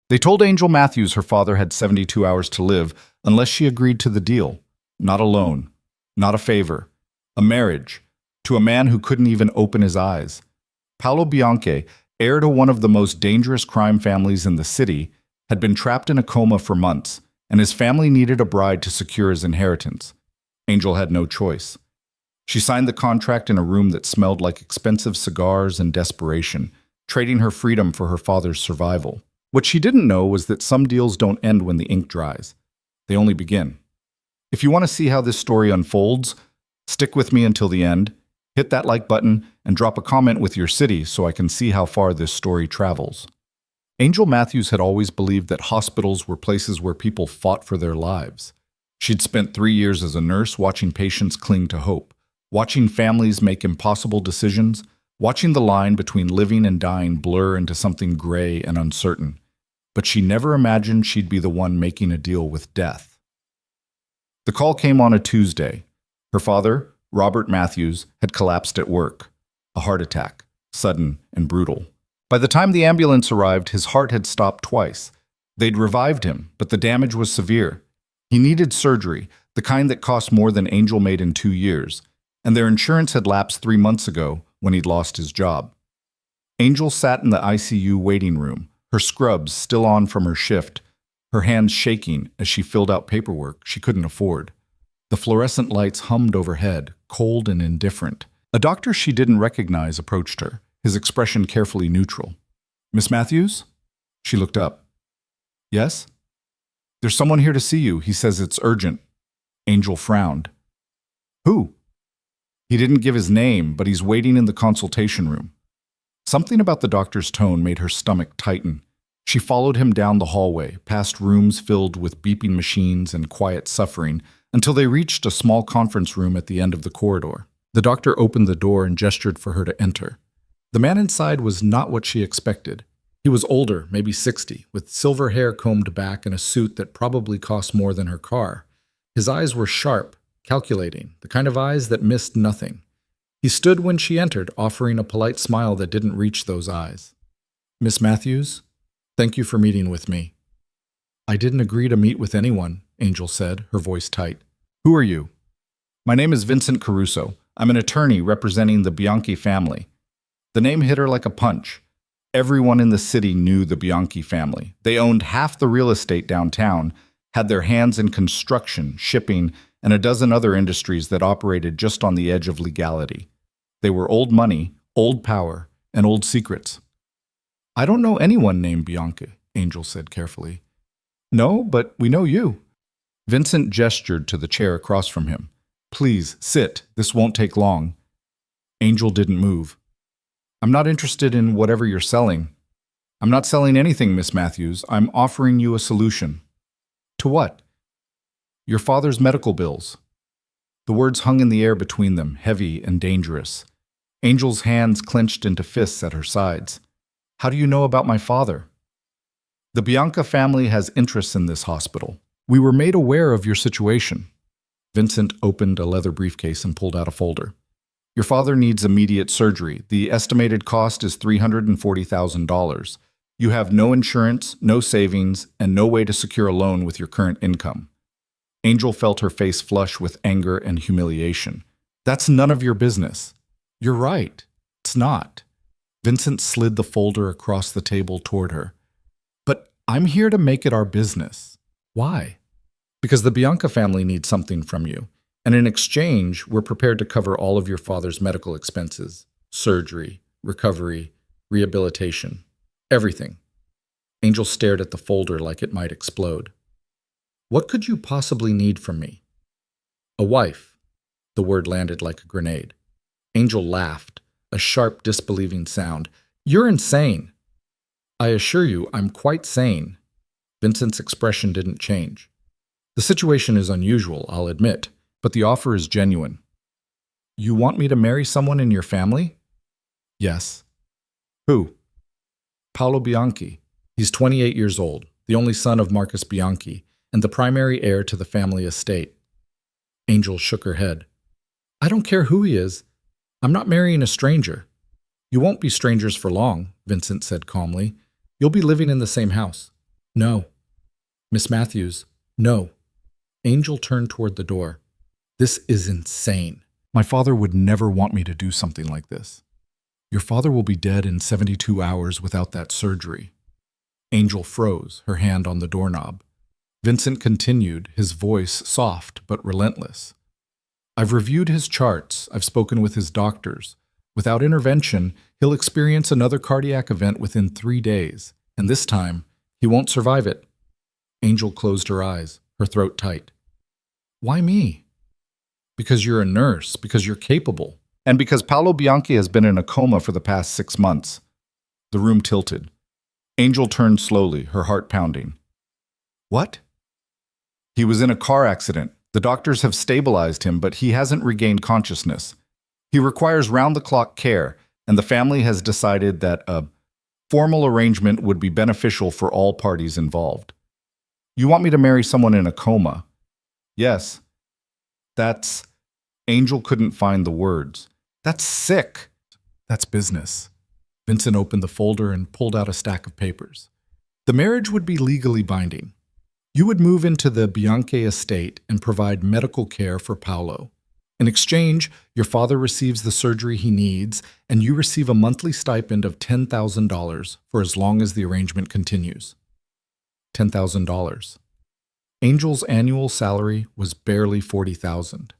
They told Angel Matthews her father had 72 hours to live unless she agreed to the deal. Not a loan, not a favor, a marriage, to a man who couldn't even open his eyes. Paulo Bianchi, heir to one of the most dangerous crime families in the city, had been trapped in a coma for months, and his family needed a bride to secure his inheritance. Angel had no choice. She signed the contract in a room that smelled like expensive cigars and desperation, trading her freedom for her father's survival. What she didn't know was that some deals don't end when the ink dries. They only begin. If you want to see how this story unfolds, stick with me until the end, hit that like button, and drop a comment with your city so I can see how far this story travels. Angel Matthews had always believed that hospitals were places where people fought for their lives. She'd spent 3 years as a nurse watching patients cling to hope, watching families make impossible decisions, watching the line between living and dying blur into something gray and uncertain. But she never imagined she'd be the one making a deal with death. The call came on a Tuesday. Her father, Robert Matthews, had collapsed at work. A heart attack, sudden and brutal. By the time the ambulance arrived, his heart had stopped twice. They'd revived him, but the damage was severe. He needed surgery, the kind that cost more than Angel made in 2 years, and their insurance had lapsed 3 months ago when he'd lost his job. Angel sat in the ICU waiting room, her scrubs still on from her shift, her hands shaking as she filled out paperwork she couldn't afford. The fluorescent lights hummed overhead, cold and indifferent. A doctor she didn't recognize approached her, his expression carefully neutral. "Miss Matthews?" She looked up. "Yes?" "There's someone here to see you. He says it's urgent." Angel frowned. "Who?" He didn't give his name, but he's waiting in the consultation room. Something about the doctor's tone made her stomach tighten. She followed him down the hallway, past rooms filled with beeping machines and quiet suffering, until they reached a small conference room at the end of the corridor. The doctor opened the door and gestured for her to enter. The man inside was not what she expected. He was older, maybe 60, with silver hair combed back and a suit that probably cost more than her car. His eyes were sharp, calculating, the kind of eyes that missed nothing. He stood when she entered, offering a polite smile that didn't reach those eyes. "Miss Matthews, thank you for meeting with me." "I didn't agree to meet with anyone," Angel said, her voice tight. "Who are you?" "My name is Vincent Caruso. I'm an attorney representing the Bianchi family." The name hit her like a punch. Everyone in the city knew the Bianchi family. They owned half the real estate downtown, had their hands in construction, shipping, and a dozen other industries that operated just on the edge of legality. They were old money, old power, and old secrets. "I don't know anyone named Bianchi," Angel said carefully. "No, but we know you." Vincent gestured to the chair across from him. "Please, sit. This won't take long." Angel didn't move. "I'm not interested in whatever you're selling." "I'm not selling anything, Miss Matthews. I'm offering you a solution." "To what?" "Your father's medical bills." The words hung in the air between them, heavy and dangerous. Angel's hands clenched into fists at her sides. "How do you know about my father?" "The Bianca family has interests in this hospital. We were made aware of your situation." Vincent opened a leather briefcase and pulled out a folder. "Your father needs immediate surgery. The estimated cost is $340,000. You have no insurance, no savings, and no way to secure a loan with your current income." Angel felt her face flush with anger and humiliation. "That's none of your business." "You're right. It's not." Vincent slid the folder across the table toward her. "But I'm here to make it our business." "Why?" "Because the Bianca family needs something from you. And in exchange, we're prepared to cover all of your father's medical expenses, surgery, recovery, rehabilitation, everything." Angel stared at the folder like it might explode. "What could you possibly need from me?" "A wife." The word landed like a grenade. Angel laughed, a sharp, disbelieving sound. "You're insane." "I assure you, I'm quite sane." Vincent's expression didn't change. "The situation is unusual, I'll admit, but the offer is genuine." "You want me to marry someone in your family?" "Yes." "Who?" "Paulo Bianchi. He's 28 years old, the only son of Marcus Bianchi, and the primary heir to the family estate." Angel shook her head. "I don't care who he is. I'm not marrying a stranger." "You won't be strangers for long," Vincent said calmly. "You'll be living in the same house." No. Miss Matthews, no. Angel turned toward the door. This is insane. My father would never want me to do something like this. Your father will be dead in 72 hours without that surgery. Angel froze, her hand on the doorknob. Vincent continued, his voice soft but relentless. I've reviewed his charts. I've spoken with his doctors. Without intervention, he'll experience another cardiac event within 3 days, and this time, he won't survive it. Angel closed her eyes, her throat tight. Why me? Because you're a nurse, because you're capable, and because Paulo Bianchi has been in a coma for the past 6 months. The room tilted. Angel turned slowly, her heart pounding. What? He was in a car accident. The doctors have stabilized him, but he hasn't regained consciousness. He requires round-the-clock care, and the family has decided that a formal arrangement would be beneficial for all parties involved. You want me to marry someone in a coma? Yes. That's... Angel couldn't find the words. That's sick. That's business. Vincent opened the folder and pulled out a stack of papers. The marriage would be legally binding. You would move into the Bianchi estate and provide medical care for Paulo. In exchange, your father receives the surgery he needs, and you receive a monthly stipend of $10,000 for as long as the arrangement continues. $10,000. Angel's annual salary was barely $40,000.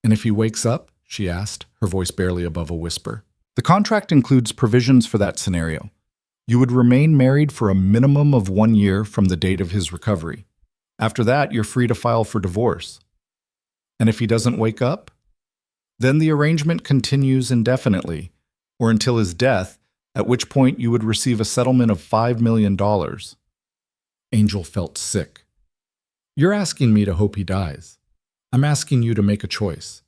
And if he wakes up? She asked, her voice barely above a whisper. The contract includes provisions for that scenario. You would remain married for a minimum of 1 year from the date of his recovery. After that, you're free to file for divorce. And if he doesn't wake up? Then the arrangement continues indefinitely, or until his death, at which point you would receive a settlement of $5 million. Angel felt sick. You're asking me to hope he dies. I'm asking you to make a choice.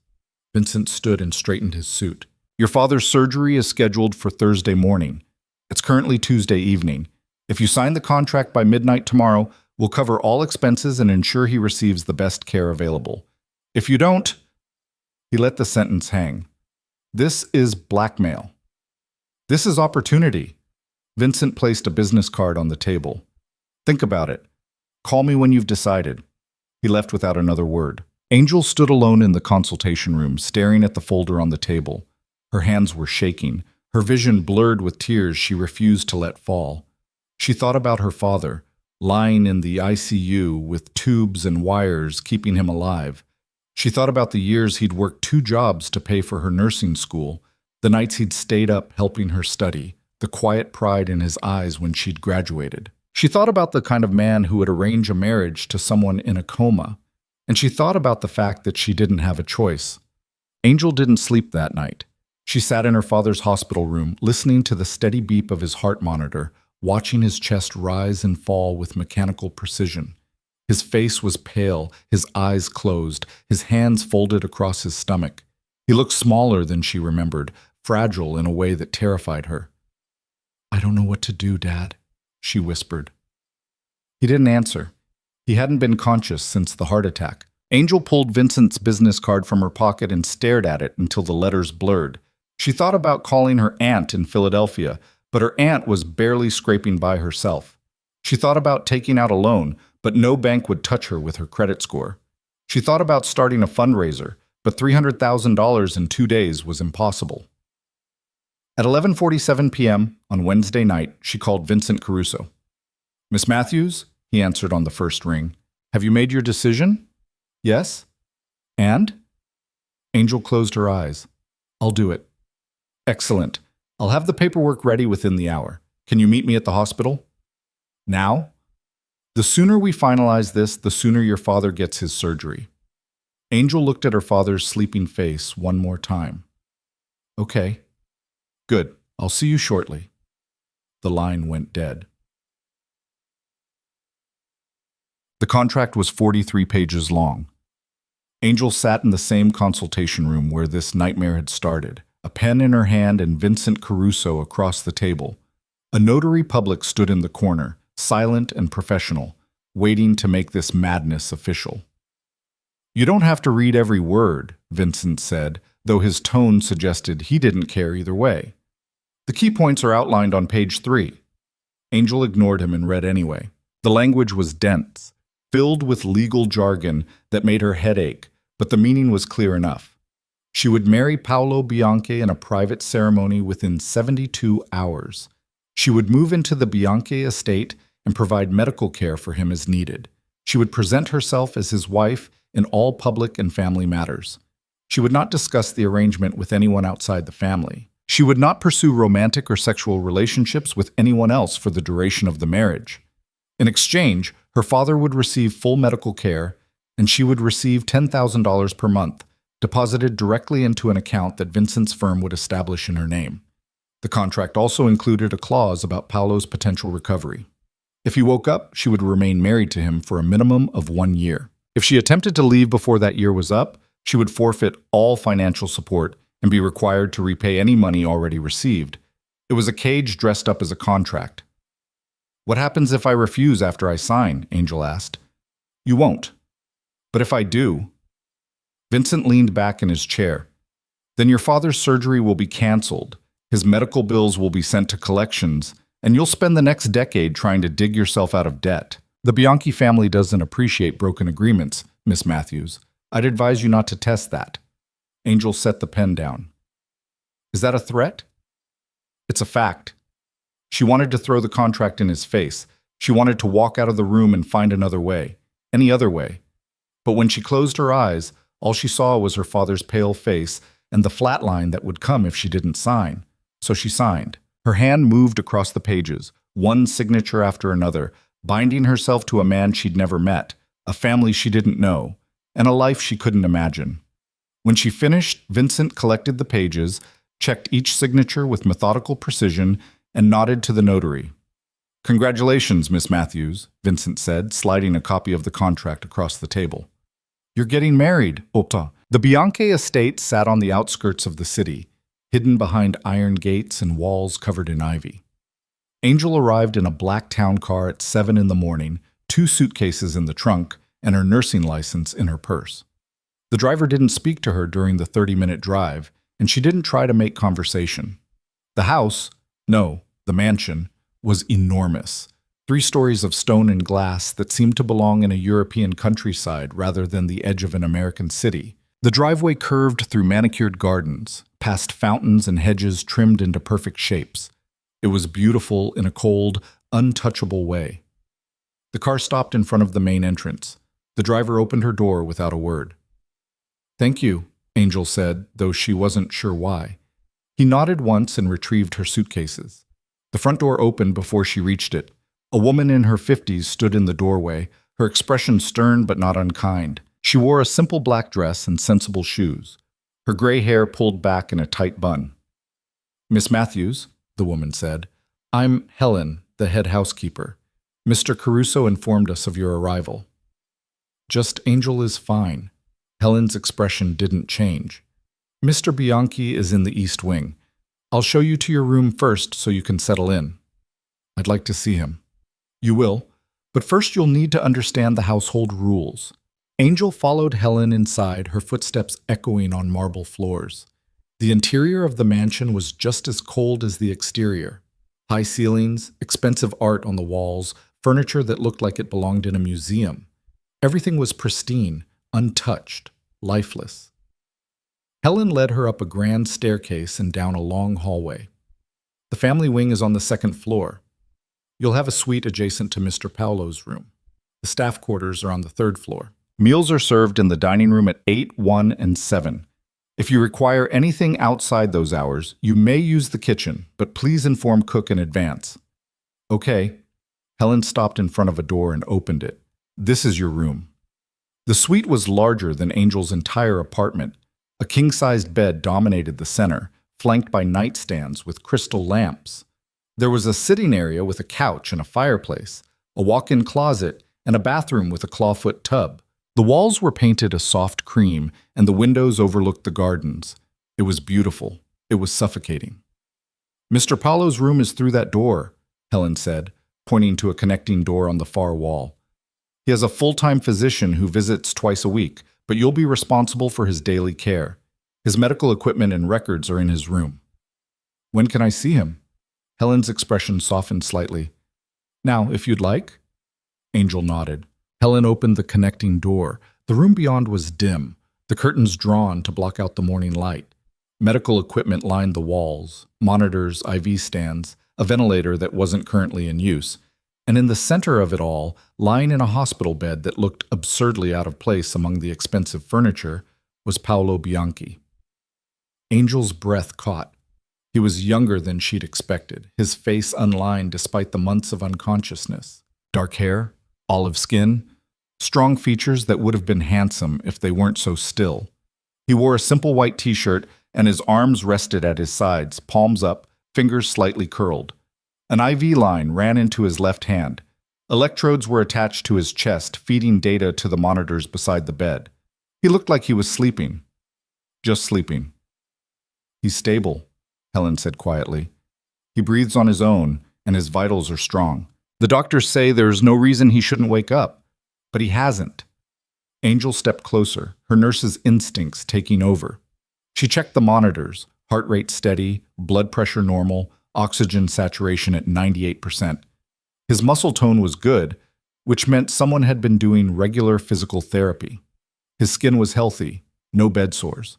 Vincent stood and straightened his suit. Your father's surgery is scheduled for Thursday morning. It's currently Tuesday evening. If you sign the contract by midnight tomorrow, we'll cover all expenses and ensure he receives the best care available. If you don't, he let the sentence hang. This is blackmail. This is opportunity. Vincent placed a business card on the table. Think about it. Call me when you've decided. He left without another word. Angel stood alone in the consultation room, staring at the folder on the table. Her hands were shaking, her vision blurred with tears she refused to let fall. She thought about her father, lying in the ICU with tubes and wires keeping him alive. She thought about the years he'd worked 2 jobs to pay for her nursing school, the nights he'd stayed up helping her study, the quiet pride in his eyes when she'd graduated. She thought about the kind of man who would arrange a marriage to someone in a coma, and she thought about the fact that she didn't have a choice. Angel didn't sleep that night. She sat in her father's hospital room, listening to the steady beep of his heart monitor, watching his chest rise and fall with mechanical precision. His face was pale, his eyes closed, his hands folded across his stomach. He looked smaller than she remembered, fragile in a way that terrified her. I don't know what to do, Dad, she whispered. He didn't answer. He hadn't been conscious since the heart attack. Angel pulled Vincent's business card from her pocket and stared at it until the letters blurred. She thought about calling her aunt in Philadelphia, but her aunt was barely scraping by herself. She thought about taking out a loan, but no bank would touch her with her credit score. She thought about starting a fundraiser, but $300,000 in 2 days was impossible. At 11:47 p.m. on Wednesday night, she called Vincent Caruso. Miss Matthews? He answered on the first ring. Have you made your decision? Yes. And? Angel closed her eyes. I'll do it. Excellent. I'll have the paperwork ready within the hour. Can you meet me at the hospital? Now? The sooner we finalize this, the sooner your father gets his surgery. Angel looked at her father's sleeping face one more time. Okay. Good. I'll see you shortly. The line went dead. The contract was 43 pages long. Angel sat in the same consultation room where this nightmare had started, a pen in her hand and Vincent Caruso across the table. A notary public stood in the corner, silent and professional, waiting to make this madness official. You don't have to read every word, Vincent said, though his tone suggested he didn't care either way. The key points are outlined on page 3. Angel ignored him and read anyway. The The language was dense, filled with legal jargon that made her head ache, but the meaning was clear enough. She would marry Paulo Bianchi in a private ceremony within 72 hours. She would move into the Bianchi estate and provide medical care for him as needed. She would present herself as his wife in all public and family matters. She would not discuss the arrangement with anyone outside the family. She would not pursue romantic or sexual relationships with anyone else for the duration of the marriage. In exchange, her father would receive full medical care, and she would receive $10,000 per month, deposited directly into an account that Vincent's firm would establish in her name. The contract also included a clause about Paulo's potential recovery. If he woke up, she would remain married to him for a minimum of 1 year. If she attempted to leave before that year was up, she would forfeit all financial support and be required to repay any money already received. It was a cage dressed up as a contract. "What happens if I refuse after I sign?" Angel asked. "You won't. But if I do..." Vincent leaned back in his chair. "Then your father's surgery will be canceled, his medical bills will be sent to collections, and you'll spend the next decade trying to dig yourself out of debt. The Bianchi family doesn't appreciate broken agreements, Miss Matthews. I'd advise you not to test that." Angel set the pen down. "Is that a threat?" "It's a fact." She wanted to throw the contract in his face. She wanted to walk out of the room and find another way, any other way. But when she closed her eyes, all she saw was her father's pale face and the flat line that would come if she didn't sign. So she signed. Her hand moved across the pages, one signature after another, binding herself to a man she'd never met, a family she didn't know, and a life she couldn't imagine. When she finished, Vincent collected the pages, checked each signature with methodical precision, and nodded to the notary. "Congratulations, Miss Matthews," Vincent said, sliding a copy of the contract across the table. "You're getting married, Ota." The Bianchi estate sat on the outskirts of the city, hidden behind iron gates and walls covered in ivy. Angel arrived in a black town car at 7 in the morning, 2 suitcases in the trunk, and her nursing license in her purse. The driver didn't speak to her during the 30-minute drive, and she didn't try to make conversation. The house, no, the mansion, was enormous. 3 stories of stone and glass that seemed to belong in a European countryside rather than the edge of an American city. The driveway curved through manicured gardens, past fountains and hedges trimmed into perfect shapes. It was beautiful in a cold, untouchable way. The car stopped in front of the main entrance. The driver opened her door without a word. "Thank you," Angel said, though she wasn't sure why. He nodded once and retrieved her suitcases. The front door opened before she reached it. A woman in her 50s stood in the doorway, her expression stern but not unkind. She wore a simple black dress and sensible shoes, her gray hair pulled back in a tight bun. "Miss Matthews," the woman said, "I'm Helen, the head housekeeper. Mr. Caruso informed us of your arrival." "Just Angel is fine." Helen's expression didn't change. "Mr. Bianchi is in the East Wing. I'll show you to your room first so you can settle in." "I'd like to see him." "You will, but first you'll need to understand the household rules." Angel followed Helen inside, her footsteps echoing on marble floors. The interior of the mansion was just as cold as the exterior. High ceilings, expensive art on the walls, furniture that looked like it belonged in a museum. Everything was pristine, untouched, lifeless. Helen led her up a grand staircase and down a long hallway. "The family wing is on the 2nd floor. You'll have a suite adjacent to Mr. Paulo's room. The staff quarters are on the 3rd floor. Meals are served in the dining room at 8, 1, and 7. If you require anything outside those hours, you may use the kitchen, but please inform cook in advance." "Okay." Helen stopped in front of a door and opened it. "This is your room." The suite was larger than Angel's entire apartment. A king-sized bed dominated the center, flanked by nightstands with crystal lamps. There was a sitting area with a couch and a fireplace, a walk-in closet, and a bathroom with a clawfoot tub. The walls were painted a soft cream, and the windows overlooked the gardens. It was beautiful. It was suffocating. "Mr. Paulo's room is through that door," Helen said, pointing to a connecting door on the far wall. "He has a full-time physician who visits twice a week, but you'll be responsible for his daily care. His medical equipment and records are in his room." "When can I see him?" Helen's expression softened slightly. "Now, if you'd like." Angel nodded. Helen opened the connecting door. The room beyond was dim, the curtains drawn to block out the morning light. Medical equipment lined the walls, monitors, IV stands, a ventilator that wasn't currently in use. And in the center of it all, lying in a hospital bed that looked absurdly out of place among the expensive furniture, was Paulo Bianchi. Angel's breath caught. He was younger than she'd expected, his face unlined despite the months of unconsciousness. Dark hair, olive skin, strong features that would have been handsome if they weren't so still. He wore a simple white t-shirt, and his arms rested at his sides, palms up, fingers slightly curled. An IV line ran into his left hand. Electrodes were attached to his chest, feeding data to the monitors beside the bed. He looked like he was sleeping. Just sleeping. He's stable, Helen said quietly. He breathes on his own, and his vitals are strong. The doctors say there's no reason he shouldn't wake up, but he hasn't. Angel stepped closer, her nurse's instincts taking over. She checked the monitors, heart rate steady, blood pressure normal, oxygen saturation at 98%. His muscle tone was good, which meant someone had been doing regular physical therapy. His skin was healthy, no bed sores.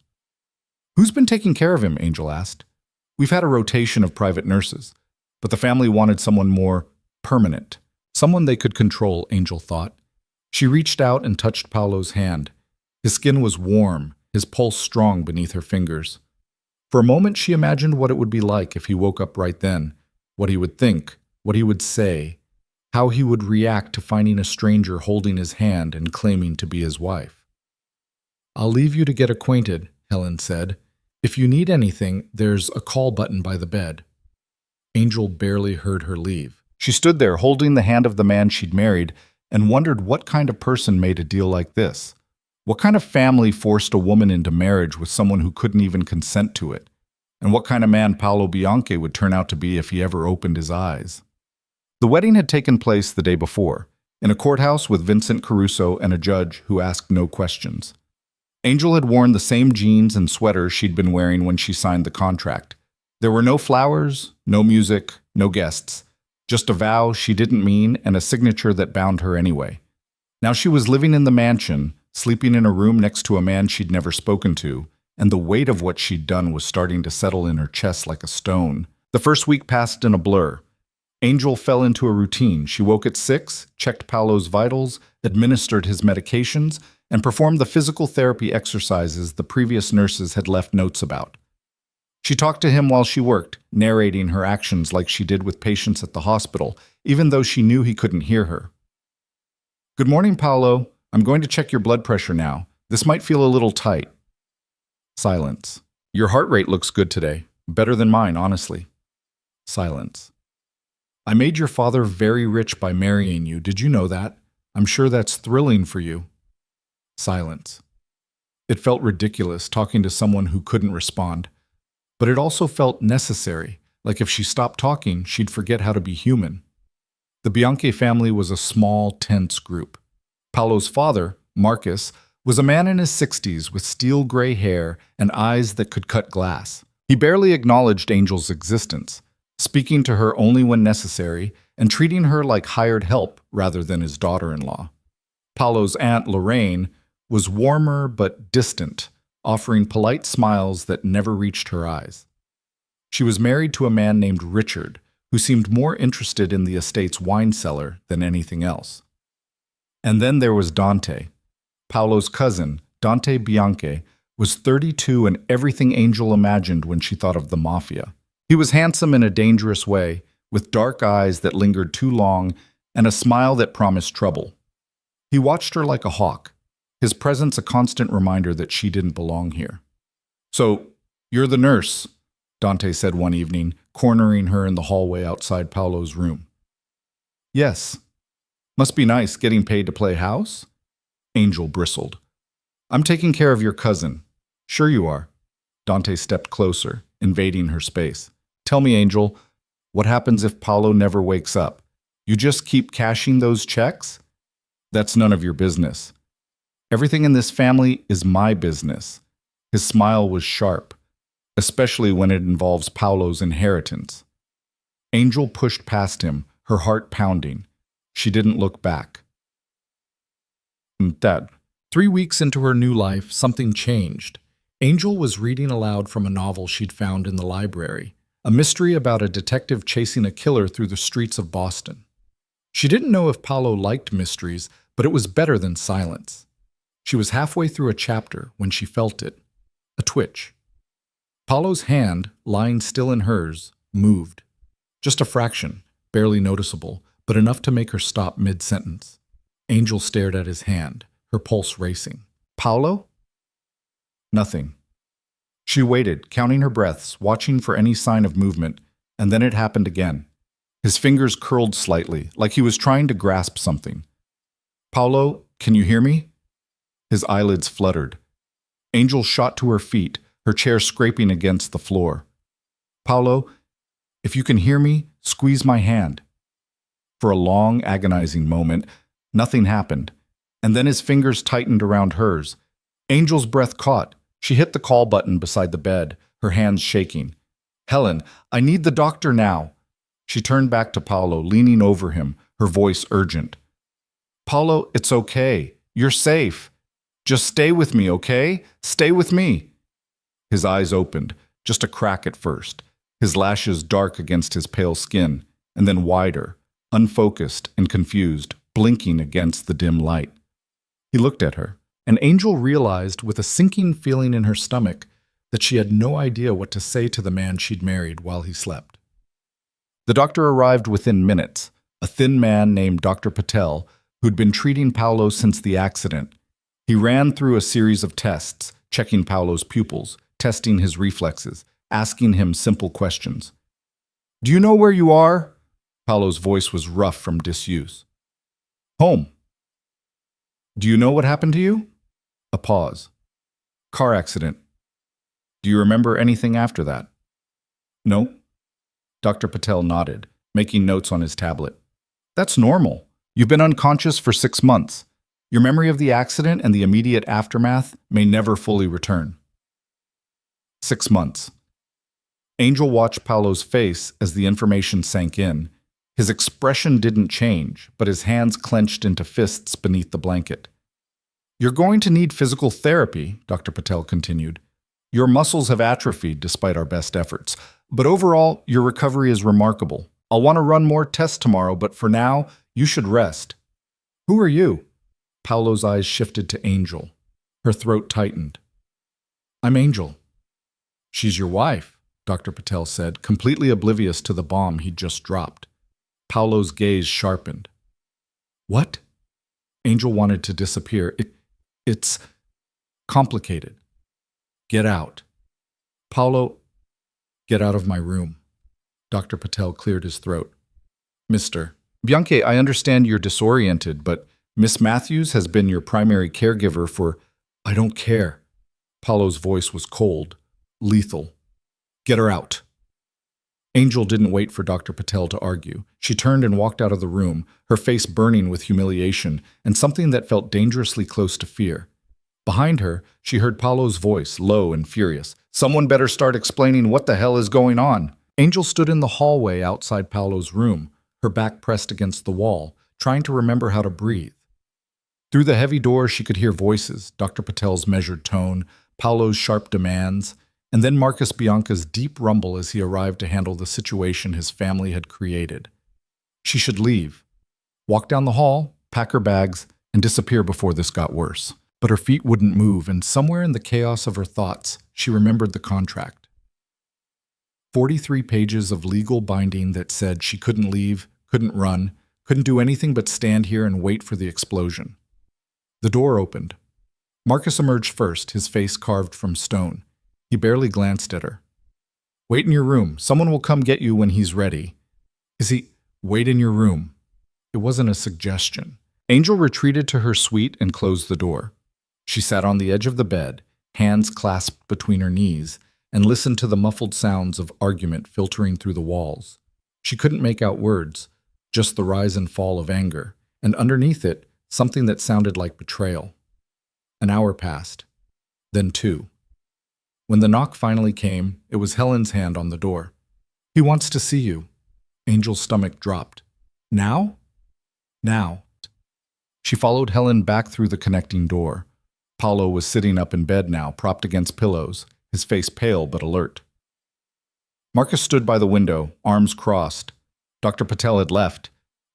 "Who's been taking care of him?" Angel asked. "We've had a rotation of private nurses, but the family wanted someone more permanent, someone they could control," Angel thought. She reached out and touched Paulo's hand. His skin was warm, his pulse strong beneath her fingers. For a moment she imagined what it would be like if he woke up right then, what he would think, what he would say, how he would react to finding a stranger holding his hand and claiming to be his wife. "I'll leave you to get acquainted," Helen said. "If you need anything, there's a call button by the bed." Angel barely heard her leave. She stood there holding the hand of the man she'd married and wondered what kind of person made a deal like this. What kind of family forced a woman into marriage with someone who couldn't even consent to it? And what kind of man Paulo Bianchi would turn out to be if he ever opened his eyes? The wedding had taken place the day before, in a courthouse with Vincent Caruso and a judge who asked no questions. Angel had worn the same jeans and sweater she'd been wearing when she signed the contract. There were no flowers, no music, no guests, just a vow she didn't mean and a signature that bound her anyway. Now she was living in the mansion, sleeping in a room next to a man she'd never spoken to, and the weight of what she'd done was starting to settle in her chest like a stone. The first week passed in a blur. Angel fell into a routine. She woke at 6, checked Paulo's vitals, administered his medications, and performed the physical therapy exercises the previous nurses had left notes about. She talked to him while she worked, narrating her actions like she did with patients at the hospital, even though she knew he couldn't hear her. "Good morning, Paulo. I'm going to check your blood pressure now. This might feel a little tight." Silence. "Your heart rate looks good today. Better than mine, honestly." Silence. "I made your father very rich by marrying you. Did you know that? I'm sure that's thrilling for you." Silence. It felt ridiculous talking to someone who couldn't respond. But it also felt necessary, like if she stopped talking, she'd forget how to be human. The Bianchi family was a small, tense group. Paulo's father, Marcus, was a man in his 60s with steel gray hair and eyes that could cut glass. He barely acknowledged Angel's existence, speaking to her only when necessary and treating her like hired help rather than his daughter-in-law. Paulo's aunt, Lorraine, was warmer but distant, offering polite smiles that never reached her eyes. She was married to a man named Richard, who seemed more interested in the estate's wine cellar than anything else. And then there was Dante. Paulo's cousin, Dante Bianchi, was 32 and everything Angel imagined when she thought of the Mafia. He was handsome in a dangerous way, with dark eyes that lingered too long and a smile that promised trouble. He watched her like a hawk, his presence a constant reminder that she didn't belong here. "So, you're the nurse," Dante said one evening, cornering her in the hallway outside Paulo's room. "Yes. Must be nice getting paid to play house?" Angel bristled. "I'm taking care of your cousin." "Sure you are." Dante stepped closer, invading her space. "Tell me, Angel, what happens if Paulo never wakes up? You just keep cashing those checks?" "That's none of your business." "Everything in this family is my business." His smile was sharp, especially when it involves Paulo's inheritance. Angel pushed past him, her heart pounding. She didn't look back. That. 3 weeks into her new life, something changed. Angel was reading aloud from a novel she'd found in the library, a mystery about a detective chasing a killer through the streets of Boston. She didn't know if Paulo liked mysteries, but it was better than silence. She was halfway through a chapter when she felt it, a twitch. Paulo's hand, lying still in hers, moved. Just a fraction, barely noticeable, but enough to make her stop mid-sentence. Angel stared at his hand, her pulse racing. Paulo? Nothing. She waited, counting her breaths, watching for any sign of movement, and then it happened again. His fingers curled slightly, like he was trying to grasp something. Paulo, can you hear me? His eyelids fluttered. Angel shot to her feet, her chair scraping against the floor. Paulo, if you can hear me, squeeze my hand. For a long, agonizing moment, nothing happened, and then his fingers tightened around hers. Angel's breath caught. She hit the call button beside the bed, her hands shaking. Helen, I need the doctor now. She turned back to Paulo, leaning over him, her voice urgent. Paulo, it's okay. You're safe. Just stay with me, okay? Stay with me. His eyes opened, just a crack at first, his lashes dark against his pale skin, and then wider, unfocused and confused, blinking against the dim light. He looked at her, and Angel realized with a sinking feeling in her stomach that she had no idea what to say to the man she'd married while he slept. The doctor arrived within minutes, a thin man named Dr. Patel, who'd been treating Paulo since the accident. He ran through a series of tests, checking Paulo's pupils, testing his reflexes, asking him simple questions. Do you know where you are? Paulo's voice was rough from disuse. Home. Do you know what happened to you? A pause. Car accident. Do you remember anything after that? No. Dr. Patel nodded, making notes on his tablet. That's normal. You've been unconscious for 6 months. Your memory of the accident and the immediate aftermath may never fully return. 6 months. Angel watched Paulo's face as the information sank in. His expression didn't change, but his hands clenched into fists beneath the blanket. You're going to need physical therapy, Dr. Patel continued. Your muscles have atrophied despite our best efforts, but overall, your recovery is remarkable. I'll want to run more tests tomorrow, but for now, you should rest. Who are you? Paulo's eyes shifted to Angel. Her throat tightened. I'm Angel. She's your wife, Dr. Patel said, completely oblivious to the bomb he'd just dropped. Paulo's gaze sharpened. What? Angel wanted to disappear. It's complicated. Get out. Paulo, get out of my room. Dr. Patel cleared his throat. Mr. Bianche, I understand you're disoriented, but Miss Matthews has been your primary caregiver for... I don't care. Paulo's voice was cold, lethal. Get her out. Angel didn't wait for Dr. Patel to argue. She turned and walked out of the room, her face burning with humiliation and something that felt dangerously close to fear. Behind her, she heard Paulo's voice, low and furious. Someone better start explaining what the hell is going on. Angel stood in the hallway outside Paulo's room, her back pressed against the wall, trying to remember how to breathe. Through the heavy door, she could hear voices, Dr. Patel's measured tone, Paulo's sharp demands, and then Marcus Bianca's deep rumble as he arrived to handle the situation his family had created. She should leave, walk down the hall, pack her bags, and disappear before this got worse. But her feet wouldn't move, and somewhere in the chaos of her thoughts, she remembered the contract. 43 pages of legal binding that said she couldn't leave, couldn't run, couldn't do anything but stand here and wait for the explosion. The door opened. Marcus emerged first, his face carved from stone. He barely glanced at her. Wait in your room. Someone will come get you when he's ready. Is he? Wait in your room. It wasn't a suggestion. Angel retreated to her suite and closed the door. She sat on the edge of the bed, hands clasped between her knees, and listened to the muffled sounds of argument filtering through the walls. She couldn't make out words, just the rise and fall of anger, and underneath it, something that sounded like betrayal. An hour passed, then 2. When the knock finally came, it was Helen's hand on the door. He wants to see you. Angel's stomach dropped. Now? Now. She followed Helen back through the connecting door. Paulo was sitting up in bed now, propped against pillows, his face pale but alert. Marcus stood by the window, arms crossed. Dr. Patel had left,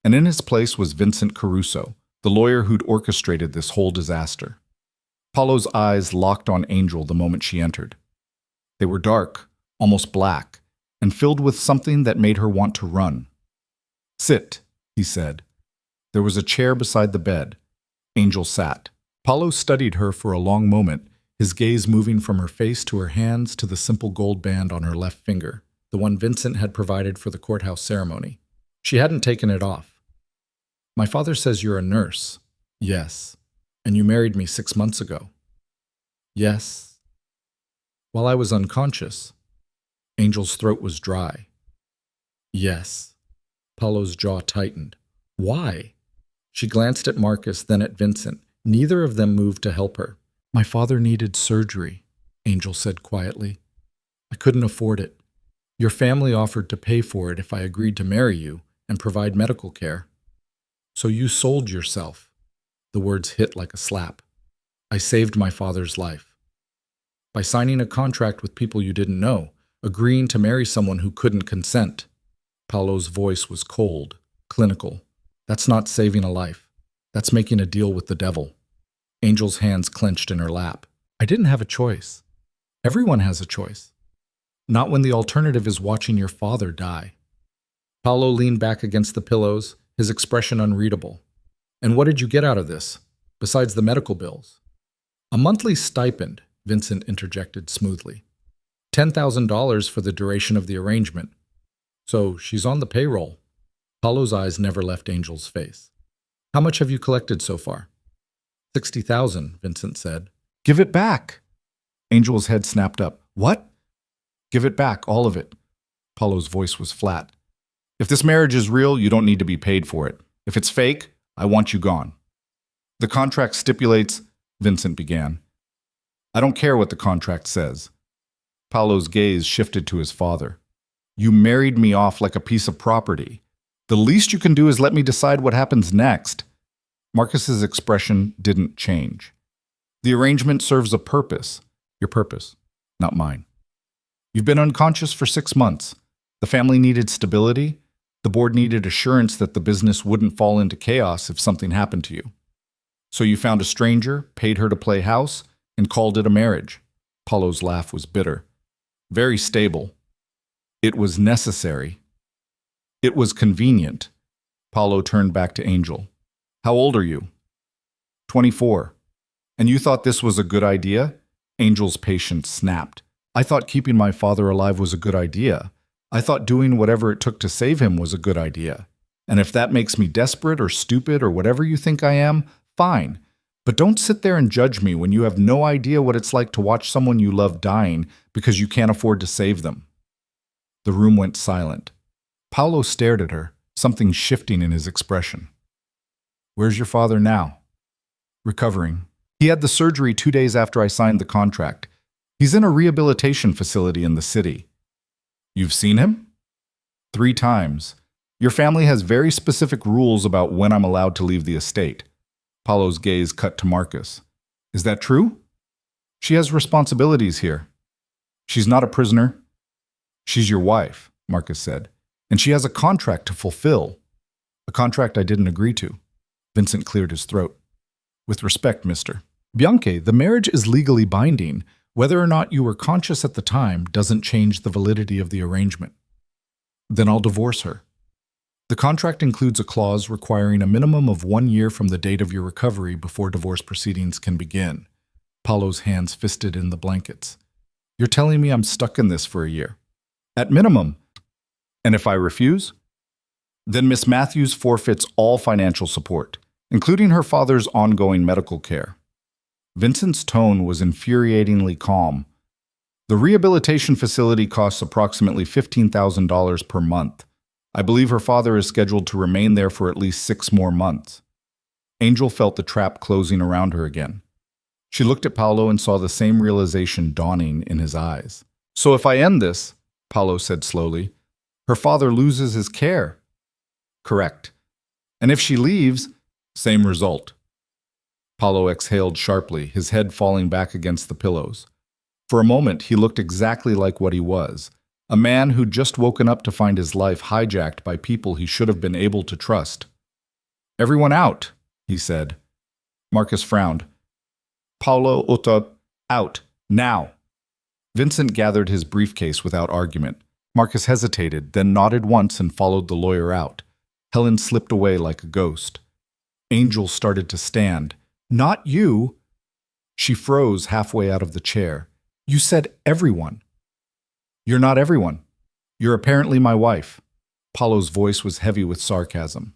and in his place was Vincent Caruso, the lawyer who'd orchestrated this whole disaster. Paulo's eyes locked on Angel the moment she entered. They were dark, almost black, and filled with something that made her want to run. "Sit," he said. There was a chair beside the bed. Angel sat. Paulo studied her for a long moment, his gaze moving from her face to her hands to the simple gold band on her left finger, the one Vincent had provided for the courthouse ceremony. She hadn't taken it off. "My father says you're a nurse." "Yes." "And you married me 6 months ago." "Yes." "While I was unconscious." Angel's throat was dry. "Yes." Paulo's jaw tightened. "Why?" She glanced at Marcus, then at Vincent. Neither of them moved to help her. "My father needed surgery," Angel said quietly. "I couldn't afford it. Your family offered to pay for it if I agreed to marry you and provide medical care. So you sold yourself." The words hit like a slap. "I saved my father's life. By signing a contract with people you didn't know, agreeing to marry someone who couldn't consent." Paulo's voice was cold, clinical. "That's not saving a life. That's making a deal with the devil." Angel's hands clenched in her lap. "I didn't have a choice. Everyone has a choice. Not when the alternative is watching your father die." Paulo leaned back against the pillows, his expression unreadable. "And what did you get out of this, besides the medical bills?" "A monthly stipend," Vincent interjected smoothly. $10,000 for the duration of the arrangement. So she's on the payroll." Paulo's eyes never left Angel's face. "How much have you collected so far?" $60,000, Vincent said. "Give it back." Angel's head snapped up. "What?" "Give it back, all of it." Paulo's voice was flat. "If this marriage is real, you don't need to be paid for it. If it's fake, I want you gone." "The contract stipulates," Vincent began. "I don't care what the contract says." Paulo's gaze shifted to his father. "You married me off like a piece of property. The least you can do is let me decide what happens next." Marcus's expression didn't change. "The arrangement serves a purpose." "Your purpose, not mine. You've been unconscious for 6 months. The family needed stability. The board needed assurance that the business wouldn't fall into chaos if something happened to you. So you found a stranger, paid her to play house, and called it a marriage." Paulo's laugh was bitter. "Very stable. It was necessary. It was convenient." Paulo turned back to Angel. "How old are you?" 24. "And you thought this was a good idea?" Angel's patience snapped. "I thought keeping my father alive was a good idea. I thought doing whatever it took to save him was a good idea. And if that makes me desperate or stupid or whatever you think I am, fine. But don't sit there and judge me when you have no idea what it's like to watch someone you love dying because you can't afford to save them." The room went silent. Paulo stared at her, something shifting in his expression. "Where's your father now?" "Recovering. He had the surgery 2 days after I signed the contract. He's in a rehabilitation facility in the city." "You've seen him?" 3 times. Your family has very specific rules about when I'm allowed to leave the estate." Paulo's gaze cut to Marcus. "Is that true?" "She has responsibilities here." "She's not a prisoner." "She's your wife," Marcus said, "and she has a contract to fulfill." "A contract I didn't agree to." Vincent cleared his throat. "With respect, mister. Bianche, the marriage is legally binding. Whether or not you were conscious at the time doesn't change the validity of the arrangement." "Then I'll divorce her." "The contract includes a clause requiring a minimum of 1 year from the date of your recovery before divorce proceedings can begin." Paulo's hands fisted in the blankets. "You're telling me I'm stuck in this for a year?" "At minimum." "And if I refuse?" "Then Miss Matthews forfeits all financial support, including her father's ongoing medical care." Vincent's tone was infuriatingly calm. "The rehabilitation facility costs approximately $15,000 per month. I believe her father is scheduled to remain there for at least 6 more months." Angel felt the trap closing around her again. She looked at Paulo and saw the same realization dawning in his eyes. "So if I end this," Paulo said slowly, "her father loses his care." "Correct. And if she leaves, same result." Paulo exhaled sharply, his head falling back against the pillows. For a moment, he looked exactly like what he was, a man who'd just woken up to find his life hijacked by people he should have been able to trust. "Everyone out," he said. Marcus frowned. "Paulo, out, now." Vincent gathered his briefcase without argument. Marcus hesitated, then nodded once and followed the lawyer out. Helen slipped away like a ghost. Angel started to stand. "Not you!" She froze halfway out of the chair. "You said everyone." "You're not everyone. You're apparently my wife." Paulo's voice was heavy with sarcasm.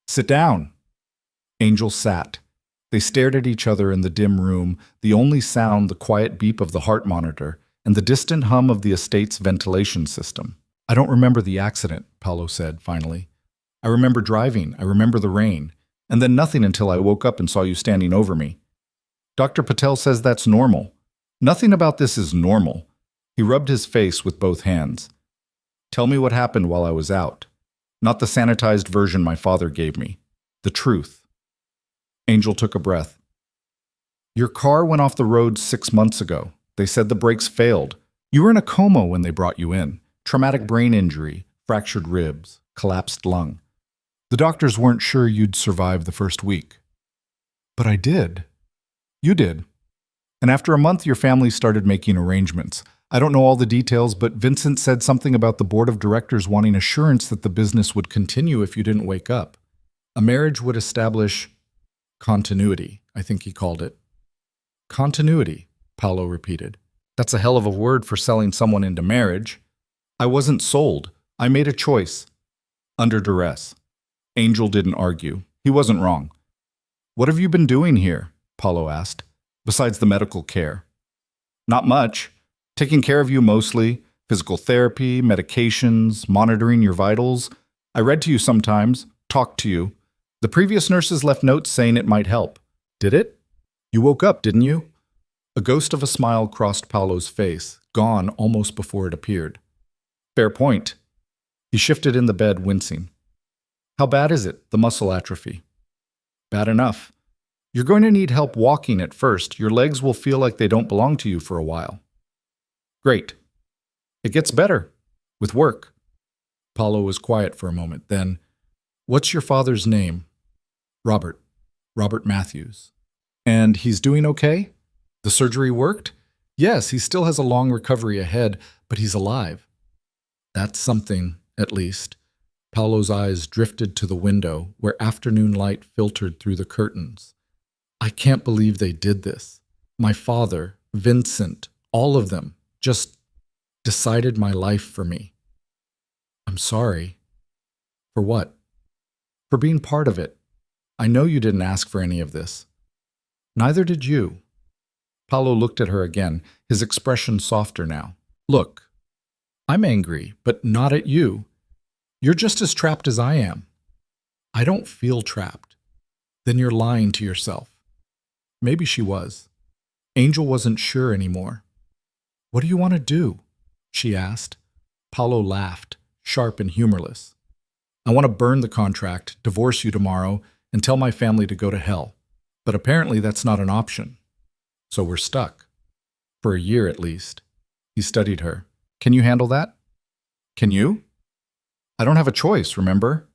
"Sit down." Angel sat. They stared at each other in the dim room, the only sound the quiet beep of the heart monitor and the distant hum of the estate's ventilation system. "I don't remember the accident," Paulo said finally. "I remember driving, I remember the rain, and then nothing until I woke up and saw you standing over me. Dr. Patel says that's normal. Nothing about this is normal." He rubbed his face with both hands. "Tell me what happened while I was out. Not the sanitized version my father gave me. The truth." Angel took a breath. "Your car went off the road 6 months ago. They said the brakes failed. You were in a coma when they brought you in. Traumatic brain injury, fractured ribs, collapsed lung. The doctors weren't sure you'd survive the first week." "But I did." "You did. And after a month, your family started making arrangements. I don't know all the details, but Vincent said something about the board of directors wanting assurance that the business would continue if you didn't wake up. A marriage would establish continuity, I think he called it." "Continuity," Paulo repeated. "That's a hell of a word for selling someone into marriage." "I wasn't sold. I made a choice. Under duress." Angel didn't argue. He wasn't wrong. "What have you been doing here?" Paulo asked, "besides the medical care?" "Not much. Taking care of you mostly. Physical therapy, medications, monitoring your vitals. I read to you sometimes, talked to you. The previous nurses left notes saying it might help." "Did it? You woke up, didn't you?" A ghost of a smile crossed Paulo's face, gone almost before it appeared. "Fair point." He shifted in the bed, wincing. "How bad is it, the muscle atrophy?" "Bad enough. You're going to need help walking at first. Your legs will feel like they don't belong to you for a while." "Great. It gets better. With work." Paulo was quiet for a moment. Then, "What's your father's name?" "Robert. Robert Matthews." "And he's doing okay? The surgery worked?" "Yes, he still has a long recovery ahead, but he's alive." "That's something, at least." Paulo's eyes drifted to the window, where afternoon light filtered through the curtains. "I can't believe they did this. My father, Vincent, all of them, just decided my life for me." "I'm sorry." "For what?" "For being part of it. I know you didn't ask for any of this." "Neither did you." Paulo looked at her again, his expression softer now. "Look, I'm angry, but not at you. You're just as trapped as I am." "I don't feel trapped." "Then you're lying to yourself." Maybe she was. Angel wasn't sure anymore. "What do you want to do?" she asked. Paulo laughed, sharp and humorless. "I want to burn the contract, divorce you tomorrow, and tell my family to go to hell. But apparently that's not an option. So we're stuck. For a year at least." He studied her. "Can you handle that?" "Can you?" "I don't have a choice, remember?"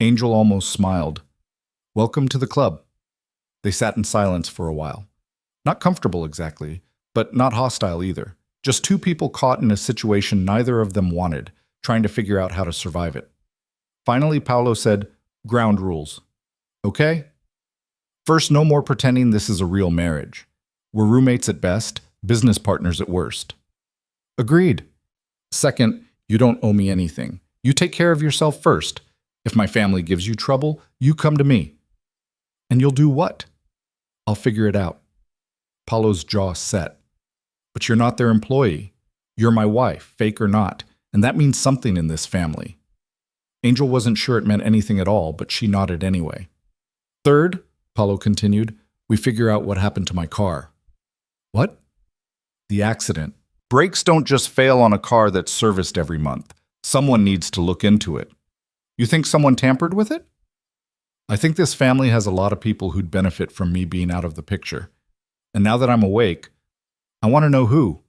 Angel almost smiled. "Welcome to the club." They sat in silence for a while. Not comfortable exactly, but not hostile either. Just two people caught in a situation neither of them wanted, trying to figure out how to survive it. Finally, Paulo said, "Ground rules. Okay? First, no more pretending this is a real marriage. We're roommates at best, business partners at worst." "Agreed." "Second, you don't owe me anything. You take care of yourself first. If my family gives you trouble, you come to me." "And you'll do what?" "I'll figure it out." Paulo's jaw set. "But you're not their employee. You're my wife, fake or not, and that means something in this family." Angel wasn't sure it meant anything at all, but she nodded anyway. "Third," Paulo continued, "we figure out what happened to my car." "What?" "The accident. Brakes don't just fail on a car that's serviced every month. Someone needs to look into it." "You think someone tampered with it?" I think this family has a lot of people who'd benefit from me being out of the picture. And now that I'm awake, I want to know who.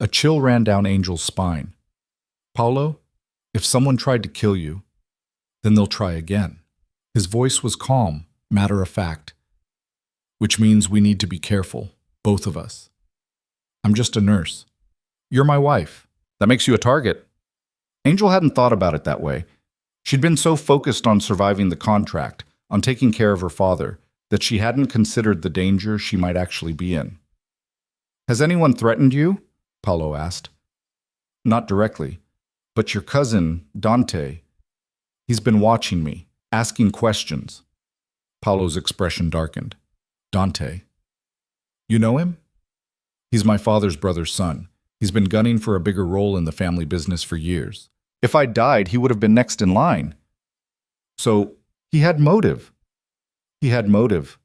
A chill ran down Angel's spine. Paulo, if someone tried to kill you, then they'll try again. His voice was calm, matter of fact, which means we need to be careful, both of us. I'm just a nurse. You're my wife. That makes you a target. Angel hadn't thought about it that way. She'd been so focused on surviving the contract, on taking care of her father, that she hadn't considered the danger she might actually be in. Has anyone threatened you? Paulo asked. Not directly, but your cousin, Dante, he's been watching me, asking questions. Paulo's expression darkened. Dante. You know him? He's my father's brother's son. He's been gunning for a bigger role in the family business for years. If I died, he would have been next in line. So, he had motive. He had motive.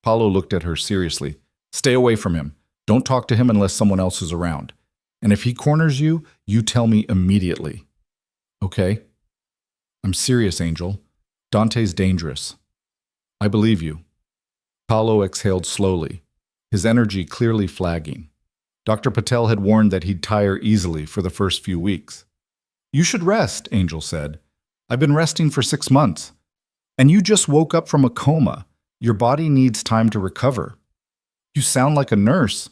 Paulo looked at her seriously. Stay away from him. Don't talk to him unless someone else is around. And if he corners you, you tell me immediately. Okay? I'm serious, Angel. Dante's dangerous. I believe you. Paulo exhaled slowly, his energy clearly flagging. Dr. Patel had warned that he'd tire easily for the first few weeks. You should rest, Angel said. I've been resting for 6 months. And you just woke up from a coma. Your body needs time to recover. You sound like a nurse.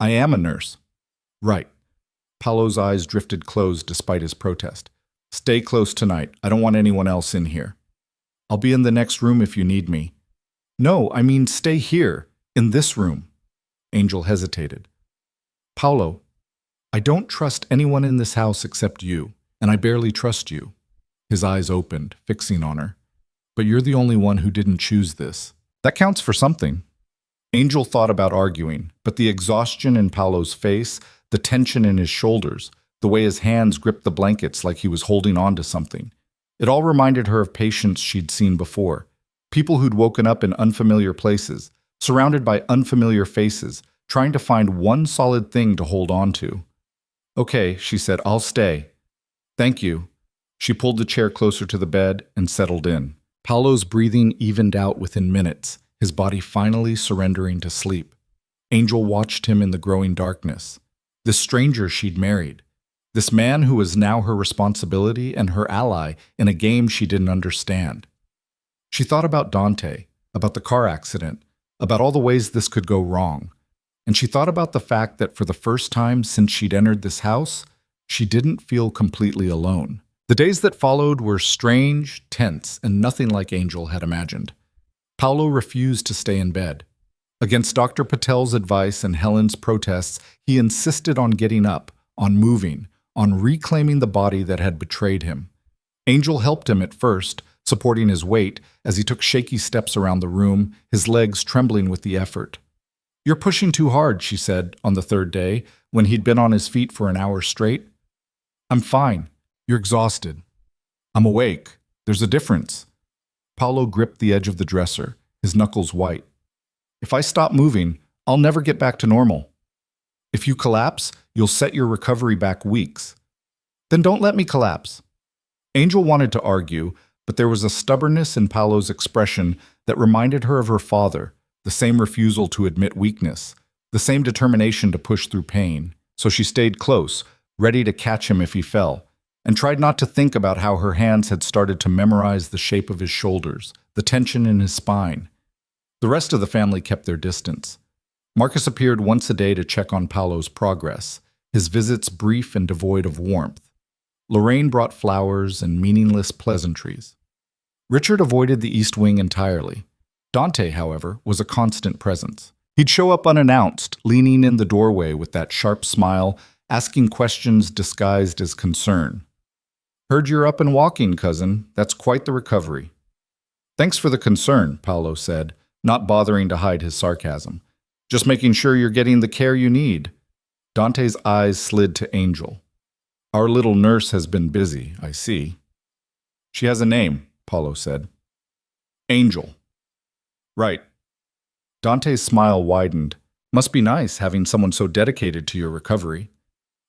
I am a nurse. Right. Paulo's eyes drifted closed despite his protest. Stay close tonight. I don't want anyone else in here. I'll be in the next room if you need me. No, I mean stay here, in this room. Angel hesitated. Paulo, I don't trust anyone in this house except you, and I barely trust you. His eyes opened, fixing on her. But you're the only one who didn't choose this. That counts for something. Angel thought about arguing, but the exhaustion in Paulo's face, the tension in his shoulders, the way his hands gripped the blankets like he was holding on to something. It all reminded her of patients she'd seen before. People who'd woken up in unfamiliar places, surrounded by unfamiliar faces, trying to find one solid thing to hold on to. Okay, she said, I'll stay. Thank you. She pulled the chair closer to the bed and settled in. Paulo's breathing evened out within minutes, his body finally surrendering to sleep. Angel watched him in the growing darkness. This stranger she'd married. This man who was now her responsibility and her ally in a game she didn't understand. She thought about Dante, about the car accident, about all the ways this could go wrong. And she thought about the fact that for the first time since she'd entered this house, she didn't feel completely alone. The days that followed were strange, tense, and nothing like Angel had imagined. Paulo refused to stay in bed. Against Dr. Patel's advice and Helen's protests, he insisted on getting up, on moving, on reclaiming the body that had betrayed him. Angel helped him at first, supporting his weight as he took shaky steps around the room, his legs trembling with the effort. You're pushing too hard, she said on the third day, when he'd been on his feet for an hour straight. I'm fine. You're exhausted. I'm awake. There's a difference. Paulo gripped the edge of the dresser, his knuckles white. If I stop moving, I'll never get back to normal. If you collapse, you'll set your recovery back weeks. Then don't let me collapse. Angel wanted to argue, but there was a stubbornness in Paulo's expression that reminded her of her father, the same refusal to admit weakness, the same determination to push through pain. So she stayed close, ready to catch him if he fell, and tried not to think about how her hands had started to memorize the shape of his shoulders, the tension in his spine. The rest of the family kept their distance. Marcus appeared once a day to check on Paulo's progress, his visits brief and devoid of warmth. Lorraine brought flowers and meaningless pleasantries. Richard avoided the East Wing entirely. Dante, however, was a constant presence. He'd show up unannounced, leaning in the doorway with that sharp smile, asking questions disguised as concern. Heard you're up and walking, cousin. That's quite the recovery. Thanks for the concern, Paulo said, not bothering to hide his sarcasm. Just making sure you're getting the care you need. Dante's eyes slid to Angel. Our little nurse has been busy, I see. She has a name, Paulo said. Angel. Right. Dante's smile widened. Must be nice having someone so dedicated to your recovery.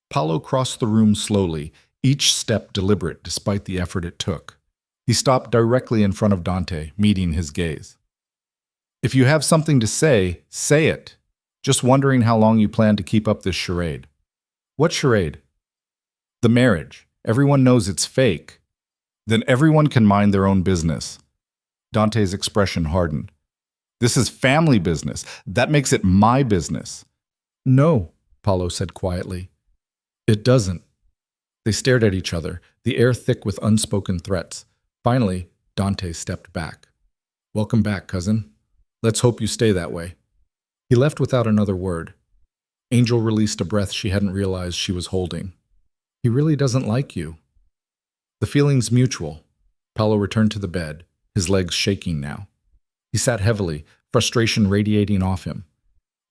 Paulo crossed the room slowly, each step deliberate despite the effort it took. He stopped directly in front of Dante, meeting his gaze. If you have something to say, say it. Just wondering how long you plan to keep up this charade. What charade? The marriage. Everyone knows it's fake. Then everyone can mind their own business. Dante's expression hardened. This is family business. That makes it my business. No, Paulo said quietly. It doesn't. They stared at each other, the air thick with unspoken threats. Finally, Dante stepped back. Welcome back, cousin. Let's hope you stay that way. He left without another word. Angel released a breath she hadn't realized she was holding. He really doesn't like you. The feeling's mutual. Paulo returned to the bed, his legs shaking now. He sat heavily, frustration radiating off him.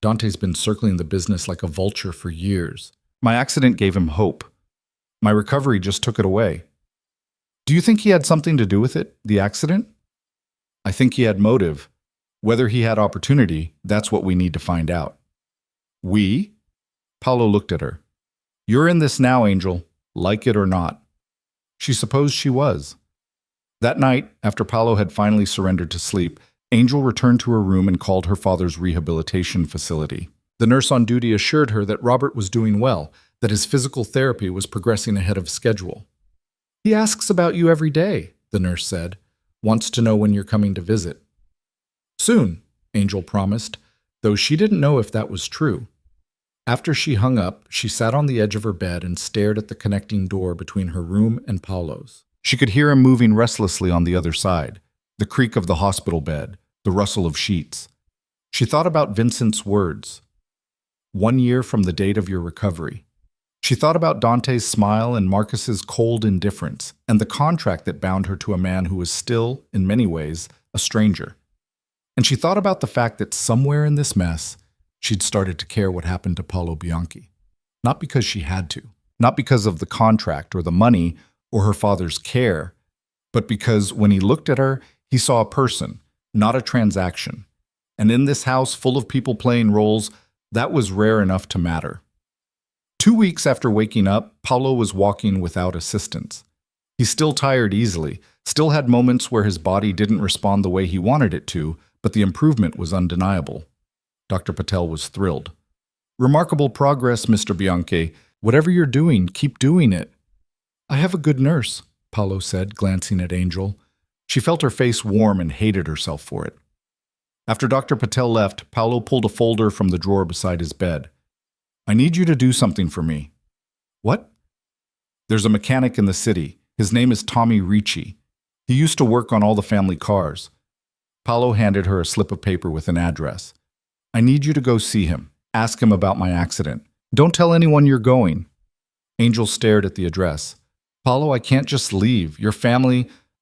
Dante's been circling the business like a vulture for years. My accident gave him hope. My recovery just took it away. Do you think he had something to do with it, the accident? I think he had motive. Whether he had opportunity, that's what we need to find out. We? Paulo looked at her. You're in this now, Angel, like it or not. She supposed she was. That night, after Paulo had finally surrendered to sleep, Angel returned to her room and called her father's rehabilitation facility. The nurse on duty assured her that Robert was doing well, that his physical therapy was progressing ahead of schedule. He asks about you every day, the nurse said. Wants to know when you're coming to visit. Soon, Angel promised, though she didn't know if that was true. After she hung up, she sat on the edge of her bed and stared at the connecting door between her room and Paulo's. She could hear him moving restlessly on the other side, the creak of the hospital bed, the rustle of sheets. She thought about Vincent's words. 1 year from the date of your recovery. She thought about Dante's smile and Marcus's cold indifference, and the contract that bound her to a man who was still, in many ways, a stranger. And she thought about the fact that somewhere in this mess, she'd started to care what happened to Paulo Bianchi. Not because she had to, not because of the contract or the money or her father's care, but because when he looked at her, he saw a person, not a transaction. And in this house full of people playing roles, that was rare enough to matter. 2 weeks after waking up, Paulo was walking without assistance. He still tired easily, still had moments where his body didn't respond the way he wanted it to, but the improvement was undeniable. Dr. Patel was thrilled. Remarkable progress, Mr. Bianchi. Whatever you're doing, keep doing it. I have a good nurse, Paulo said, glancing at Angel. She felt her face warm and hated herself for it. After Dr. Patel left, Paulo pulled a folder from the drawer beside his bed. I need you to do something for me. What? There's a mechanic in the city. His name is Tommy Ricci. He used to work on all the family cars. Paulo handed her a slip of paper with an address. I need you to go see him. Ask him about my accident. Don't tell anyone you're going. Angel stared at the address. Paulo, I can't just leave.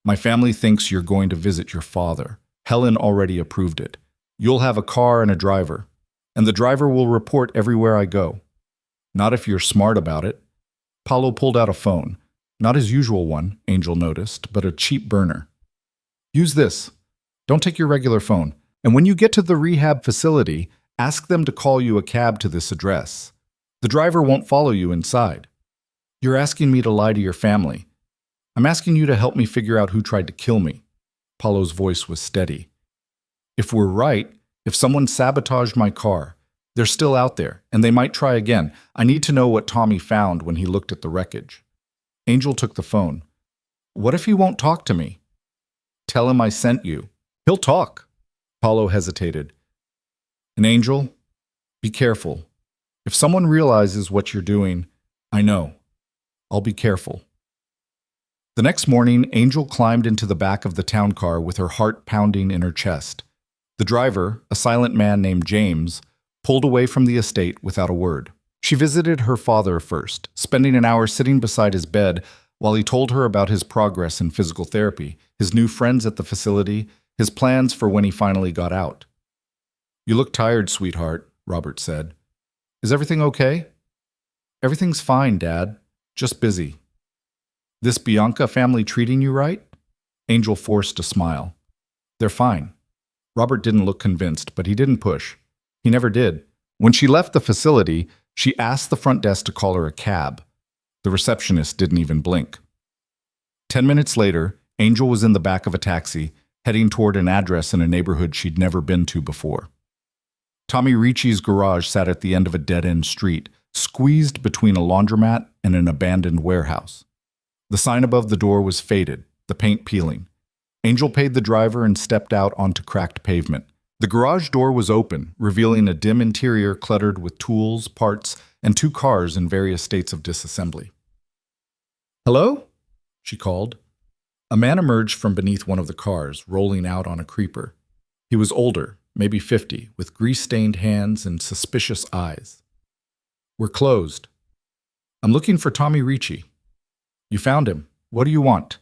My family thinks you're going to visit your father. Helen already approved it. You'll have a car and a driver. And the driver will report everywhere I go. Not if you're smart about it. Paulo pulled out a phone. Not his usual one, Angel noticed, but a cheap burner. Use this. Don't take your regular phone. And when you get to the rehab facility, ask them to call you a cab to this address. The driver won't follow you inside. You're asking me to lie to your family. I'm asking you to help me figure out who tried to kill me. Paulo's voice was steady. If we're right, if someone sabotaged my car, they're still out there, and they might try again. I need to know what Tommy found when he looked at the wreckage. Angel took the phone. What if he won't talk to me? Tell him I sent you. He'll talk. Paulo hesitated. And Angel, be careful. If someone realizes what you're doing, I know. I'll be careful. The next morning, Angel climbed into the back of the town car with her heart pounding in her chest. The driver, a silent man named James, pulled away from the estate without a word. She visited her father first, spending an hour sitting beside his bed while he told her about his progress in physical therapy, his new friends at the facility, his plans for when he finally got out. You look tired, sweetheart, Robert said. Is everything okay? Everything's fine, Dad. Just busy. This Bianca family treating you right? Angel forced a smile. They're fine. Robert didn't look convinced, but he didn't push. He never did. When she left the facility, she asked the front desk to call her a cab. The receptionist didn't even blink. 10 minutes later, Angel was in the back of a taxi, heading toward an address in a neighborhood she'd never been to before. Tommy Ricci's garage sat at the end of a dead-end street, squeezed between a laundromat and an abandoned warehouse. The sign above the door was faded, the paint peeling. Angel paid the driver and stepped out onto cracked pavement. The garage door was open, revealing a dim interior cluttered with tools, parts, and 2 cars in various states of disassembly. "Hello?" she called. A man emerged from beneath one of the cars, rolling out on a creeper. He was older, maybe 50, with grease-stained hands and suspicious eyes. "We're closed. I'm looking for Tommy Ricci." "You found him. What do you want?"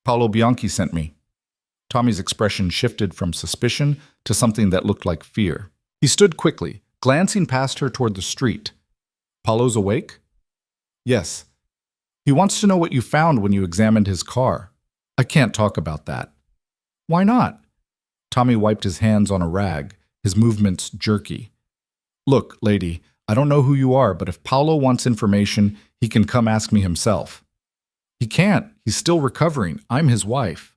"Paulo Bianchi sent me." Tommy's expression shifted from suspicion to something that looked like fear. He stood quickly, glancing past her toward the street. "Paulo's awake?" "Yes. He wants to know what you found when you examined his car." "I can't talk about that." "Why not?" Tommy wiped his hands on a rag, his movements jerky. "Look, lady, I don't know who you are, but if Paulo wants information, he can come ask me himself." "He can't. He's still recovering. I'm his wife."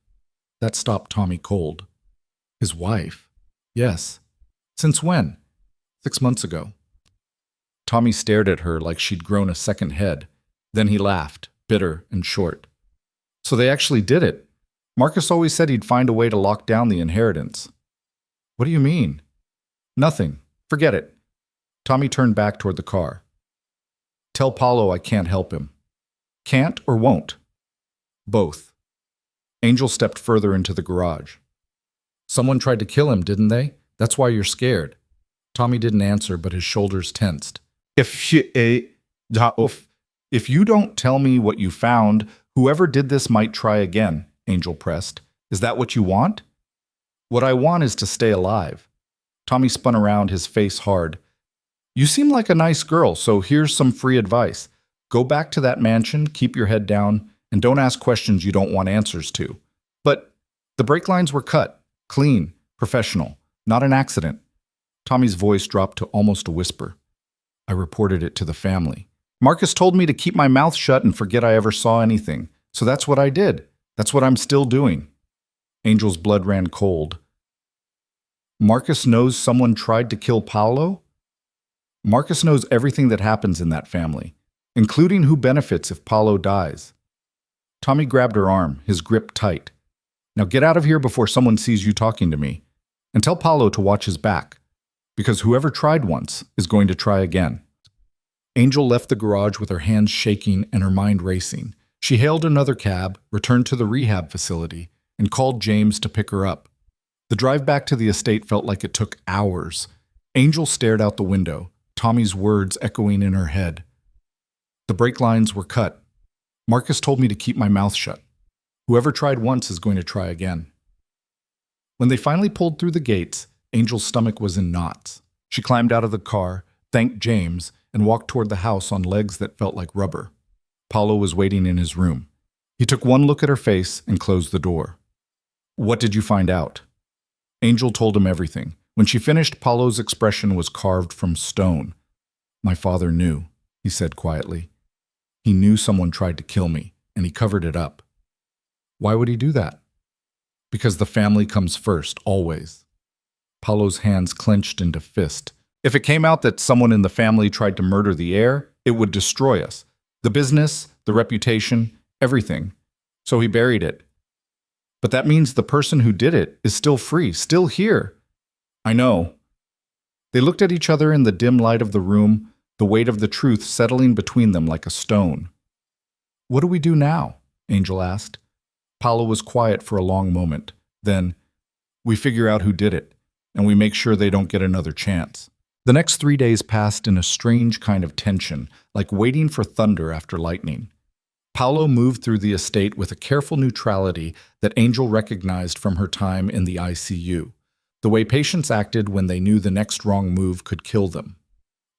That stopped Tommy cold. "His wife?" "Yes." "Since when?" "6 months ago." Tommy stared at her like she'd grown a second head. Then he laughed, bitter and short. "So they actually did it. Marcus always said he'd find a way to lock down the inheritance." "What do you mean?" "Nothing. Forget it." Tommy turned back toward the car. "Tell Paulo I can't help him." "Can't or won't?" "Both." Angel stepped further into the garage. "Someone tried to kill him, didn't they? That's why you're scared." Tommy didn't answer, but his shoulders tensed. If you don't tell me what you found, whoever did this might try again," Angel pressed. "Is that what you want?" "What I want is to stay alive." Tommy spun around, his face hard. "You seem like a nice girl, so here's some free advice. Go back to that mansion, keep your head down, and don't ask questions you don't want answers to." "But the brake lines were cut, clean, professional, not an accident." Tommy's voice dropped to almost a whisper. "I reported it to the family. Marcus told me to keep my mouth shut and forget I ever saw anything. So that's what I did. That's what I'm still doing." Angel's blood ran cold. "Marcus knows someone tried to kill Paulo?" "Marcus knows everything that happens in that family, including who benefits if Paulo dies." Tommy grabbed her arm, his grip tight. "Now get out of here before someone sees you talking to me. And tell Paulo to watch his back, because whoever tried once is going to try again." Angel left the garage with her hands shaking and her mind racing. She hailed another cab, returned to the rehab facility, and called James to pick her up. The drive back to the estate felt like it took hours. Angel stared out the window, Tommy's words echoing in her head. "The brake lines were cut. Marcus told me to keep my mouth shut. Whoever tried once is going to try again." When they finally pulled through the gates, Angel's stomach was in knots. She climbed out of the car, thanked James, and walked toward the house on legs that felt like rubber. Paulo was waiting in his room. He took one look at her face and closed the door. "What did you find out?" Angel told him everything. When she finished, Paulo's expression was carved from stone. "My father knew," he said quietly. "He knew someone tried to kill me, and he covered it up." "Why would he do that?" "Because the family comes first, always." Paulo's hands clenched into fist. "If it came out that someone in the family tried to murder the heir, it would destroy us. The business, the reputation, everything. So he buried it. But that means the person who did it is still free, still here." "I know." They looked at each other in the dim light of the room, the weight of the truth settling between them like a stone. "What do we do now?" Angel asked. Paulo was quiet for a long moment. Then, "We figure out who did it, and we make sure they don't get another chance." The next 3 days passed in a strange kind of tension, like waiting for thunder after lightning. Paulo moved through the estate with a careful neutrality that Angel recognized from her time in the ICU, the way patients acted when they knew the next wrong move could kill them.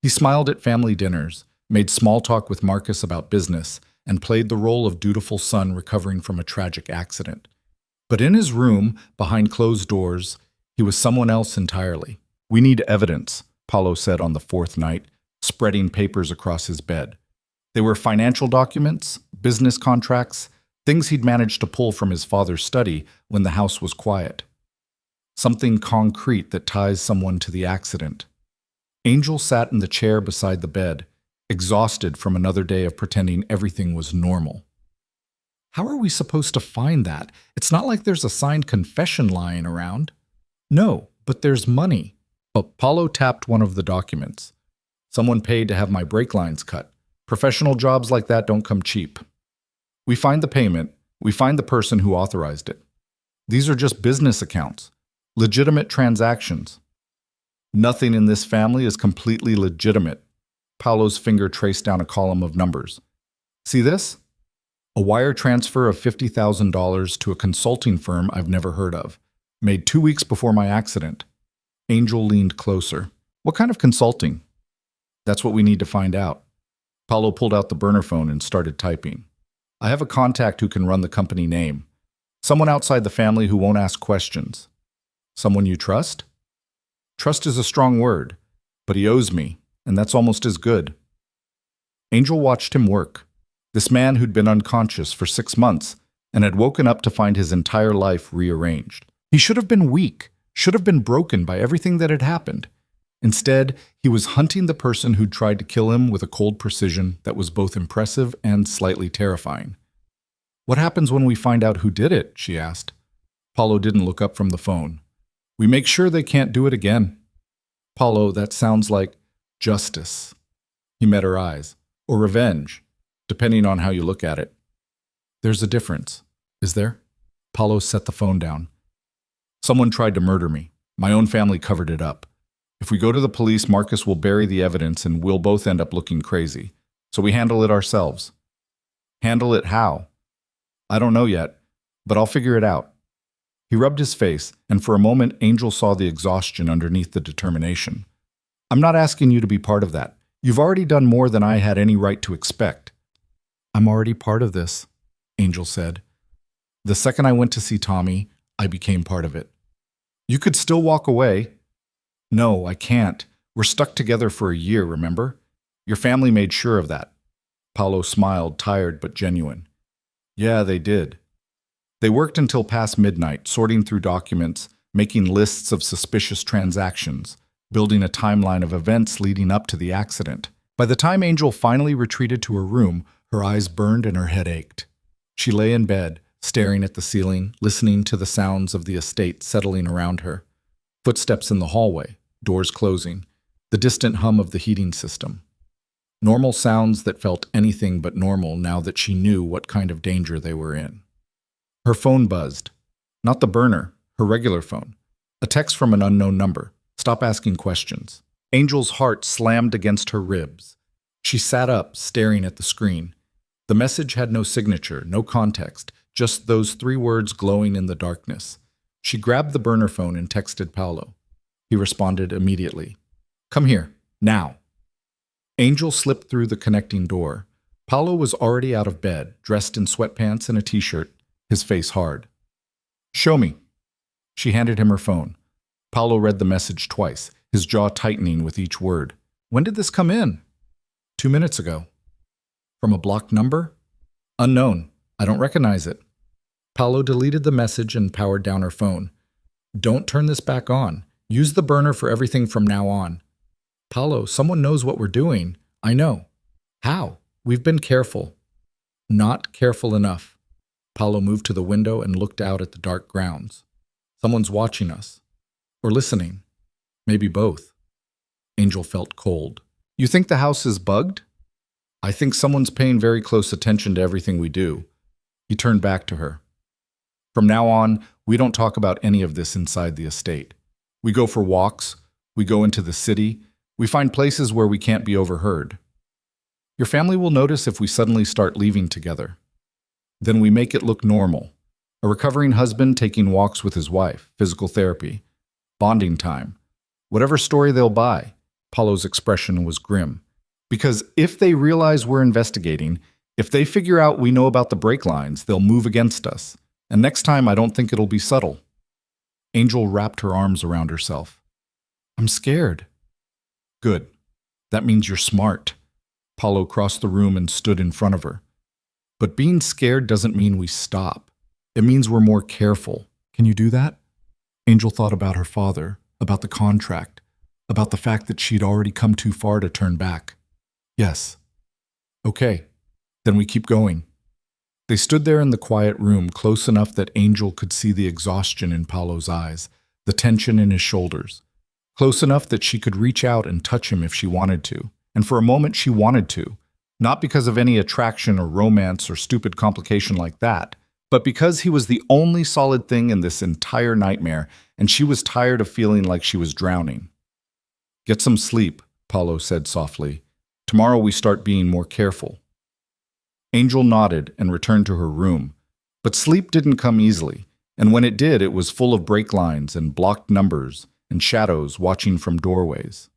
He smiled at family dinners, made small talk with Marcus about business, and played the role of dutiful son recovering from a tragic accident. But in his room, behind closed doors, he was someone else entirely. "We need evidence," Paulo said on the 4th night, spreading papers across his bed. They were financial documents, business contracts, Things he'd managed to pull from his father's study when the house was quiet. Something concrete that ties someone to the accident. Angel sat in the chair beside the bed, exhausted from another day of pretending everything was normal. How are we supposed to find that? It's not like there's a signed confession lying around. No, but there's money. But Paulo tapped one of the documents. Someone paid to have my brake lines cut. Professional jobs like that don't come cheap. We find the payment. We find the person who authorized it. These are just business accounts. Legitimate transactions. Nothing in this family is completely legitimate. Paulo's finger traced down a column of numbers. See this? A wire transfer of $50,000 to a consulting firm I've never heard of, made 2 weeks before my accident. Angel leaned closer. What kind of consulting? That's what we need to find out. Paulo pulled out the burner phone and started typing. I have a contact who can run the company name. Someone outside the family who won't ask questions. Someone you trust? Trust is a strong word, but he owes me, and that's almost as good. Angel watched him work. This man who'd been unconscious for 6 months and had woken up to find his entire life rearranged. He should have been weak, should have been broken by everything that had happened. Instead, he was hunting the person who'd tried to kill him with a cold precision that was both impressive and slightly terrifying. What happens when we find out who did it? She asked. Paulo didn't look up from the phone. We make sure they can't do it again. Paulo, that sounds like justice. He met her eyes. Or revenge, depending on how you look at it. There's a difference, is there? Paulo set the phone down. Someone tried to murder me. My own family covered it up. If we go to the police, Marcus will bury the evidence and we'll both end up looking crazy. So we handle it ourselves. Handle it how? I don't know yet, but I'll figure it out. He rubbed his face, and for a moment Angel saw the exhaustion underneath the determination. I'm not asking you to be part of that. You've already done more than I had any right to expect. I'm already part of this, Angel said. The second I went to see Tommy, I became part of it. You could still walk away. No, I can't. We're stuck together for a year, remember? Your family made sure of that. Paulo smiled, tired but genuine. Yeah, they did. They worked until past midnight, sorting through documents, making lists of suspicious transactions, building a timeline of events leading up to the accident. By the time Angel finally retreated to her room, her eyes burned and her head ached. She lay in bed, staring at the ceiling, listening to the sounds of the estate settling around her. Footsteps in the hallway, doors closing, the distant hum of the heating system. Normal sounds that felt anything but normal now that she knew what kind of danger they were in. Her phone buzzed. Not the burner, her regular phone. A text from an unknown number. Stop asking questions. Angel's heart slammed against her ribs. She sat up, staring at the screen. The message had no signature, no context, just those 3 words glowing in the darkness. She grabbed the burner phone and texted Paulo. He responded immediately. Come here, now. Angel slipped through the connecting door. Paulo was already out of bed, dressed in sweatpants and a t-shirt, his face hard. Show me. She handed him her phone. Paulo read the message twice, his jaw tightening with each word. When did this come in? 2 minutes ago. From a blocked number? Unknown. I don't recognize it. Paulo deleted the message and powered down her phone. Don't turn this back on. Use the burner for everything from now on. Paulo, someone knows what we're doing. I know. How? We've been careful. Not careful enough. Paulo moved to the window and looked out at the dark grounds. Someone's watching us. Or listening. Maybe both. Angel felt cold. You think the house is bugged? I think someone's paying very close attention to everything we do. He turned back to her. From now on, we don't talk about any of this inside the estate. We go for walks. We go into the city. We find places where we can't be overheard. Your family will notice if we suddenly start leaving together. Then we make it look normal. A recovering husband taking walks with his wife, physical therapy, bonding time. Whatever story they'll buy. Paulo's expression was grim. Because if they realize we're investigating, if they figure out we know about the brake lines, they'll move against us. And next time, I don't think it'll be subtle. Angel wrapped her arms around herself. I'm scared. Good. That means you're smart. Paulo crossed the room and stood in front of her. But being scared doesn't mean we stop. It means we're more careful. Can you do that? Angel thought about her father, about the contract, about the fact that she'd already come too far to turn back. Yes. Okay, then we keep going. They stood there in the quiet room, close enough that Angel could see the exhaustion in Paulo's eyes, the tension in his shoulders. Close enough that she could reach out and touch him if she wanted to. And for a moment she wanted to. Not because of any attraction or romance or stupid complication like that, but because he was the only solid thing in this entire nightmare, and she was tired of feeling like she was drowning. Get some sleep, Paulo said softly. Tomorrow we start being more careful. Angel nodded and returned to her room. But sleep didn't come easily, and when it did, it was full of break lines and blocked numbers and shadows watching from doorways.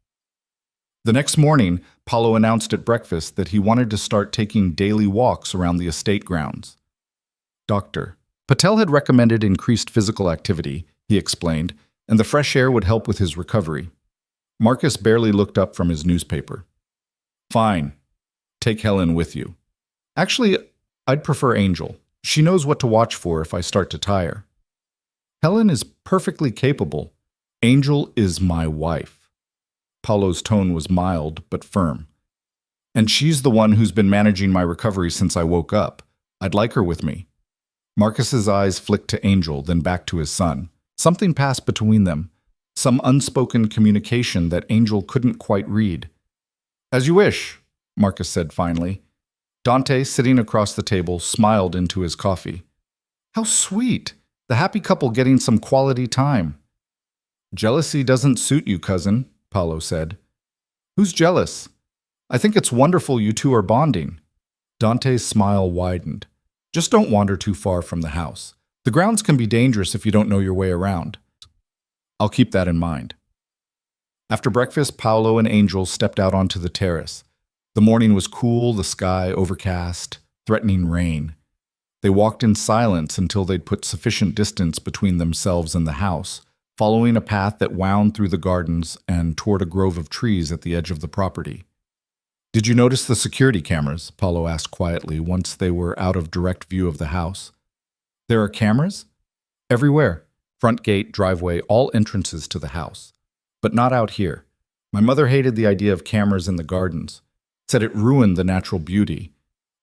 The next morning, Paulo announced at breakfast that he wanted to start taking daily walks around the estate grounds. Dr. Patel had recommended increased physical activity, he explained, and the fresh air would help with his recovery. Marcus barely looked up from his newspaper. Fine. Take Helen with you. Actually, I'd prefer Angel. She knows what to watch for if I start to tire. Helen is perfectly capable. Angel is my wife. Paulo's tone was mild but firm. And she's the one who's been managing my recovery since I woke up. I'd like her with me. Marcus's eyes flicked to Angel, then back to his son. Something passed between them, some unspoken communication that Angel couldn't quite read. As you wish, Marcus said finally. Dante, sitting across the table, smiled into his coffee. How sweet! The happy couple getting some quality time. Jealousy doesn't suit you, cousin, Paulo said. Who's jealous? I think it's wonderful you two are bonding. Dante's smile widened. Just don't wander too far from the house. The grounds can be dangerous if you don't know your way around. I'll keep that in mind. After breakfast, Paulo and Angel stepped out onto the terrace. The morning was cool, the sky overcast, threatening rain. They walked in silence until they'd put sufficient distance between themselves and the house, following a path that wound through the gardens and toward a grove of trees at the edge of the property. Did you notice the security cameras? Paulo asked quietly once they were out of direct view of the house. There are cameras? Everywhere. Front gate, driveway, all entrances to the house. But not out here. My mother hated the idea of cameras in the gardens. Said it ruined the natural beauty.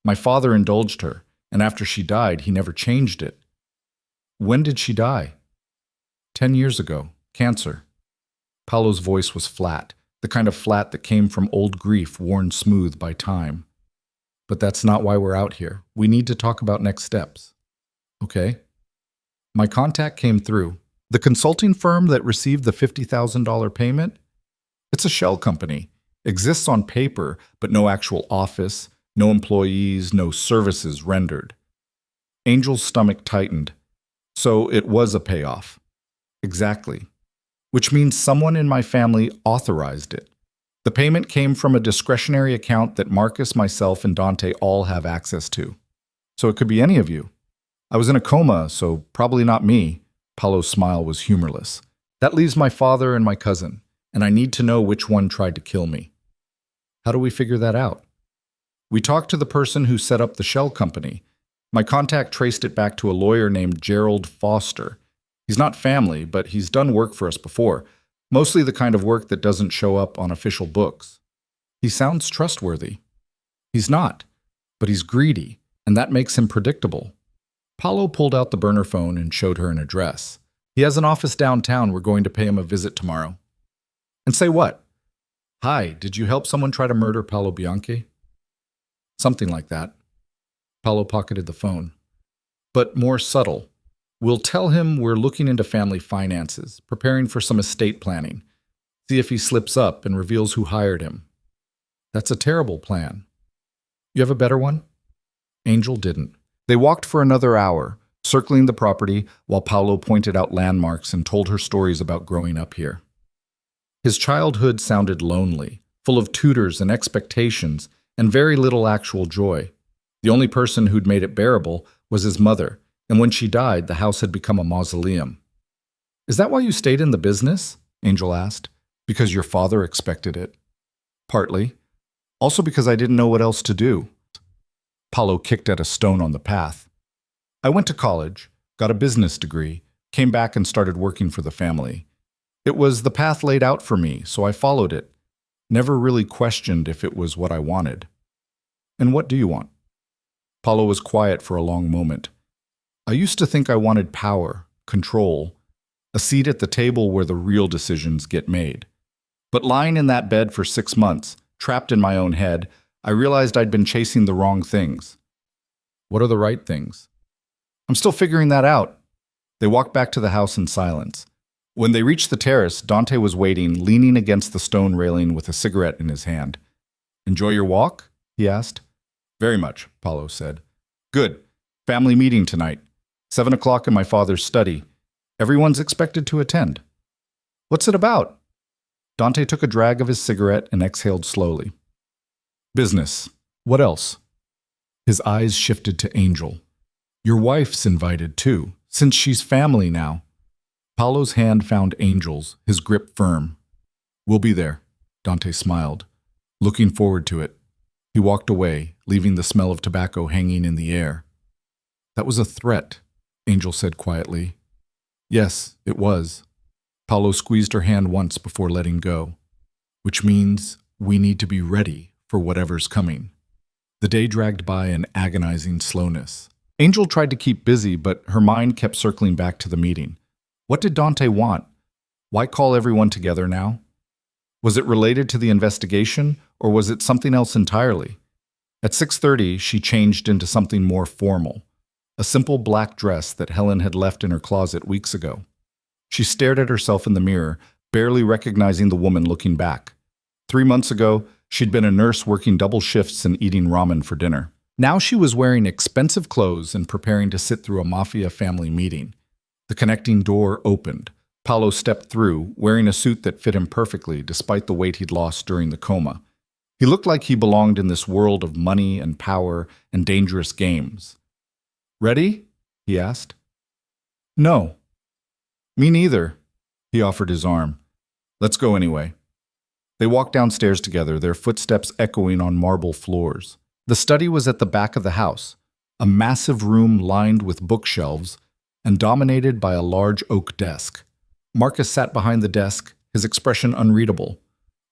My father indulged her, and after she died, he never changed it. When did she die? 10 years ago. Cancer. Paulo's voice was flat, the kind of flat that came from old grief worn smooth by time. But that's not why we're out here. We need to talk about next steps. Okay. My contact came through. The consulting firm that received the $50,000 payment? It's a shell company. Exists on paper, but no actual office, no employees, no services rendered. Angel's stomach tightened. So it was a payoff. Exactly. Which means someone in my family authorized it. The payment came from a discretionary account that Marcus, myself, and Dante all have access to. So it could be any of you. I was in a coma, so probably not me. Paulo's smile was humorless. That leaves my father and my cousin, and I need to know which one tried to kill me. How do we figure that out? We talked to the person who set up the shell company. My contact traced it back to a lawyer named Gerald Foster. He's not family, but he's done work for us before, mostly the kind of work that doesn't show up on official books. He sounds trustworthy. He's not, but he's greedy, and that makes him predictable. Paulo pulled out the burner phone and showed her an address. He has an office downtown. We're going to pay him a visit tomorrow. And say what? Hi, did you help someone try to murder Paolo Bianchi? Something like that. Paulo pocketed the phone. But more subtle. We'll tell him we're looking into family finances, preparing for some estate planning. See if he slips up and reveals who hired him. That's a terrible plan. You have a better one? Angel didn't. They walked for another hour, circling the property while Paulo pointed out landmarks and told her stories about growing up here. His childhood sounded lonely, full of tutors and expectations, and very little actual joy. The only person who'd made it bearable was his mother, and when she died, the house had become a mausoleum. Is that why you stayed in the business? Angel asked. Because your father expected it. Partly. Also because I didn't know what else to do. Paulo kicked at a stone on the path. I went to college, got a business degree, came back and started working for the family. It was the path laid out for me, so I followed it. Never really questioned if it was what I wanted. And what do you want? Paulo was quiet for a long moment. I used to think I wanted power, control, a seat at the table where the real decisions get made. But lying in that bed for 6 months, trapped in my own head, I realized I'd been chasing the wrong things. What are the right things? I'm still figuring that out. They walked back to the house in silence. When they reached the terrace, Dante was waiting, leaning against the stone railing with a cigarette in his hand. Enjoy your walk? He asked. Very much, Paulo said. Good. Family meeting tonight. 7 o'clock in my father's study. Everyone's expected to attend. What's it about? Dante took a drag of his cigarette and exhaled slowly. Business. What else? His eyes shifted to Angel. Your wife's invited too, since she's family now. Paulo's hand found Angel's, his grip firm. We'll be there, Dante smiled. Looking forward to it. He walked away, leaving the smell of tobacco hanging in the air. That was a threat, Angel said quietly. Yes, it was. Paulo squeezed her hand once before letting go. Which means we need to be ready for whatever's coming. The day dragged by in agonizing slowness. Angel tried to keep busy, but her mind kept circling back to the meeting. What did Dante want? Why call everyone together now? Was it related to the investigation, or was it something else entirely? At 6:30, she changed into something more formal, a simple black dress that Helen had left in her closet weeks ago. She stared at herself in the mirror, barely recognizing the woman looking back. 3 months ago, she'd been a nurse working double shifts and eating ramen for dinner. Now she was wearing expensive clothes and preparing to sit through a Mafia family meeting. The connecting door opened. Paulo stepped through, wearing a suit that fit him perfectly despite the weight he'd lost during the coma. He looked like he belonged in this world of money and power and dangerous games. Ready? He asked. No. Me neither. He offered his arm. Let's go anyway. They walked downstairs together, their footsteps echoing on marble floors. The study was at the back of the house, a massive room lined with bookshelves and dominated by a large oak desk. Marcus sat behind the desk, his expression unreadable.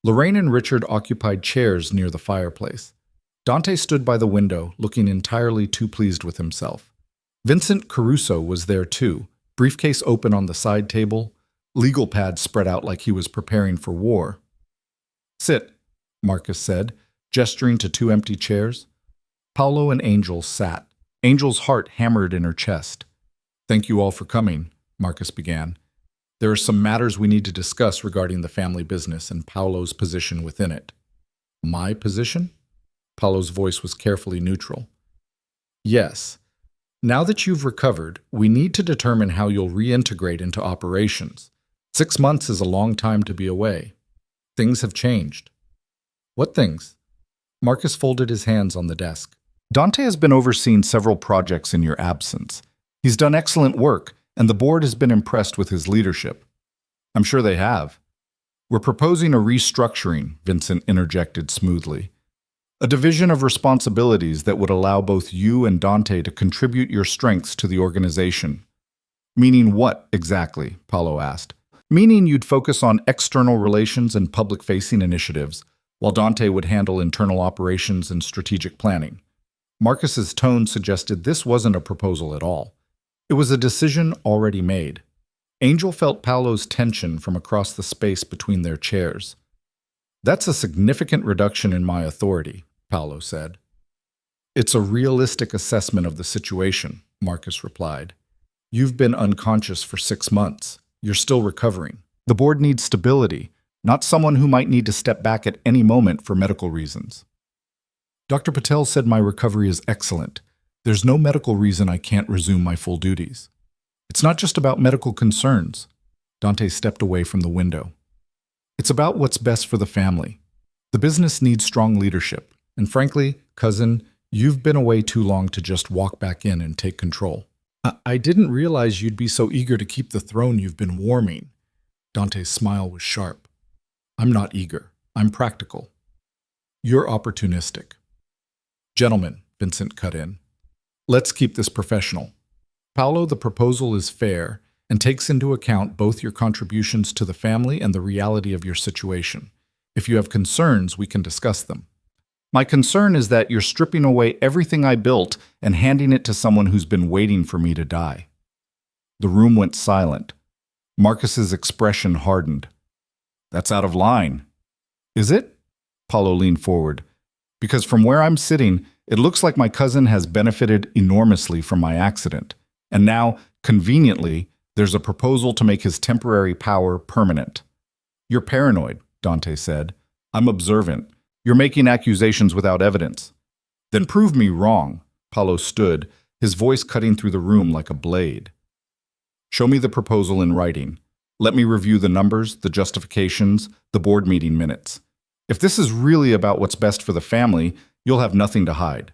Lorraine and Richard occupied chairs near the fireplace. Dante stood by the window, looking entirely too pleased with himself. Vincent Caruso was there too, briefcase open on the side table, legal pad spread out like he was preparing for war. Sit, Marcus said, gesturing to 2 empty chairs. Paulo and Angel sat. Angel's heart hammered in her chest. Thank you all for coming, Marcus began. There are some matters we need to discuss regarding the family business and Paulo's position within it. My position? Paulo's voice was carefully neutral. Yes. Now that you've recovered, we need to determine how you'll reintegrate into operations. 6 months is a long time to be away. Things have changed. What things? Marcus folded his hands on the desk. Dante has been overseeing several projects in your absence. He's done excellent work, and the board has been impressed with his leadership. I'm sure they have. We're proposing a restructuring, Vincent interjected smoothly. A division of responsibilities that would allow both you and Dante to contribute your strengths to the organization. Meaning what, exactly? Paulo asked. Meaning you'd focus on external relations and public-facing initiatives, while Dante would handle internal operations and strategic planning. Marcus's tone suggested this wasn't a proposal at all. It was a decision already made. Angel felt Paulo's tension from across the space between their chairs. That's a significant reduction in my authority, Paulo said. It's a realistic assessment of the situation, Marcus replied. You've been unconscious for 6 months. You're still recovering. The board needs stability, not someone who might need to step back at any moment for medical reasons. Dr. Patel said my recovery is excellent. There's no medical reason I can't resume my full duties. It's not just about medical concerns. Dante stepped away from the window. It's about what's best for the family. The business needs strong leadership. And frankly, cousin, you've been away too long to just walk back in and take control. I didn't realize you'd be so eager to keep the throne you've been warming. Dante's smile was sharp. I'm not eager. I'm practical. You're opportunistic. Gentlemen, Vincent cut in. Let's keep this professional. Paulo, the proposal is fair and takes into account both your contributions to the family and the reality of your situation. If you have concerns, we can discuss them. My concern is that you're stripping away everything I built and handing it to someone who's been waiting for me to die. The room went silent. Marcus's expression hardened. That's out of line. Is it? Paulo leaned forward. Because from where I'm sitting, it looks like my cousin has benefited enormously from my accident. And now, conveniently, there's a proposal to make his temporary power permanent. You're paranoid, Dante said. I'm observant. You're making accusations without evidence. Then prove me wrong. Paulo stood, his voice cutting through the room like a blade. Show me the proposal in writing. Let me review the numbers, the justifications, the board meeting minutes. If this is really about what's best for the family, you'll have nothing to hide.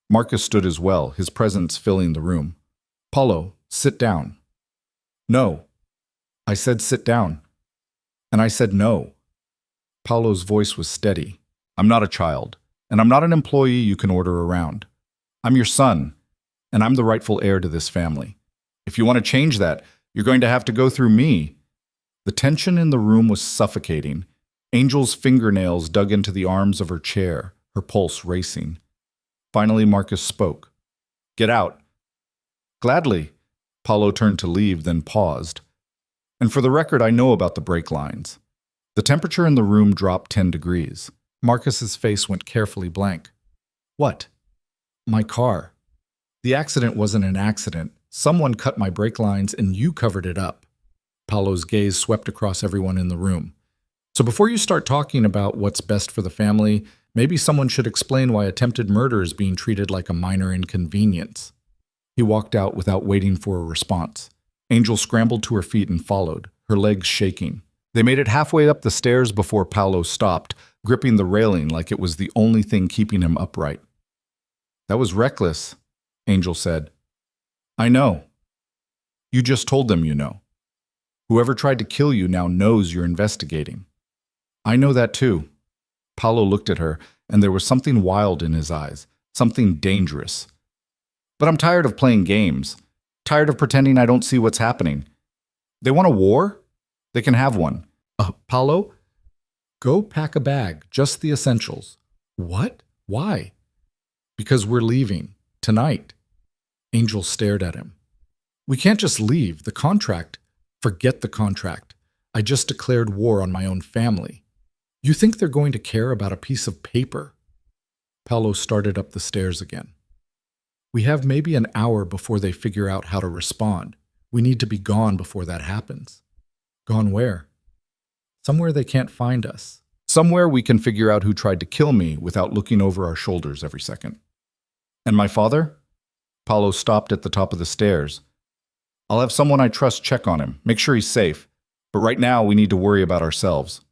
Marcus stood as well, his presence filling the room. Paulo, sit down. No. I said sit down. And I said no. Paulo's voice was steady. I'm not a child, and I'm not an employee you can order around. I'm your son, and I'm the rightful heir to this family. If you want to change that, you're going to have to go through me. The tension in the room was suffocating. Angel's fingernails dug into the arms of her chair, her pulse racing. Finally, Marcus spoke. Get out. Gladly. Paulo turned to leave, then paused. And for the record, I know about the brake lines. The temperature in the room dropped 10 degrees. Marcus's face went carefully blank. What? My car. The accident wasn't an accident. Someone cut my brake lines and you covered it up. Paulo's gaze swept across everyone in the room. So before you start talking about what's best for the family, maybe someone should explain why attempted murder is being treated like a minor inconvenience. He walked out without waiting for a response. Angel scrambled to her feet and followed, her legs shaking. They made it halfway up the stairs before Paulo stopped, gripping the railing like it was the only thing keeping him upright. That was reckless, Angel said. I know. You just told them you know. Whoever tried to kill you now knows you're investigating. I know that too. Paulo looked at her, and there was something wild in his eyes, something dangerous. But I'm tired of playing games, tired of pretending I don't see what's happening. They want a war? They can have one. Paulo? Go pack a bag, just the essentials. What? Why? Because we're leaving, tonight. Angel stared at him. We can't just leave. The contract. Forget the contract. I just declared war on my own family. You think they're going to care about a piece of paper? Paulo started up the stairs again. We have maybe an hour before they figure out how to respond. We need to be gone before that happens. Gone where? Somewhere they can't find us. Somewhere we can figure out who tried to kill me without looking over our shoulders every second. And my father? Paulo stopped at the top of the stairs. I'll have someone I trust check on him, make sure he's safe. But right now we need to worry about ourselves.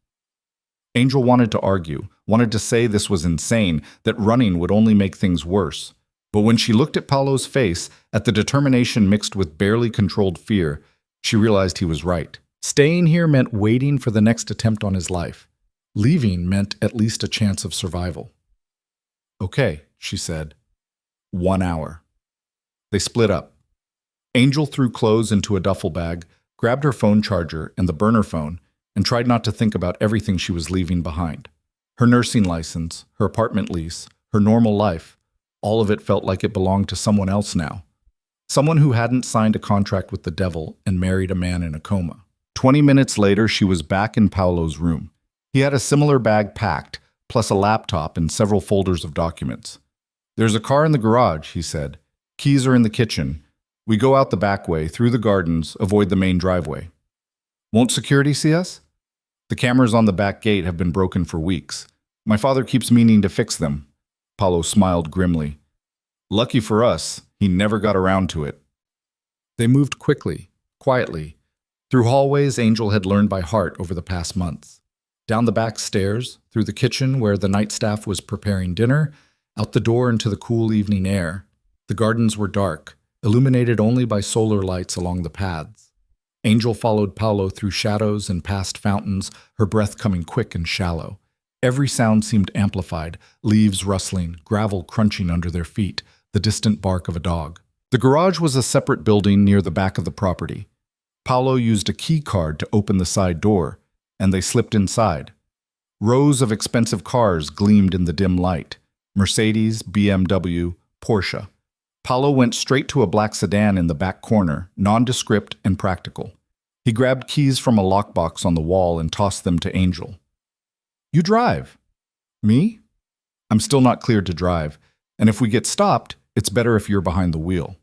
Angel wanted to argue, wanted to say this was insane, that running would only make things worse. But when she looked at Paulo's face, at the determination mixed with barely controlled fear, she realized he was right. Staying here meant waiting for the next attempt on his life. Leaving meant at least a chance of survival. Okay, she said. 1 hour. They split up. Angel threw clothes into a duffel bag, grabbed her phone charger and the burner phone, and tried not to think about everything she was leaving behind. Her nursing license, her apartment lease, her normal life, all of it felt like it belonged to someone else now. Someone who hadn't signed a contract with the devil and married a man in a coma. 20 minutes later, she was back in Paulo's room. He had a similar bag packed, plus a laptop and several folders of documents. There's a car in the garage, he said. Keys are in the kitchen. We go out the back way, through the gardens, avoid the main driveway. Won't security see us? The cameras on the back gate have been broken for weeks. My father keeps meaning to fix them. Paulo smiled grimly. Lucky for us, he never got around to it. They moved quickly, quietly, through hallways Angel had learned by heart over the past months. Down the back stairs, through the kitchen where the night staff was preparing dinner, out the door into the cool evening air. The gardens were dark, illuminated only by solar lights along the paths. Angel followed Paulo through shadows and past fountains, her breath coming quick and shallow. Every sound seemed amplified, leaves rustling, gravel crunching under their feet, the distant bark of a dog. The garage was a separate building near the back of the property. Paulo used a key card to open the side door, and they slipped inside. Rows of expensive cars gleamed in the dim light. Mercedes, BMW, Porsche. Paulo went straight to a black sedan in the back corner, nondescript and practical. He grabbed keys from a lockbox on the wall and tossed them to Angel. "You drive." "Me? I'm still not cleared to drive, and if we get stopped, it's better if you're behind the wheel."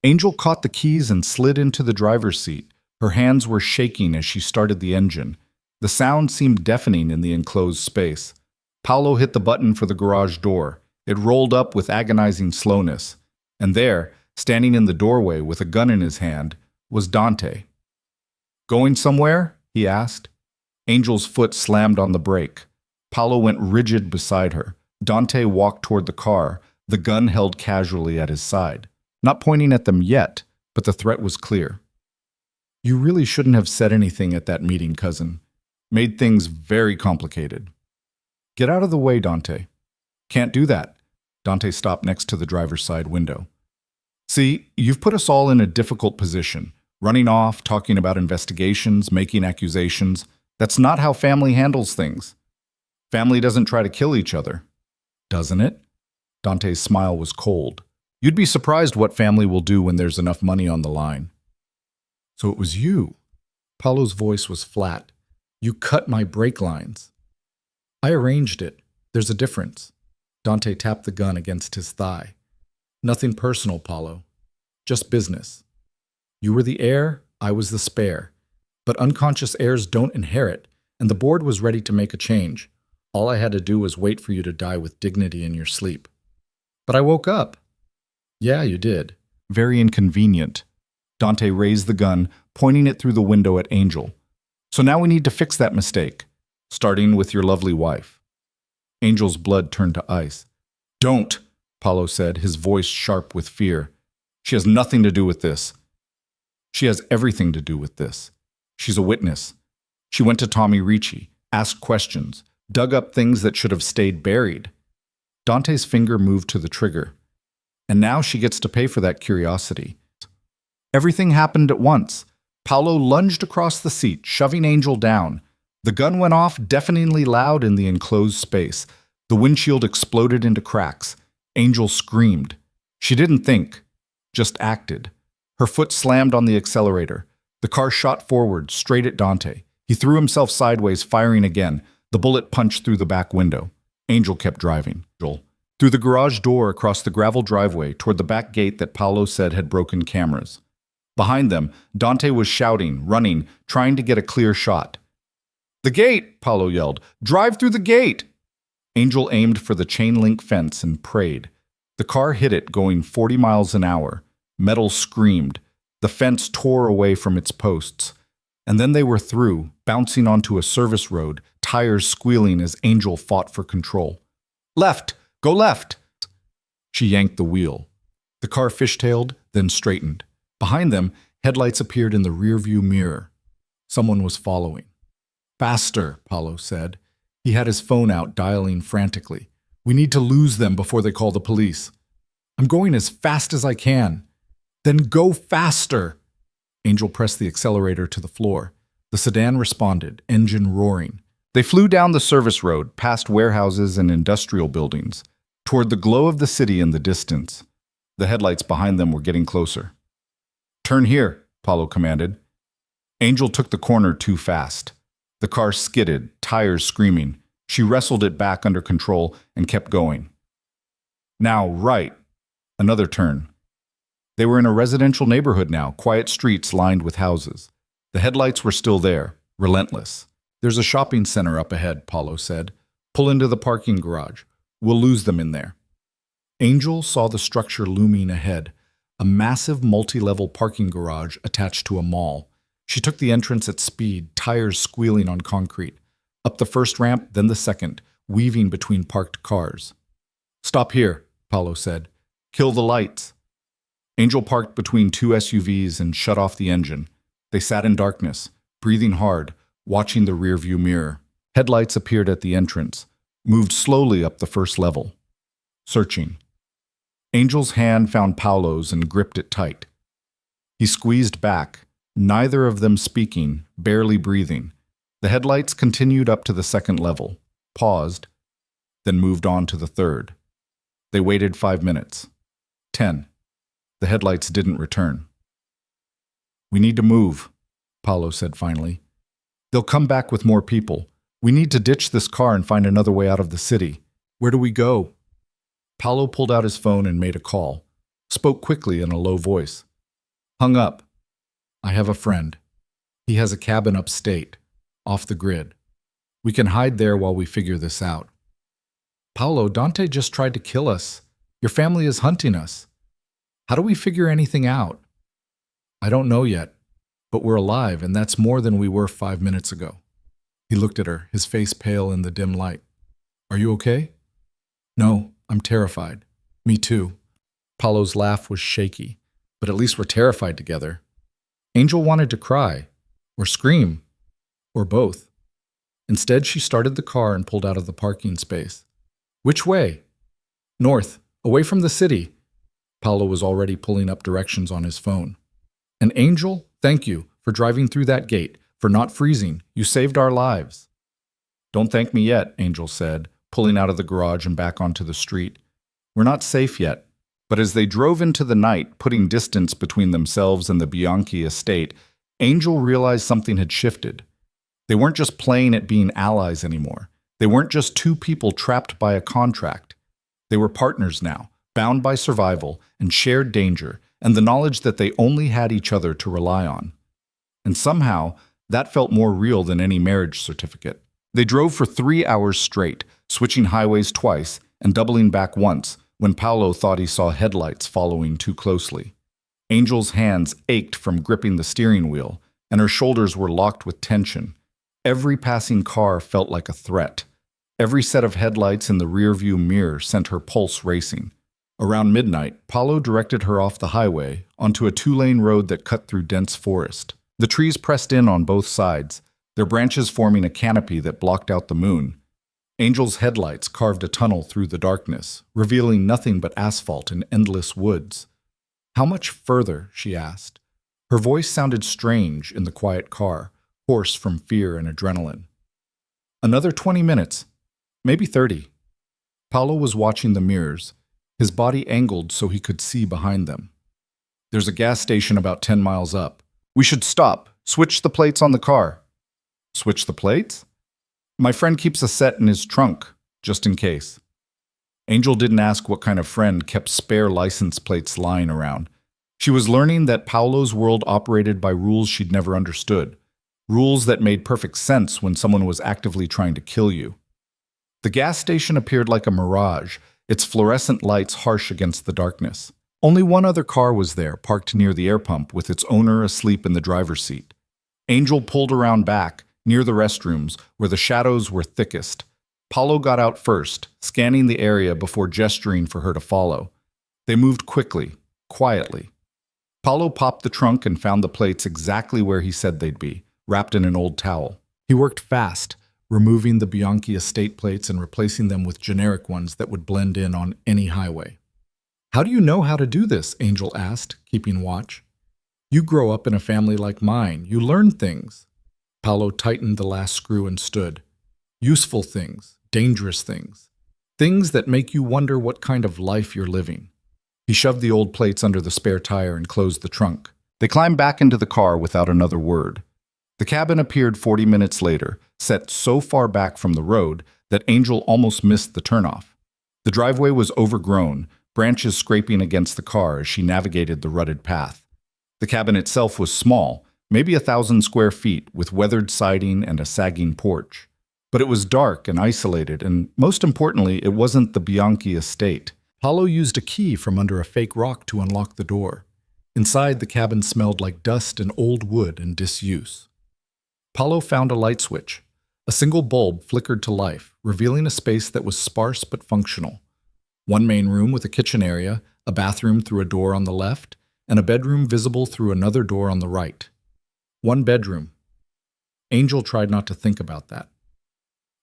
Angel caught the keys and slid into the driver's seat. Her hands were shaking as she started the engine. The sound seemed deafening in the enclosed space. Paulo hit the button for the garage door. It rolled up with agonizing slowness. And there, standing in the doorway with a gun in his hand, was Dante. "Going somewhere?" he asked. Angel's foot slammed on the brake. Paulo went rigid beside her. Dante walked toward the car, the gun held casually at his side. Not pointing at them yet, but the threat was clear. "You really shouldn't have said anything at that meeting, cousin. Made things very complicated." "Get out of the way, Dante." "Can't do that." Dante stopped next to the driver's side window. "See, you've put us all in a difficult position. Running off, talking about investigations, making accusations. That's not how family handles things. Family doesn't try to kill each other." "Doesn't it?" Dante's smile was cold. "You'd be surprised what family will do when there's enough money on the line." "So it was you." Paulo's voice was flat. "You cut my brake lines." "I arranged it. There's a difference." Dante tapped the gun against his thigh. "Nothing personal, Paulo. Just business. You were the heir, I was the spare. But unconscious heirs don't inherit, and the board was ready to make a change. All I had to do was wait for you to die with dignity in your sleep." "But I woke up." "Yeah, you did." "Very inconvenient." Dante raised the gun, pointing it through the window at Angel. "So now we need to fix that mistake, starting with your lovely wife." Angel's blood turned to ice. "Don't," Paulo said, his voice sharp with fear. "She has nothing to do with this." "She has everything to do with this. She's a witness. She went to Tommy Ricci, asked questions, dug up things that should have stayed buried." Dante's finger moved to the trigger. "And now she gets to pay for that curiosity." Everything happened at once. Paulo lunged across the seat, shoving Angel down. The gun went off deafeningly loud in the enclosed space. The windshield exploded into cracks. Angel screamed. She didn't think, just acted. Her foot slammed on the accelerator. The car shot forward, straight at Dante. He threw himself sideways, firing again. The bullet punched through the back window. Angel kept driving. Through the garage door, across the gravel driveway, toward the back gate that Paulo said had broken cameras. Behind them, Dante was shouting, running, trying to get a clear shot. "The gate!" Paulo yelled. "Drive through the gate!" Angel aimed for the chain-link fence and prayed. The car hit it, going 40 miles an hour. Metal screamed. The fence tore away from its posts. And then they were through, bouncing onto a service road, tires squealing as Angel fought for control. "Left! Go left!" She yanked the wheel. The car fishtailed, then straightened. Behind them, headlights appeared in the rearview mirror. Someone was following. "Faster," Paulo said. He had his phone out, dialing frantically. "We need to lose them before they call the police." "I'm going as fast as I can." "Then go faster." Angel pressed the accelerator to the floor. The sedan responded, engine roaring. They flew down the service road, past warehouses and industrial buildings, toward the glow of the city in the distance. The headlights behind them were getting closer. "Turn here," Paulo commanded. Angel took the corner too fast. The car skidded, tires screaming. She wrestled it back under control and kept going. "Now, right." Another turn. They were in a residential neighborhood now, quiet streets lined with houses. The headlights were still there, relentless. "There's a shopping center up ahead," Paulo said. "Pull into the parking garage. We'll lose them in there." Angel saw the structure looming ahead, a massive multi-level parking garage attached to a mall. She took the entrance at speed, tires squealing on concrete. Up the first ramp, then the second, weaving between parked cars. "Stop here," Paulo said. "Kill the lights." Angel parked between two SUVs and shut off the engine. They sat in darkness, breathing hard, watching the rearview mirror. Headlights appeared at the entrance, moved slowly up the first level. Searching. Angel's hand found Paulo's and gripped it tight. He squeezed back, neither of them speaking, barely breathing. The headlights continued up to the second level, paused, then moved on to the third. They waited 5 minutes. 10. The headlights didn't return. "We need to move," Paulo said finally. "They'll come back with more people. We need to ditch this car and find another way out of the city." "Where do we go?" Paulo pulled out his phone and made a call, spoke quickly in a low voice. Hung up. "I have a friend. He has a cabin upstate, off the grid. We can hide there while we figure this out." "Paulo, Dante just tried to kill us. Your family is hunting us. How do we figure anything out?" "I don't know yet, but we're alive, and that's more than we were 5 minutes ago." He looked at her, his face pale in the dim light. "Are you okay?" "No, I'm terrified." "Me too." Paulo's laugh was shaky. "But at least we're terrified together." Angel wanted to cry, or scream, or both. Instead, she started the car and pulled out of the parking space. "Which way?" "North, away from the city." Paulo was already pulling up directions on his phone. "And Angel, thank you for driving through that gate, for not freezing. You saved our lives." "Don't thank me yet," Angel said, pulling out of the garage and back onto the street. "We're not safe yet." But as they drove into the night, putting distance between themselves and the Bianchi estate, Angel realized something had shifted. They weren't just playing at being allies anymore. They weren't just two people trapped by a contract. They were partners now, bound by survival and shared danger, and the knowledge that they only had each other to rely on. And somehow, that felt more real than any marriage certificate. They drove for 3 hours straight, switching highways twice and doubling back once, when Paulo thought he saw headlights following too closely. Angel's hands ached from gripping the steering wheel, and her shoulders were locked with tension. Every passing car felt like a threat. Every set of headlights in the rearview mirror sent her pulse racing. Around midnight, Paulo directed her off the highway onto a 2-lane road that cut through dense forest. The trees pressed in on both sides, their branches forming a canopy that blocked out the moon. Angel's headlights carved a tunnel through the darkness, revealing nothing but asphalt and endless woods. "How much further?" she asked. Her voice sounded strange in the quiet car, hoarse from fear and adrenaline. "Another 20 minutes, maybe 30. Paulo was watching the mirrors, his body angled so he could see behind them. "There's a gas station about 10 miles up. We should stop, switch the plates on the car." "Switch the plates?" "My friend keeps a set in his trunk, just in case." Angel didn't ask what kind of friend kept spare license plates lying around. She was learning that Paulo's world operated by rules she'd never understood, rules that made perfect sense when someone was actively trying to kill you. The gas station appeared like a mirage, its fluorescent lights harsh against the darkness. Only one other car was there, parked near the air pump, with its owner asleep in the driver's seat. Angel pulled around back, near the restrooms, where the shadows were thickest. Paulo got out first, scanning the area before gesturing for her to follow. They moved quickly, quietly. Paulo popped the trunk and found the plates exactly where he said they'd be, wrapped in an old towel. He worked fast, removing the Bianchi estate plates and replacing them with generic ones that would blend in on any highway. "How do you know how to do this?" Angel asked, keeping watch. "You grow up in a family like mine. You learn things." Paulo tightened the last screw and stood. "Useful things, dangerous things. Things that make you wonder what kind of life you're living." He shoved the old plates under the spare tire and closed the trunk. They climbed back into the car without another word. The cabin appeared 40 minutes later, set so far back from the road that Angel almost missed the turnoff. The driveway was overgrown, branches scraping against the car as she navigated the rutted path. The cabin itself was small, maybe 1,000 square feet, with weathered siding and a sagging porch. But it was dark and isolated, and most importantly, it wasn't the Bianchi estate. Paulo used a key from under a fake rock to unlock the door. Inside, the cabin smelled like dust and old wood and disuse. Paulo found a light switch. A single bulb flickered to life, revealing a space that was sparse but functional. One main room with a kitchen area, a bathroom through a door on the left, and a bedroom visible through another door on the right. One bedroom. Angel tried not to think about that.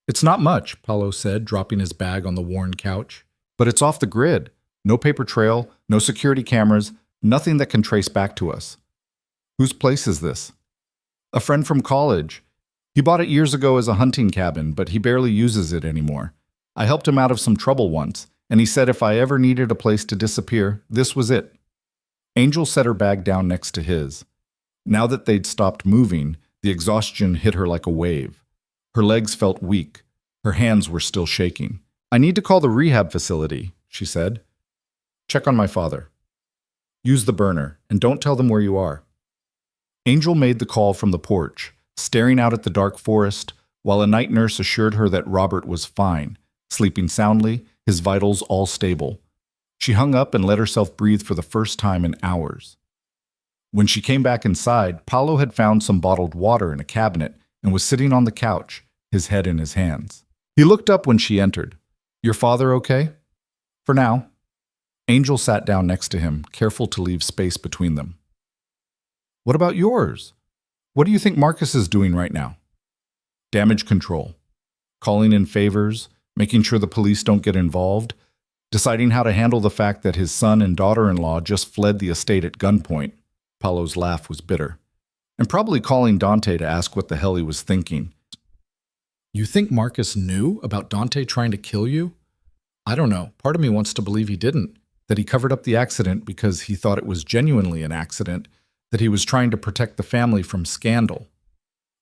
It's not much, Paulo said, dropping his bag on the worn couch. But it's off the grid. No paper trail, no security cameras, nothing that can trace back to us. Whose place is this? A friend from college. He bought it years ago as a hunting cabin, but he barely uses it anymore. I helped him out of some trouble once, and he said if I ever needed a place to disappear, this was it. Angel set her bag down next to his. Now that they'd stopped moving, the exhaustion hit her like a wave. Her legs felt weak. Her hands were still shaking. I need to call the rehab facility, she said. Check on my father. Use the burner, and don't tell them where you are. Angel made the call from the porch, staring out at the dark forest, while a night nurse assured her that Robert was fine, sleeping soundly, his vitals all stable. She hung up and let herself breathe for the first time in hours. When she came back inside, Paulo had found some bottled water in a cabinet and was sitting on the couch, his head in his hands. He looked up when she entered. Your father okay? For now. Angel sat down next to him, careful to leave space between them. What about yours? What do you think Marcus is doing right now? Damage control. Calling in favors, making sure the police don't get involved, deciding how to handle the fact that his son and daughter-in-law just fled the estate at gunpoint. Paulo's laugh was bitter. And probably calling Dante to ask what the hell he was thinking. You think Marcus knew about Dante trying to kill you? I don't know. Part of me wants to believe he didn't. That he covered up the accident because he thought it was genuinely an accident, that he was trying to protect the family from scandal.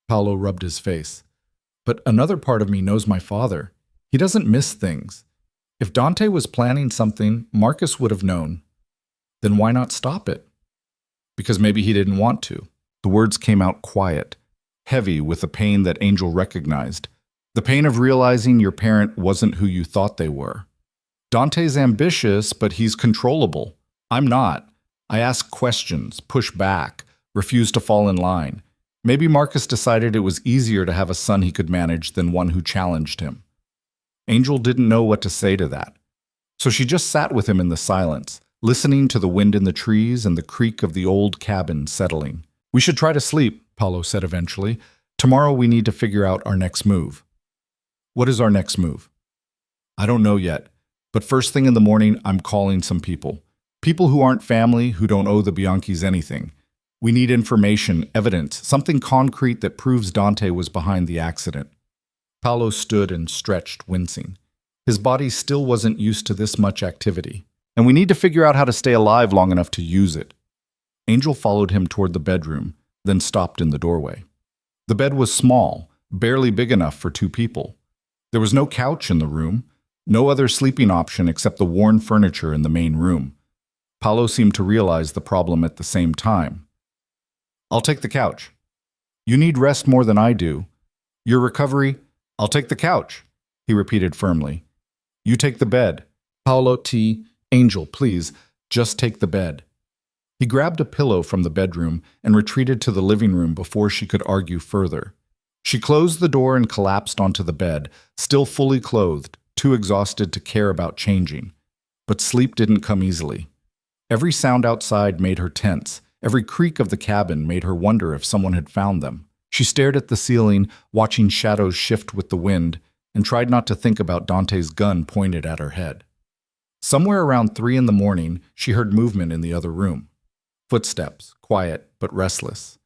Paulo rubbed his face. But another part of me knows my father. He doesn't miss things. If Dante was planning something, Marcus would have known. Then why not stop it? Because maybe he didn't want to. The words came out quiet, heavy with the pain that Angel recognized. The pain of realizing your parent wasn't who you thought they were. Dante's ambitious, but he's controllable. I'm not. I ask questions, push back, refuse to fall in line. Maybe Marcus decided it was easier to have a son he could manage than one who challenged him. Angel didn't know what to say to that. So she just sat with him in the silence, listening to the wind in the trees and the creak of the old cabin settling. We should try to sleep, Paulo said eventually. Tomorrow we need to figure out our next move. What is our next move? I don't know yet. But first thing in the morning, I'm calling some people. People who aren't family, who don't owe the Bianchis anything. We need information, evidence, something concrete that proves Dante was behind the accident. Paulo stood and stretched, wincing. His body still wasn't used to this much activity. And we need to figure out how to stay alive long enough to use it. Angel followed him toward the bedroom, then stopped in the doorway. The bed was small, barely big enough for two people. There was no couch in the room. No other sleeping option except the worn furniture in the main room. Paulo seemed to realize the problem at the same time. I'll take the couch. You need rest more than I do. Your recovery, I'll take the couch, he repeated firmly. You take the bed. Paulo Angel, please, just take the bed. He grabbed a pillow from the bedroom and retreated to the living room before she could argue further. She closed the door and collapsed onto the bed, still fully clothed, too exhausted to care about changing. But sleep didn't come easily. Every sound outside made her tense. Every creak of the cabin made her wonder if someone had found them. She stared at the ceiling, watching shadows shift with the wind, and tried not to think about Dante's gun pointed at her head. Somewhere around 3 in the morning, she heard movement in the other room. Footsteps, quiet but restless.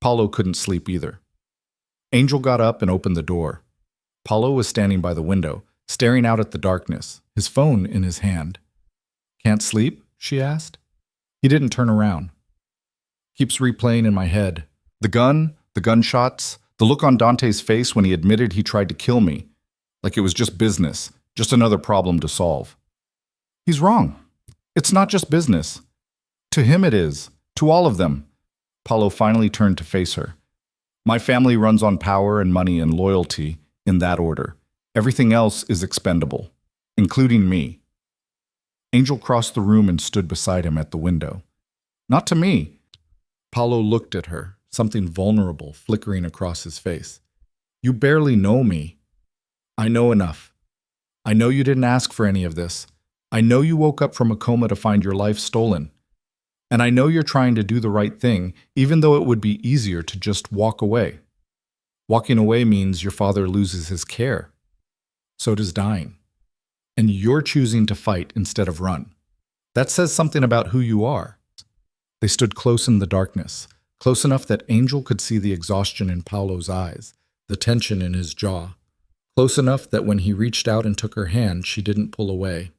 Paulo couldn't sleep either. Angel got up and opened the door. Paulo was standing by the window, staring out at the darkness, his phone in his hand. Can't sleep? She asked. He didn't turn around. Keeps replaying in my head. The gun, the gunshots, the look on Dante's face when he admitted he tried to kill me. Like it was just business, just another problem to solve. He's wrong. It's not just business. To him it is. To all of them. Paulo finally turned to face her. My family runs on power and money and loyalty, in that order. Everything else is expendable, including me. Angel crossed the room and stood beside him at the window. Not to me. Paulo looked at her, something vulnerable flickering across his face. You barely know me. I know enough. I know you didn't ask for any of this. I know you woke up from a coma to find your life stolen. And I know you're trying to do the right thing, even though it would be easier to just walk away. Walking away means your father loses his care. So does dying. And you're choosing to fight instead of run. That says something about who you are. They stood close in the darkness, close enough that Angel could see the exhaustion in Paulo's eyes, the tension in his jaw. Close enough that when he reached out and took her hand, she didn't pull away.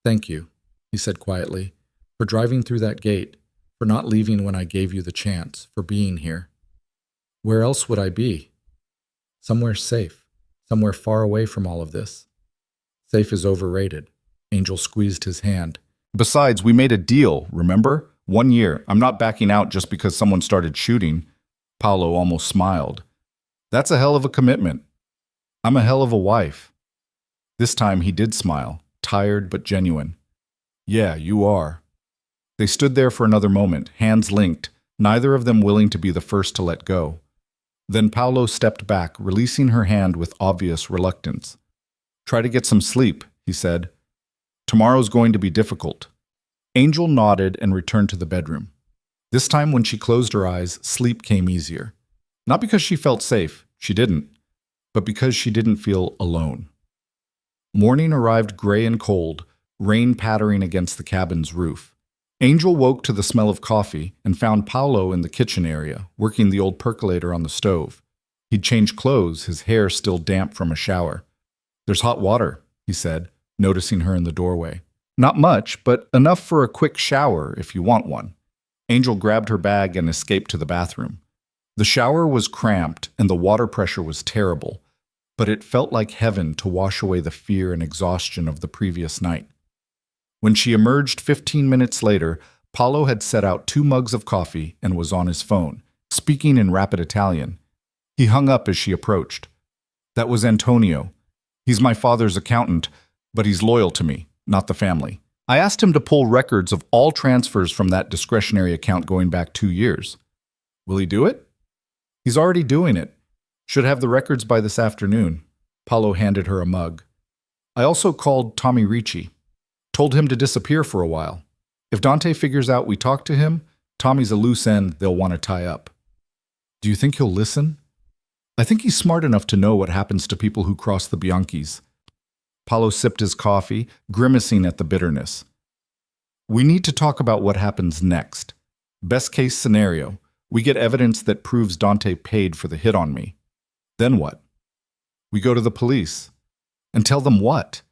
"Thank you," he said quietly, "for driving through that gate, for not leaving when I gave you the chance, for being here. Where else would I be? Somewhere safe, somewhere far away from all of this." "Safe is overrated." Angel squeezed his hand. Besides, we made a deal, remember? 1 year. I'm not backing out just because someone started shooting. Paulo almost smiled. That's a hell of a commitment. I'm a hell of a wife. This time he did smile, tired but genuine. Yeah, you are. They stood there for another moment, hands linked, neither of them willing to be the first to let go. Then Paulo stepped back, releasing her hand with obvious reluctance. Try to get some sleep, he said. Tomorrow's going to be difficult. Angel nodded and returned to the bedroom. This time when she closed her eyes, sleep came easier. Not because she felt safe, she didn't, but because she didn't feel alone. Morning arrived gray and cold, rain pattering against the cabin's roof. Angel woke to the smell of coffee and found Paulo in the kitchen area, working the old percolator on the stove. He'd changed clothes, his hair still damp from a shower. There's hot water, he said, noticing her in the doorway. Not much, but enough for a quick shower if you want one. Angel grabbed her bag and escaped to the bathroom. The shower was cramped and the water pressure was terrible, but it felt like heaven to wash away the fear and exhaustion of the previous night. When she emerged 15 minutes later, Paulo had set out 2 mugs of coffee and was on his phone, speaking in rapid Italian. He hung up as she approached. That was Antonio. He's my father's accountant, but he's loyal to me, not the family. I asked him to pull records of all transfers from that discretionary account going back 2 years. Will he do it? He's already doing it. Should have the records by this afternoon. Paulo handed her a mug. I also called Tommy Ricci. Told him to disappear for a while. If Dante figures out we talked to him, Tommy's a loose end they'll want to tie up. Do you think he'll listen? I think he's smart enough to know what happens to people who cross the Bianchis. Paulo sipped his coffee, grimacing at the bitterness. We need to talk about what happens next. Best case scenario, we get evidence that proves Dante paid for the hit on me. Then what? We go to the police. And tell them what?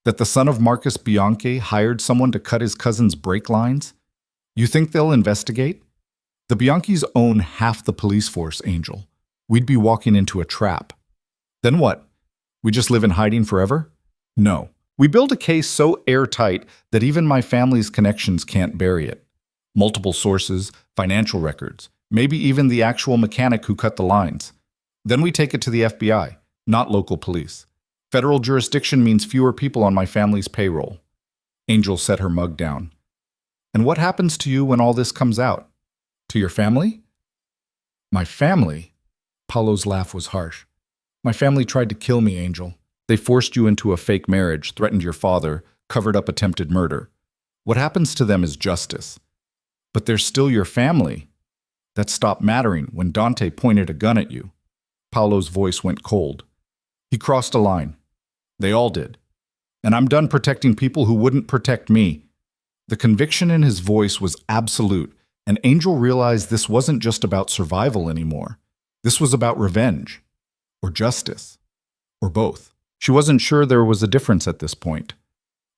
That the son of Marcus Bianchi hired someone to cut his cousin's brake lines? You think they'll investigate? The Bianchis own half the police force, Angel. We'd be walking into a trap. Then what? We just live in hiding forever? No. We build a case so airtight that even my family's connections can't bury it. Multiple sources, financial records, maybe even the actual mechanic who cut the lines. Then we take it to the FBI, not local police. Federal jurisdiction means fewer people on my family's payroll. Angel set her mug down. And what happens to you when all this comes out? To your family? My family? Paulo's laugh was harsh. My family tried to kill me, Angel. They forced you into a fake marriage, threatened your father, covered up attempted murder. What happens to them is justice. But they're still your family. That stopped mattering when Dante pointed a gun at you. Paulo's voice went cold. He crossed a line. They all did. And I'm done protecting people who wouldn't protect me. The conviction in his voice was absolute, and Angel realized this wasn't just about survival anymore. This was about revenge, or justice, or both. She wasn't sure there was a difference at this point.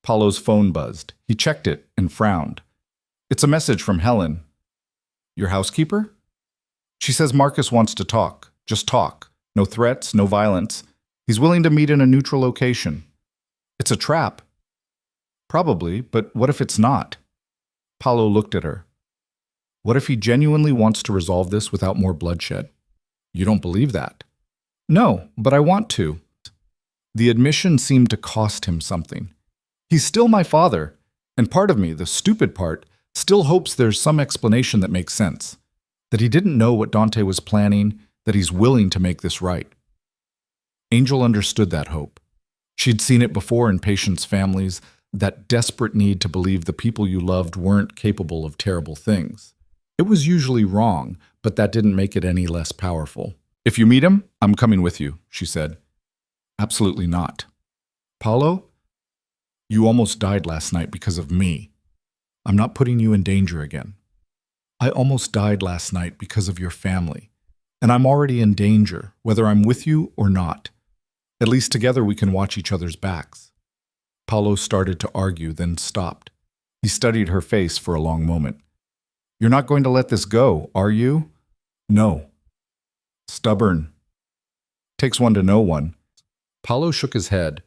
Paulo's phone buzzed. He checked it and frowned. It's a message from Helen. Your housekeeper? She says Marcus wants to talk. Just talk. No threats, no violence. He's willing to meet in a neutral location. It's a trap. Probably, but what if it's not? Paulo looked at her. What if he genuinely wants to resolve this without more bloodshed? You don't believe that? No, but I want to. The admission seemed to cost him something. He's still my father, and part of me, the stupid part, still hopes there's some explanation that makes sense. That he didn't know what Dante was planning, that he's willing to make this right. Angel understood that hope. She'd seen it before in patients' families, that desperate need to believe the people you loved weren't capable of terrible things. It was usually wrong, but that didn't make it any less powerful. If you meet him, I'm coming with you, she said. Absolutely not. Paulo, you almost died last night because of me. I'm not putting you in danger again. I almost died last night because of your family, and I'm already in danger, whether I'm with you or not. At least together we can watch each other's backs. Paulo started to argue, then stopped. He studied her face for a long moment. You're not going to let this go, are you? No. Stubborn. Takes one to know one. Paulo shook his head,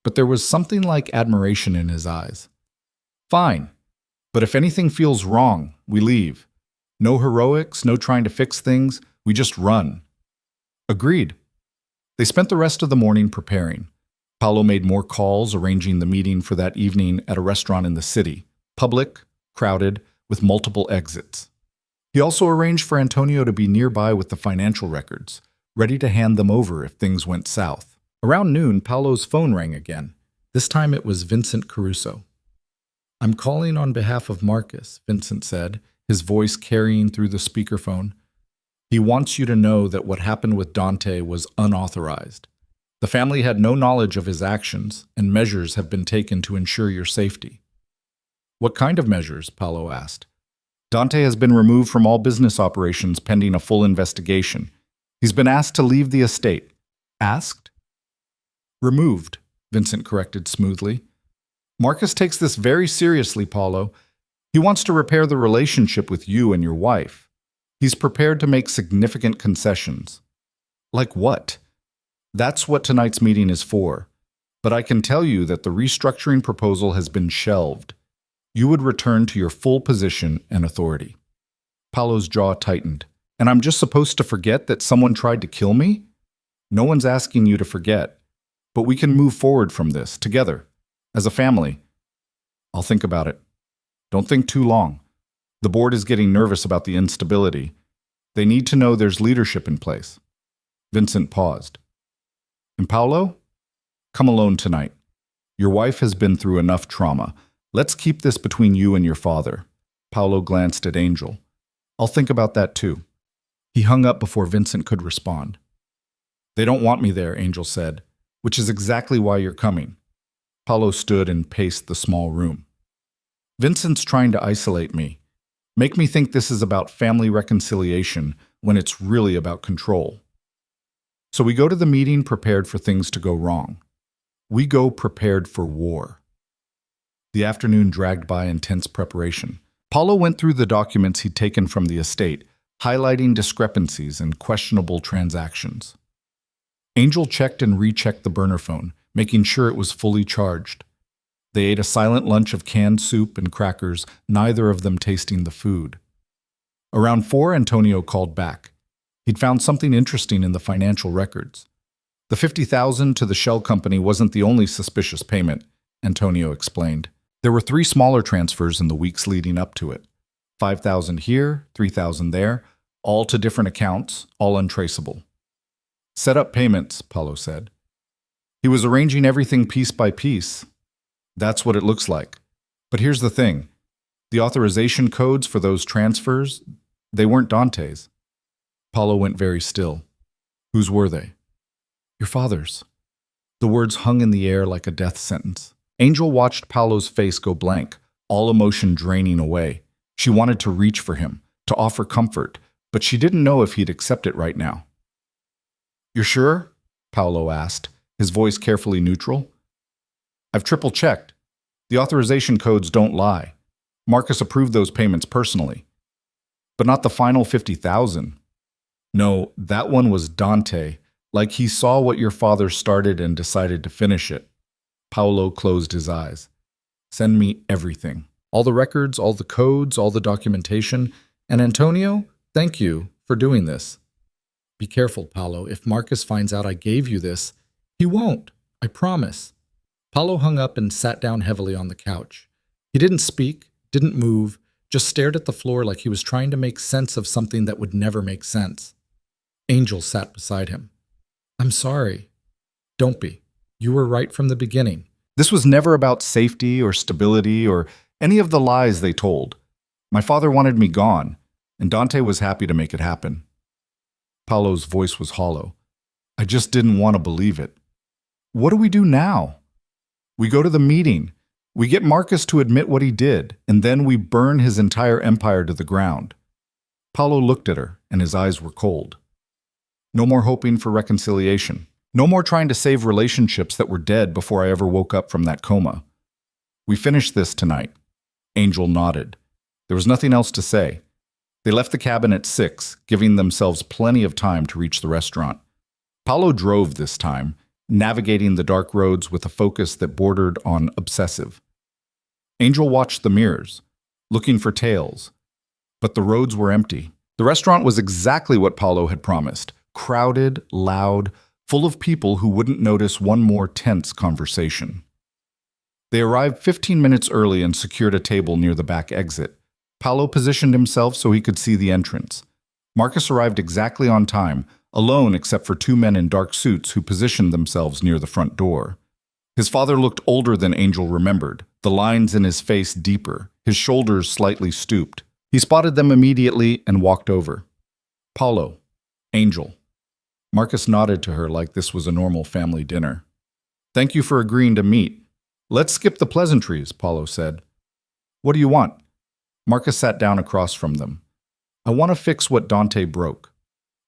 but there was something like admiration in his eyes. Fine, but if anything feels wrong, we leave. No heroics, no trying to fix things, we just run. Agreed. They spent the rest of the morning preparing. Paulo made more calls, arranging the meeting for that evening at a restaurant in the city, public, crowded, with multiple exits. He also arranged for Antonio to be nearby with the financial records, ready to hand them over if things went south. Around noon, Paulo's phone rang again. This time it was Vincent Caruso. I'm calling on behalf of Marcus, Vincent said, his voice carrying through the speakerphone. He wants you to know that what happened with Dante was unauthorized. The family had no knowledge of his actions, and measures have been taken to ensure your safety. What kind of measures? Paulo asked. Dante has been removed from all business operations pending a full investigation. He's been asked to leave the estate. Asked? Removed, Vincent corrected smoothly. Marcus takes this very seriously, Paulo. He wants to repair the relationship with you and your wife. He's prepared to make significant concessions. Like what? That's what tonight's meeting is for. But I can tell you that the restructuring proposal has been shelved. You would return to your full position and authority. Paulo's jaw tightened. And I'm just supposed to forget that someone tried to kill me? No one's asking you to forget. But we can move forward from this, together, as a family. I'll think about it. Don't think too long. The board is getting nervous about the instability. They need to know there's leadership in place. Vincent paused. And Paulo? Come alone tonight. Your wife has been through enough trauma. Let's keep this between you and your father. Paulo glanced at Angel. I'll think about that too. He hung up before Vincent could respond. They don't want me there, Angel said, which is exactly why you're coming. Paulo stood and paced the small room. Vincent's trying to isolate me, make me think this is about family reconciliation when it's really about control. So we go to the meeting prepared for things to go wrong. We go prepared for war. The afternoon dragged by in tense preparation. Paulo went through the documents he'd taken from the estate, highlighting discrepancies and questionable transactions. Angel checked and rechecked the burner phone, making sure it was fully charged. They ate a silent lunch of canned soup and crackers, neither of them tasting the food. Around 4, Antonio called back. He'd found something interesting in the financial records. The $50,000 to the shell company wasn't the only suspicious payment, Antonio explained. There were 3 smaller transfers in the weeks leading up to it. $5,000 here, $3,000 there, all to different accounts, all untraceable. Set up payments, Paulo said. He was arranging everything piece by piece. That's what it looks like. But here's the thing. The authorization codes for those transfers, they weren't Dante's. Paulo went very still. Whose were they? Your father's. The words hung in the air like a death sentence. Angel watched Paulo's face go blank, all emotion draining away. She wanted to reach for him, to offer comfort, but she didn't know if he'd accept it right now. You're sure? Paulo asked, his voice carefully neutral. I've triple-checked. The authorization codes don't lie. Marcus approved those payments personally. But not the final $50,000. No, that one was Dante, like he saw what your father started and decided to finish it. Paulo closed his eyes. Send me everything. All the records, all the codes, all the documentation. And Antonio, thank you for doing this. Be careful, Paulo. If Marcus finds out I gave you this, he won't. I promise. Paulo hung up and sat down heavily on the couch. He didn't speak, didn't move, just stared at the floor like he was trying to make sense of something that would never make sense. Angel sat beside him. I'm sorry. Don't be. You were right from the beginning. This was never about safety or stability or any of the lies they told. My father wanted me gone, and Dante was happy to make it happen. Paulo's voice was hollow. I just didn't want to believe it. What do we do now? We go to the meeting. We get Marcus to admit what he did, and then we burn his entire empire to the ground. Paulo looked at her, and his eyes were cold. No more hoping for reconciliation. No more trying to save relationships that were dead before I ever woke up from that coma. We finished this tonight. Angel nodded. There was nothing else to say. They left the cabin at 6, giving themselves plenty of time to reach the restaurant. Paulo drove this time, navigating the dark roads with a focus that bordered on obsessive. Angel watched the mirrors, looking for tails, but the roads were empty. The restaurant was exactly what Paulo had promised, crowded, loud, full of people who wouldn't notice one more tense conversation. They arrived 15 minutes early and secured a table near the back exit. Paulo positioned himself so he could see the entrance. Marcus arrived exactly on time, alone except for 2 men in dark suits who positioned themselves near the front door. His father looked older than Angel remembered, the lines in his face deeper, his shoulders slightly stooped. He spotted them immediately and walked over. Paulo, Angel. Marcus nodded to her like this was a normal family dinner. Thank you for agreeing to meet. Let's skip the pleasantries, Paulo said. What do you want? Marcus sat down across from them. I want to fix what Dante broke.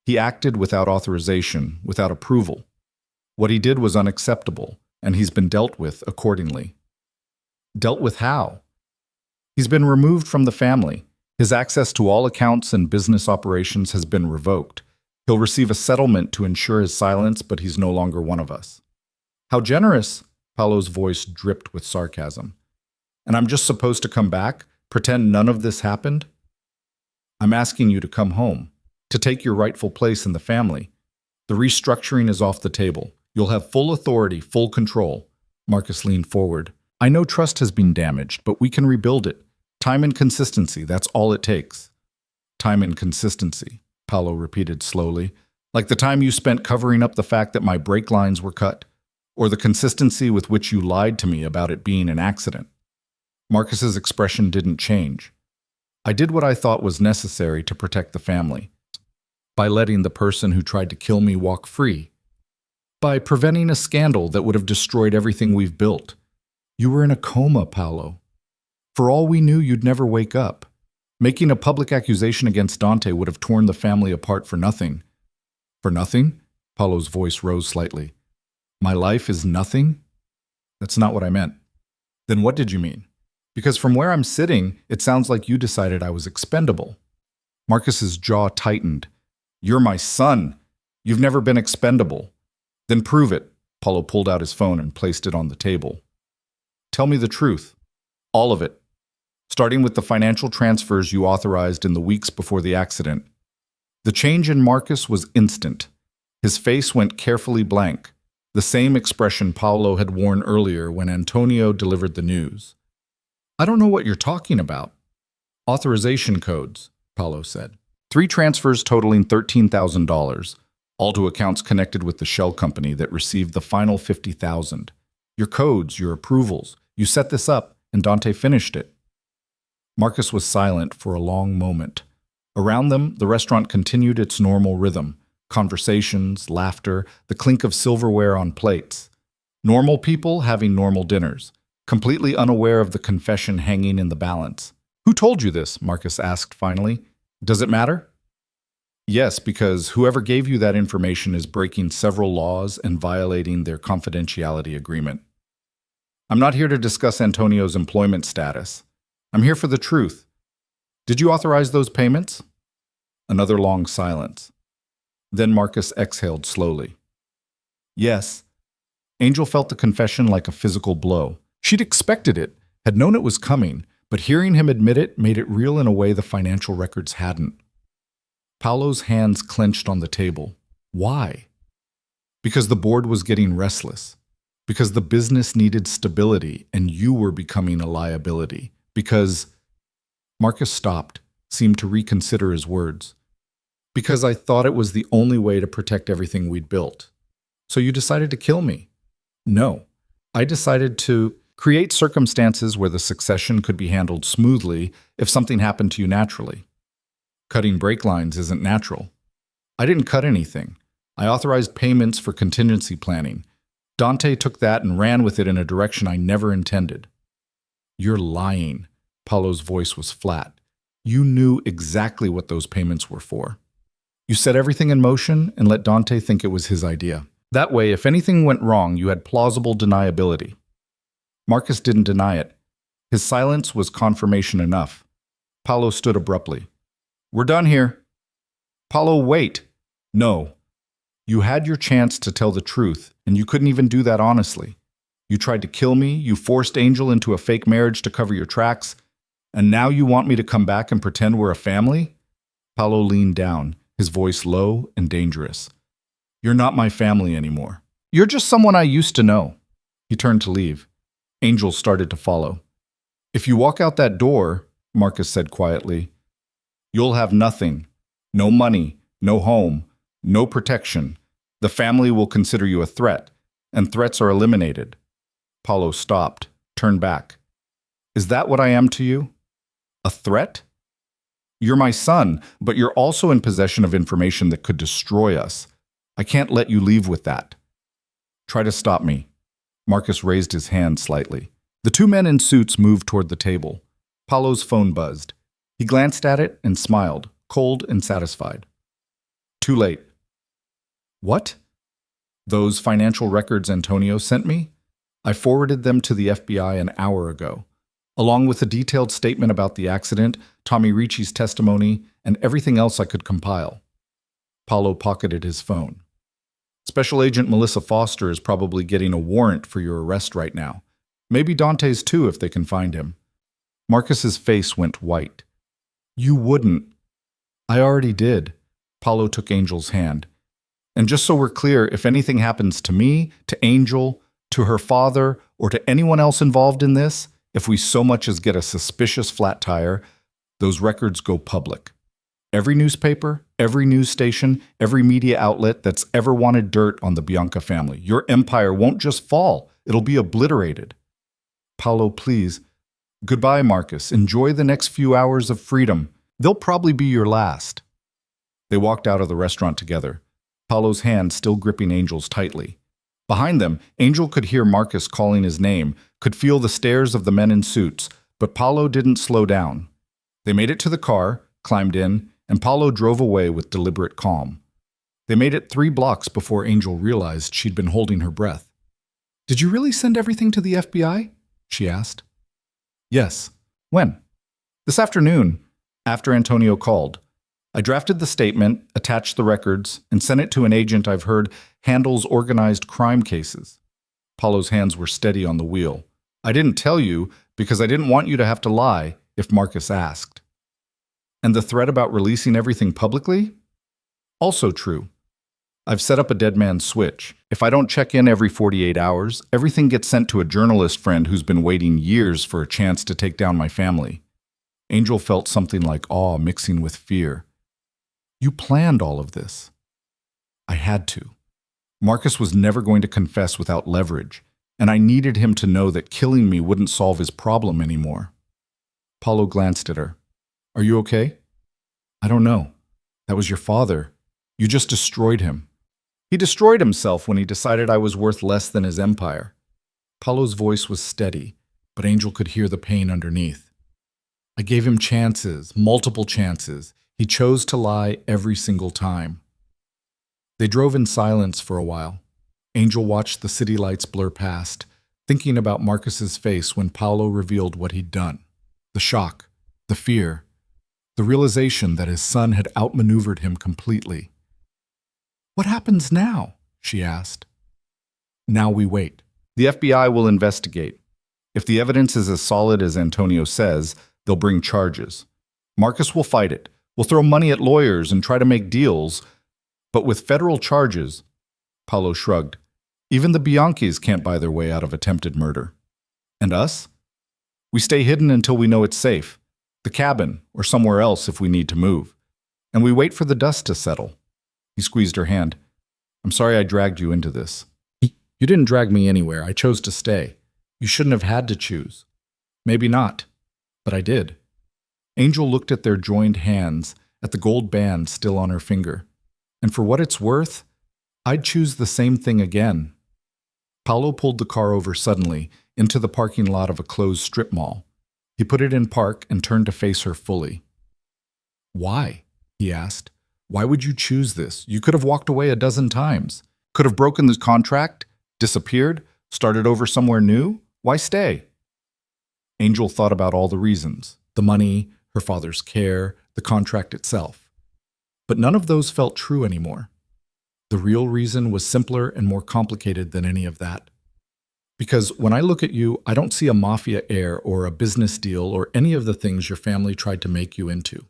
He acted without authorization, without approval. What he did was unacceptable, and he's been dealt with accordingly. Dealt with how? He's been removed from the family. His access to all accounts and business operations has been revoked. He'll receive a settlement to ensure his silence, but he's no longer one of us. How generous! Paulo's voice dripped with sarcasm. And I'm just supposed to come back, pretend none of this happened? I'm asking you to come home, to take your rightful place in the family. The restructuring is off the table. You'll have full authority, full control. Marcus leaned forward. I know trust has been damaged, but we can rebuild it. Time and consistency, that's all it takes. Time and consistency, Paulo repeated slowly, like the time you spent covering up the fact that my brake lines were cut, or the consistency with which you lied to me about it being an accident. Marcus's expression didn't change. I did what I thought was necessary to protect the family. By letting the person who tried to kill me walk free. By preventing a scandal that would have destroyed everything we've built. You were in a coma, Paulo. For all we knew, you'd never wake up. Making a public accusation against Dante would have torn the family apart for nothing. For nothing? Paulo's voice rose slightly. My life is nothing? That's not what I meant. Then what did you mean? Because from where I'm sitting, it sounds like you decided I was expendable. Marcus's jaw tightened. You're my son. You've never been expendable. Then prove it. Paulo pulled out his phone and placed it on the table. Tell me the truth. All of it. Starting with the financial transfers you authorized in the weeks before the accident. The change in Marcus was instant. His face went carefully blank, the same expression Paulo had worn earlier when Antonio delivered the news. I don't know what you're talking about. Authorization codes, Paulo said. 3 transfers totaling $13,000, all to accounts connected with the shell company that received the final $50,000. Your codes, your approvals. You set this up, and Dante finished it. Marcus was silent for a long moment. Around them, the restaurant continued its normal rhythm. Conversations, laughter, the clink of silverware on plates. Normal people having normal dinners, completely unaware of the confession hanging in the balance. Who told you this? Marcus asked finally. Does it matter? Yes, because whoever gave you that information is breaking several laws and violating their confidentiality agreement. I'm not here to discuss Antonio's employment status. I'm here for the truth. Did you authorize those payments? Another long silence. Then Marcus exhaled slowly. Yes. Angel felt the confession like a physical blow. She'd expected it, had known it was coming, but hearing him admit it made it real in a way the financial records hadn't. Paulo's hands clenched on the table. Why? Because the board was getting restless. Because the business needed stability and you were becoming a liability. Because... Marcus stopped, seemed to reconsider his words. Because I thought it was the only way to protect everything we'd built. So you decided to kill me? No. I decided to create circumstances where the succession could be handled smoothly if something happened to you naturally. Cutting brake lines isn't natural. I didn't cut anything. I authorized payments for contingency planning. Dante took that and ran with it in a direction I never intended. You're lying. Paulo's voice was flat. You knew exactly what those payments were for. You set everything in motion and let Dante think it was his idea. That way, if anything went wrong, you had plausible deniability. Marcus didn't deny it. His silence was confirmation enough. Paulo stood abruptly. We're done here. Paulo, wait. No. You had your chance to tell the truth, and you couldn't even do that honestly. You tried to kill me, you forced Angel into a fake marriage to cover your tracks, and now you want me to come back and pretend we're a family? Paulo leaned down, his voice low and dangerous. You're not my family anymore. You're just someone I used to know. He turned to leave. Angel started to follow. If you walk out that door, Marcus said quietly, you'll have nothing. No money, no home, no protection. The family will consider you a threat, and threats are eliminated. Paulo stopped, turned back. Is that what I am to you? A threat? You're my son, but you're also in possession of information that could destroy us. I can't let you leave with that. Try to stop me. Marcus raised his hand slightly. The two men in suits moved toward the table. Paulo's phone buzzed. He glanced at it and smiled, cold and satisfied. Too late. What? Those financial records Antonio sent me? I forwarded them to the FBI an hour ago, along with a detailed statement about the accident, Tommy Ricci's testimony, and everything else I could compile. Paulo pocketed his phone. Special Agent Melissa Foster is probably getting a warrant for your arrest right now. Maybe Dante's too if they can find him. Marcus's face went white. You wouldn't. I already did. Paulo took Angel's hand. And just so we're clear, if anything happens to me, to Angel, to her father, or to anyone else involved in this, if we so much as get a suspicious flat tire, those records go public. Every newspaper, every news station, every media outlet that's ever wanted dirt on the Bianca family. Your empire won't just fall, it'll be obliterated. Paulo, please. Goodbye, Marcus. Enjoy the next few hours of freedom. They'll probably be your last. They walked out of the restaurant together, Paulo's hand still gripping Angel's tightly. Behind them, Angel could hear Marcus calling his name, could feel the stares of the men in suits, but Paulo didn't slow down. They made it to the car, climbed in, and Paulo drove away with deliberate calm. They made it 3 blocks before Angel realized she'd been holding her breath. Did you really send everything to the FBI? She asked. Yes. When? This afternoon, after Antonio called. I drafted the statement, attached the records, and sent it to an agent I've heard handles organized crime cases. Paulo's hands were steady on the wheel. I didn't tell you because I didn't want you to have to lie if Marcus asked. And the threat about releasing everything publicly? Also true. I've set up a dead man's switch. If I don't check in every 48 hours, everything gets sent to a journalist friend who's been waiting years for a chance to take down my family. Angel felt something like awe mixing with fear. You planned all of this. I had to. Marcus was never going to confess without leverage, and I needed him to know that killing me wouldn't solve his problem anymore. Paulo glanced at her. Are you okay? I don't know. That was your father. You just destroyed him. He destroyed himself when he decided I was worth less than his empire. Paulo's voice was steady, but Angel could hear the pain underneath. I gave him chances, multiple chances. He chose to lie every single time. They drove in silence for a while. Angel watched the city lights blur past, thinking about Marcus's face when Paulo revealed what he'd done. The shock, the fear, the realization that his son had outmaneuvered him completely. What happens now? She asked. Now we wait. The FBI will investigate. If the evidence is as solid as Antonio says, they'll bring charges. Marcus will fight it. We'll throw money at lawyers and try to make deals. But with federal charges, Paulo shrugged. Even the Bianchis can't buy their way out of attempted murder. And us? We stay hidden until we know it's safe. The cabin, or somewhere else if we need to move. And we wait for the dust to settle. He squeezed her hand. I'm sorry I dragged you into this. You didn't drag me anywhere. I chose to stay. You shouldn't have had to choose. Maybe not, but I did. Angel looked at their joined hands, at the gold band still on her finger. And for what it's worth, I'd choose the same thing again. Paulo pulled the car over suddenly into the parking lot of a closed strip mall. He put it in park and turned to face her fully. "Why?" he asked. "Why would you choose this? You could have walked away a dozen times. Could have broken the contract, disappeared, started over somewhere new. Why stay?" Angel thought about all the reasons: the money, her father's care, the contract itself. But none of those felt true anymore. The real reason was simpler and more complicated than any of that. Because when I look at you, I don't see a mafia heir or a business deal or any of the things your family tried to make you into.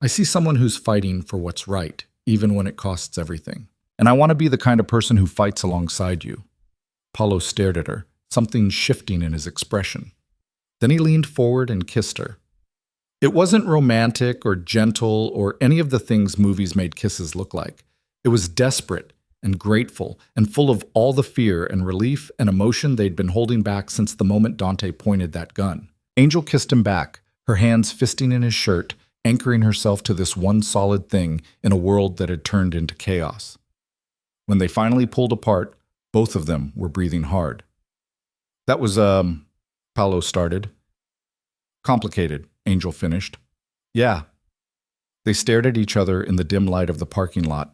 I see someone who's fighting for what's right, even when it costs everything. And I want to be the kind of person who fights alongside you. Paulo stared at her, something shifting in his expression. Then he leaned forward and kissed her. It wasn't romantic or gentle or any of the things movies made kisses look like. It was desperate and grateful and full of all the fear and relief and emotion they'd been holding back since the moment Dante pointed that gun. Angel kissed him back, her hands fisting in his shirt, anchoring herself to this one solid thing in a world that had turned into chaos. When they finally pulled apart, both of them were breathing hard. "That was, Paulo started. "Complicated," Angel finished. "Yeah." They stared at each other in the dim light of the parking lot.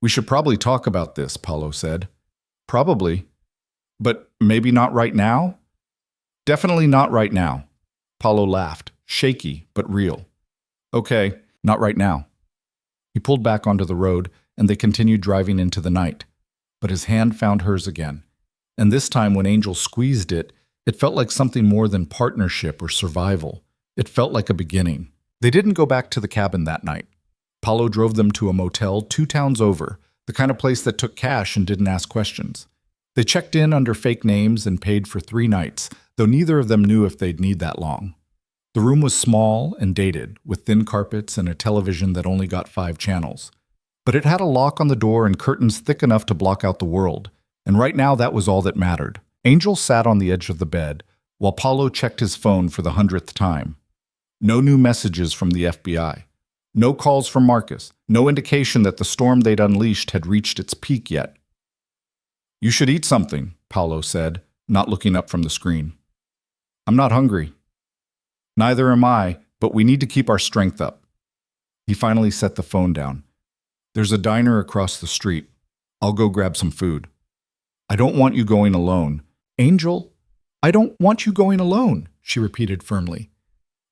"We should probably talk about this," Paulo said. "Probably. But maybe not right now?" "Definitely not right now." Paulo laughed, shaky but real. "Okay, not right now." He pulled back onto the road, and they continued driving into the night. But his hand found hers again. And this time when Angel squeezed it, it felt like something more than partnership or survival. It felt like a beginning. They didn't go back to the cabin that night. Paulo drove them to a motel 2 towns over, the kind of place that took cash and didn't ask questions. They checked in under fake names and paid for 3 nights, though neither of them knew if they'd need that long. The room was small and dated, with thin carpets and a television that only got 5 channels. But it had a lock on the door and curtains thick enough to block out the world, and right now that was all that mattered. Angel sat on the edge of the bed, while Paulo checked his phone for the 100th time. No new messages from the FBI. No calls from Marcus. No indication that the storm they'd unleashed had reached its peak yet. "You should eat something," Paulo said, not looking up from the screen. "I'm not hungry." "Neither am I, but we need to keep our strength up." He finally set the phone down. "There's a diner across the street. I'll go grab some food." "I don't want you going alone." "Angel, I don't want you going alone," she repeated firmly.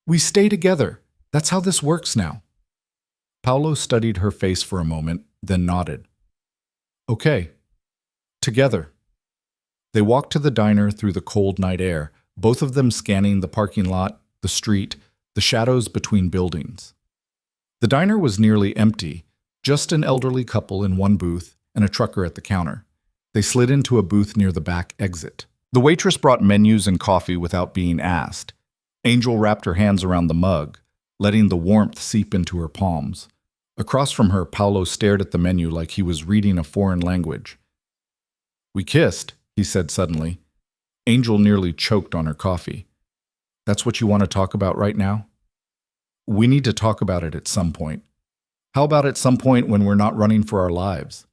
"We stay together. That's how this works now." Paulo studied her face for a moment, then nodded. "Okay. Together." They walked to the diner through the cold night air, both of them scanning the parking lot, the street, the shadows between buildings. The diner was nearly empty, just an elderly couple in one booth and a trucker at the counter. They slid into a booth near the back exit. The waitress brought menus and coffee without being asked. Angel wrapped her hands around the mug, letting the warmth seep into her palms. Across from her, Paulo stared at the menu like he was reading a foreign language. "We kissed," he said suddenly. Angel nearly choked on her coffee. "That's what you want to talk about right now?" "We need to talk about it at some point." "How about at some point when we're not running for our lives?"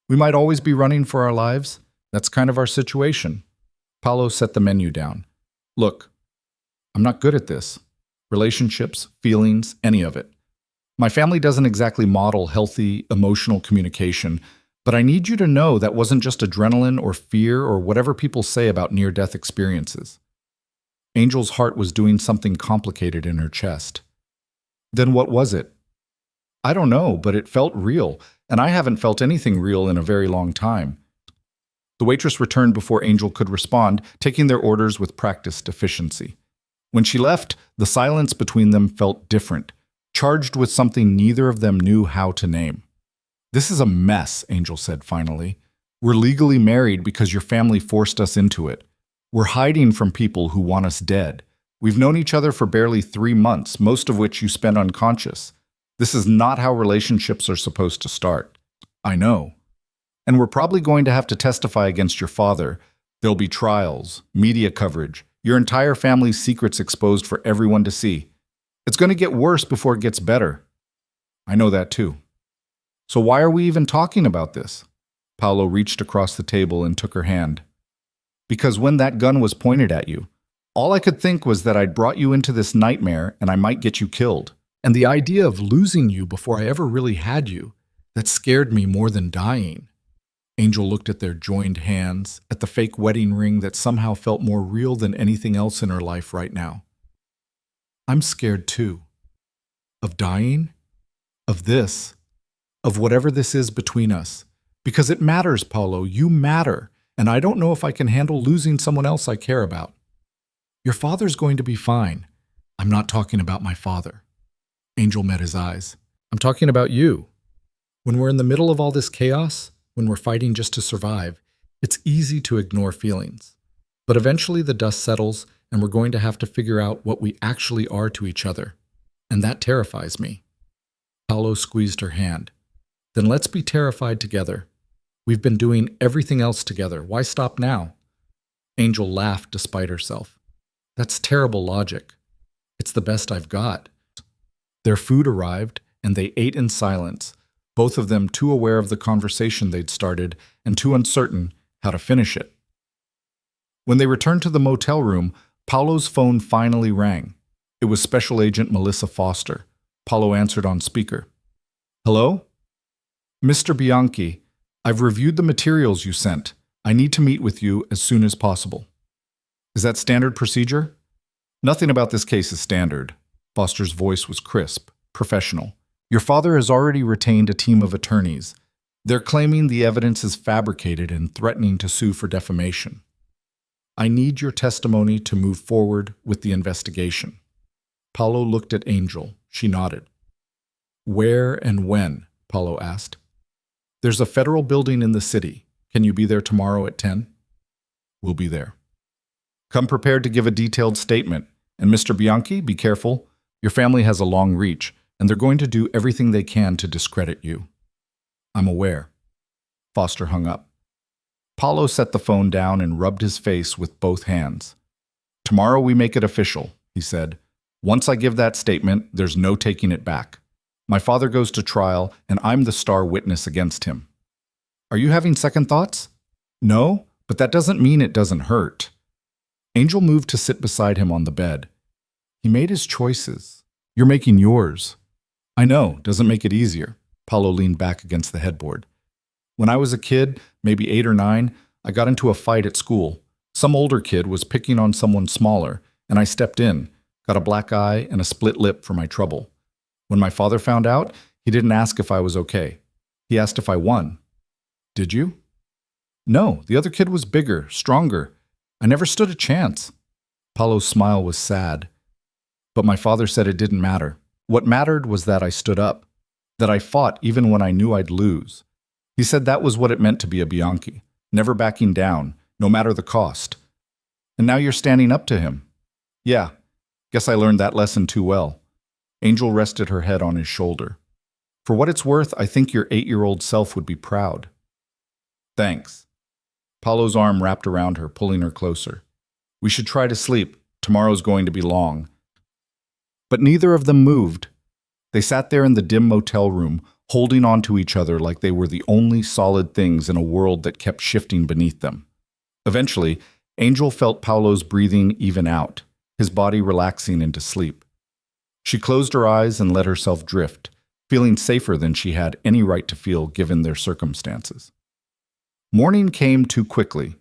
"We might always be running for our lives. That's kind of our situation." Paulo set the menu down. "Look, I'm not good at this. Relationships, feelings, any of it. My family doesn't exactly model healthy, emotional communication, but I need you to know that wasn't just adrenaline or fear or whatever people say about near-death experiences." Angel's heart was doing something complicated in her chest. "Then what was it?" "I don't know, but it felt real, and I haven't felt anything real in a very long time." The waitress returned before Angel could respond, taking their orders with practiced efficiency. When she left, the silence between them felt different, charged with something neither of them knew how to name. "This is a mess," Angel said finally. "We're legally married because your family forced us into it. We're hiding from people who want us dead. We've known each other for barely 3 months, most of which you spent unconscious. This is not how relationships are supposed to start." "I know. And we're probably going to have to testify against your father. There'll be trials, media coverage, your entire family's secrets exposed for everyone to see. It's going to get worse before it gets better." "I know that too." "So why are we even talking about this?" Paulo reached across the table and took her hand. Because when that gun was pointed at you, all I could think was that I'd brought you into this nightmare and I might get you killed. And the idea of losing you before I ever really had you, that scared me more than dying. Angel looked at their joined hands, at the fake wedding ring that somehow felt more real than anything else in her life right now. I'm scared too. Of dying? Of this? Of whatever this is between us. Because it matters, Paulo. You matter. And I don't know if I can handle losing someone else I care about. Your father's going to be fine. I'm not talking about my father. Angel met his eyes. I'm talking about you. When we're in the middle of all this chaos, when we're fighting just to survive, it's easy to ignore feelings. But eventually the dust settles and we're going to have to figure out what we actually are to each other. And that terrifies me. Paulo squeezed her hand. Then let's be terrified together. We've been doing everything else together. Why stop now? Angel laughed despite herself. That's terrible logic. It's the best I've got. Their food arrived, and they ate in silence, both of them too aware of the conversation they'd started and too uncertain how to finish it. When they returned to the motel room, Paulo's phone finally rang. It was Special Agent Melissa Foster. Paulo answered on speaker. Hello? Mr. Bianchi, I've reviewed the materials you sent. I need to meet with you as soon as possible. Is that standard procedure? Nothing about this case is standard. Foster's voice was crisp, professional. Your father has already retained a team of attorneys. They're claiming the evidence is fabricated and threatening to sue for defamation. I need your testimony to move forward with the investigation. Paulo looked at Angel. She nodded. Where and when? Paulo asked. There's a federal building in the city. Can you be there tomorrow at 10? We'll be there. Come prepared to give a detailed statement. And Mr. Bianchi, be careful. Your family has a long reach, and they're going to do everything they can to discredit you. I'm aware. Foster hung up. Paulo set the phone down and rubbed his face with both hands. Tomorrow we make it official, he said. Once I give that statement, there's no taking it back. My father goes to trial, and I'm the star witness against him. Are you having second thoughts? No, but that doesn't mean it doesn't hurt. Angel moved to sit beside him on the bed. He made his choices. You're making yours. I know, doesn't make it easier. Paulo leaned back against the headboard. When I was a kid, maybe 8 or 9, I got into a fight at school. Some older kid was picking on someone smaller, and I stepped in, got a black eye and a split lip for my trouble. When my father found out, he didn't ask if I was okay. He asked if I won. Did you? No, the other kid was bigger, stronger. I never stood a chance. Paulo's smile was sad. But my father said it didn't matter. What mattered was that I stood up, that I fought even when I knew I'd lose. He said that was what it meant to be a Bianchi, never backing down, no matter the cost. And now you're standing up to him. Yeah, guess I learned that lesson too well. Angel rested her head on his shoulder. For what it's worth, I think your 8-year-old self would be proud. Thanks. Paulo's arm wrapped around her, pulling her closer. We should try to sleep. Tomorrow's going to be long. But neither of them moved. They sat there in the dim motel room, holding on to each other like they were the only solid things in a world that kept shifting beneath them. Eventually, Angel felt Paulo's breathing even out, his body relaxing into sleep. She closed her eyes and let herself drift, feeling safer than she had any right to feel given their circumstances. Morning came too quickly.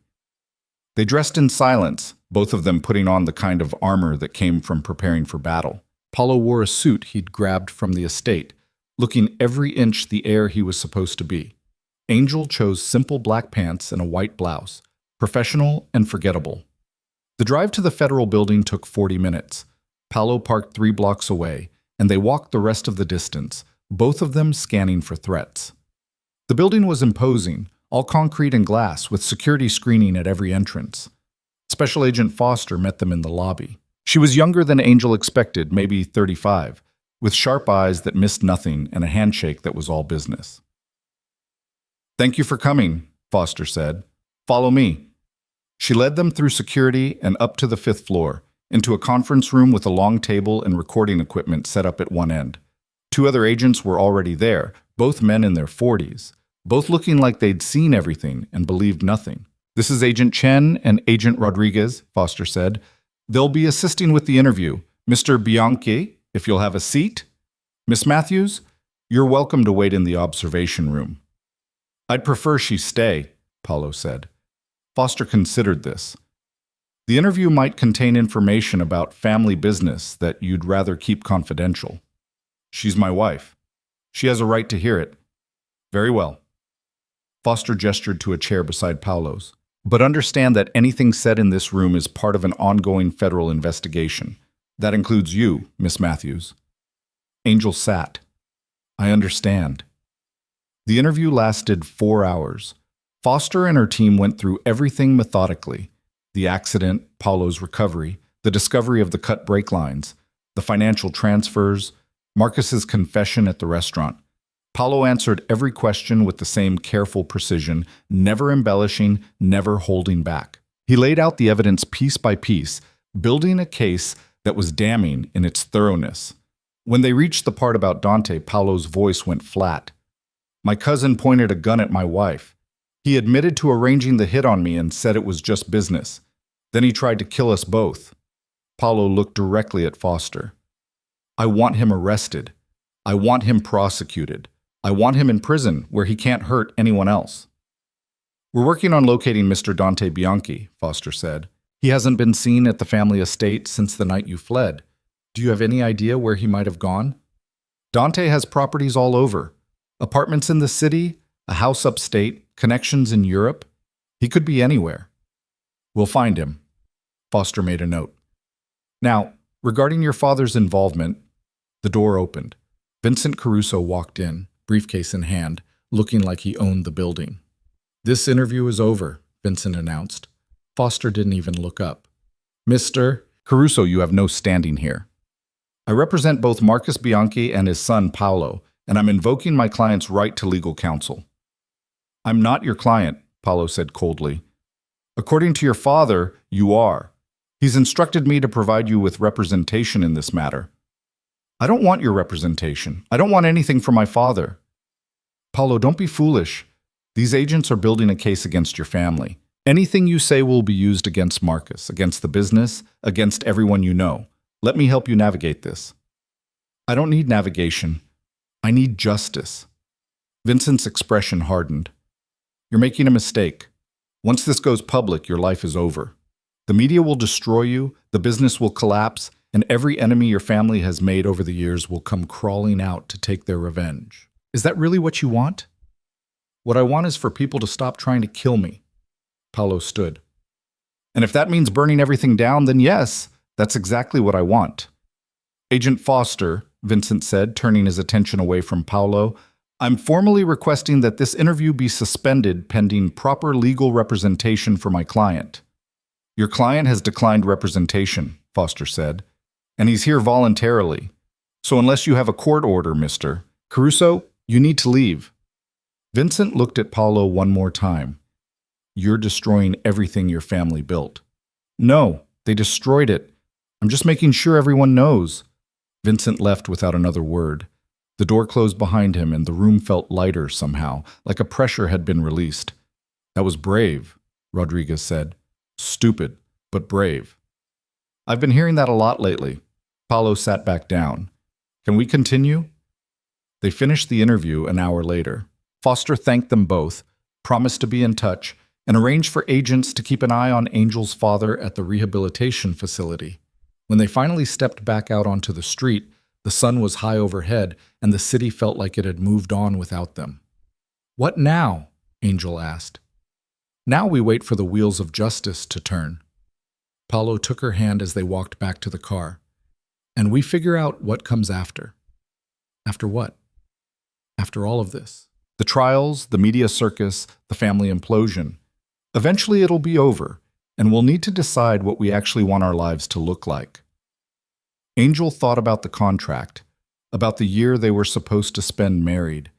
They dressed in silence, both of them putting on the kind of armor that came from preparing for battle. Paulo wore a suit he'd grabbed from the estate, looking every inch the heir he was supposed to be. Angel chose simple black pants and a white blouse, professional and forgettable. The drive to the federal building took 40 minutes. Paulo parked 3 blocks away, and they walked the rest of the distance, both of them scanning for threats. The building was imposing, all concrete and glass, with security screening at every entrance. Special Agent Foster met them in the lobby. She was younger than Angel expected, maybe 35, with sharp eyes that missed nothing and a handshake that was all business. Thank you for coming, Foster said. Follow me. She led them through security and up to the 5th floor, into a conference room with a long table and recording equipment set up at one end. 2 other agents were already there, both men in their 40s, both looking like they'd seen everything and believed nothing. This is Agent Chen and Agent Rodriguez, Foster said. They'll be assisting with the interview. Mr. Bianchi, if you'll have a seat. Miss Matthews, you're welcome to wait in the observation room. I'd prefer she stay, Paulo said. Foster considered this. The interview might contain information about family business that you'd rather keep confidential. She's my wife. She has a right to hear it. Very well. Foster gestured to a chair beside Paulo's. But understand that anything said in this room is part of an ongoing federal investigation. That includes you, Miss Matthews. Angel sat. I understand. The interview lasted 4 hours. Foster and her team went through everything methodically. The accident, Paulo's recovery, the discovery of the cut brake lines, the financial transfers, Marcus's confession at the restaurant. Paulo answered every question with the same careful precision, never embellishing, never holding back. He laid out the evidence piece by piece, building a case that was damning in its thoroughness. When they reached the part about Dante, Paulo's voice went flat. My cousin pointed a gun at my wife. He admitted to arranging the hit on me and said it was just business. Then he tried to kill us both. Paulo looked directly at Foster. I want him arrested. I want him prosecuted. I want him in prison where he can't hurt anyone else. We're working on locating Mr. Dante Bianchi, Foster said. He hasn't been seen at the family estate since the night you fled. Do you have any idea where he might have gone? Dante has properties all over. Apartments in the city, a house upstate, connections in Europe. He could be anywhere. We'll find him. Foster made a note. Now, regarding your father's involvement, the door opened. Vincent Caruso walked in, briefcase in hand, looking like he owned the building. This interview is over, Vincent announced. Foster didn't even look up. Mr. Caruso, you have no standing here. I represent both Marcus Bianchi and his son Paulo, and I'm invoking my client's right to legal counsel. I'm not your client, Paulo said coldly. According to your father, you are. He's instructed me to provide you with representation in this matter. I don't want your representation. I don't want anything from my father. Paulo, don't be foolish. These agents are building a case against your family. Anything you say will be used against Marcus, against the business, against everyone you know. Let me help you navigate this. I don't need navigation. I need justice. Vincent's expression hardened. You're making a mistake. Once this goes public, your life is over. The media will destroy you, the business will collapse, and every enemy your family has made over the years will come crawling out to take their revenge. Is that really what you want? What I want is for people to stop trying to kill me. Paulo stood. And if that means burning everything down, then yes, that's exactly what I want. Agent Foster, Vincent said, turning his attention away from Paulo, I'm formally requesting that this interview be suspended pending proper legal representation for my client. Your client has declined representation, Foster said, and he's here voluntarily. So unless you have a court order, Mr. Caruso, you need to leave. Vincent looked at Paulo one more time. You're destroying everything your family built. No, they destroyed it. I'm just making sure everyone knows. Vincent left without another word. The door closed behind him and the room felt lighter somehow, like a pressure had been released. That was brave, Rodriguez said. Stupid, but brave. I've been hearing that a lot lately. Paulo sat back down. Can we continue? They finished the interview an hour later. Foster thanked them both, promised to be in touch, and arranged for agents to keep an eye on Angel's father at the rehabilitation facility. When they finally stepped back out onto the street, the sun was high overhead, and the city felt like it had moved on without them. What now? Angel asked. Now we wait for the wheels of justice to turn. Paulo took her hand as they walked back to the car. And we figure out what comes after. After what? After all of this. The trials, the media circus, the family implosion. Eventually it'll be over, and we'll need to decide what we actually want our lives to look like. Angel thought about the contract, about the year they were supposed to spend married.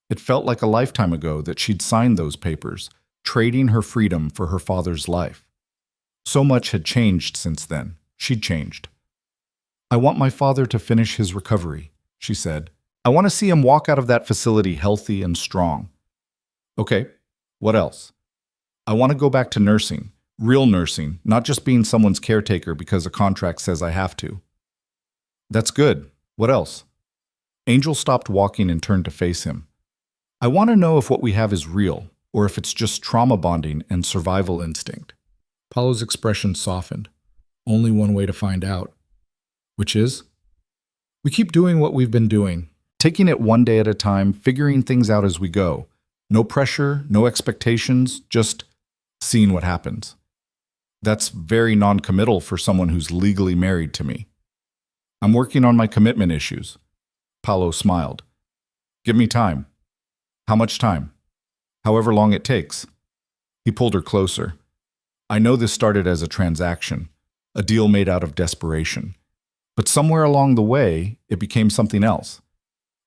It felt like a lifetime ago that she'd signed those papers, trading her freedom for her father's life. So much had changed since then. She'd changed. I want my father to finish his recovery, she said. I want to see him walk out of that facility healthy and strong. Okay, what else? I want to go back to nursing, real nursing, not just being someone's caretaker because a contract says I have to. That's good. What else? Angel stopped walking and turned to face him. I want to know if what we have is real, or if it's just trauma bonding and survival instinct. Paulo's expression softened. Only one way to find out. Which is? We keep doing what we've been doing. Taking it one day at a time, figuring things out as we go. No pressure, no expectations, just seeing what happens. That's very non-committal for someone who's legally married to me. I'm working on my commitment issues. Paulo smiled. Give me time. How much time? However long it takes. He pulled her closer. I know this started as a transaction, a deal made out of desperation. But somewhere along the way, it became something else.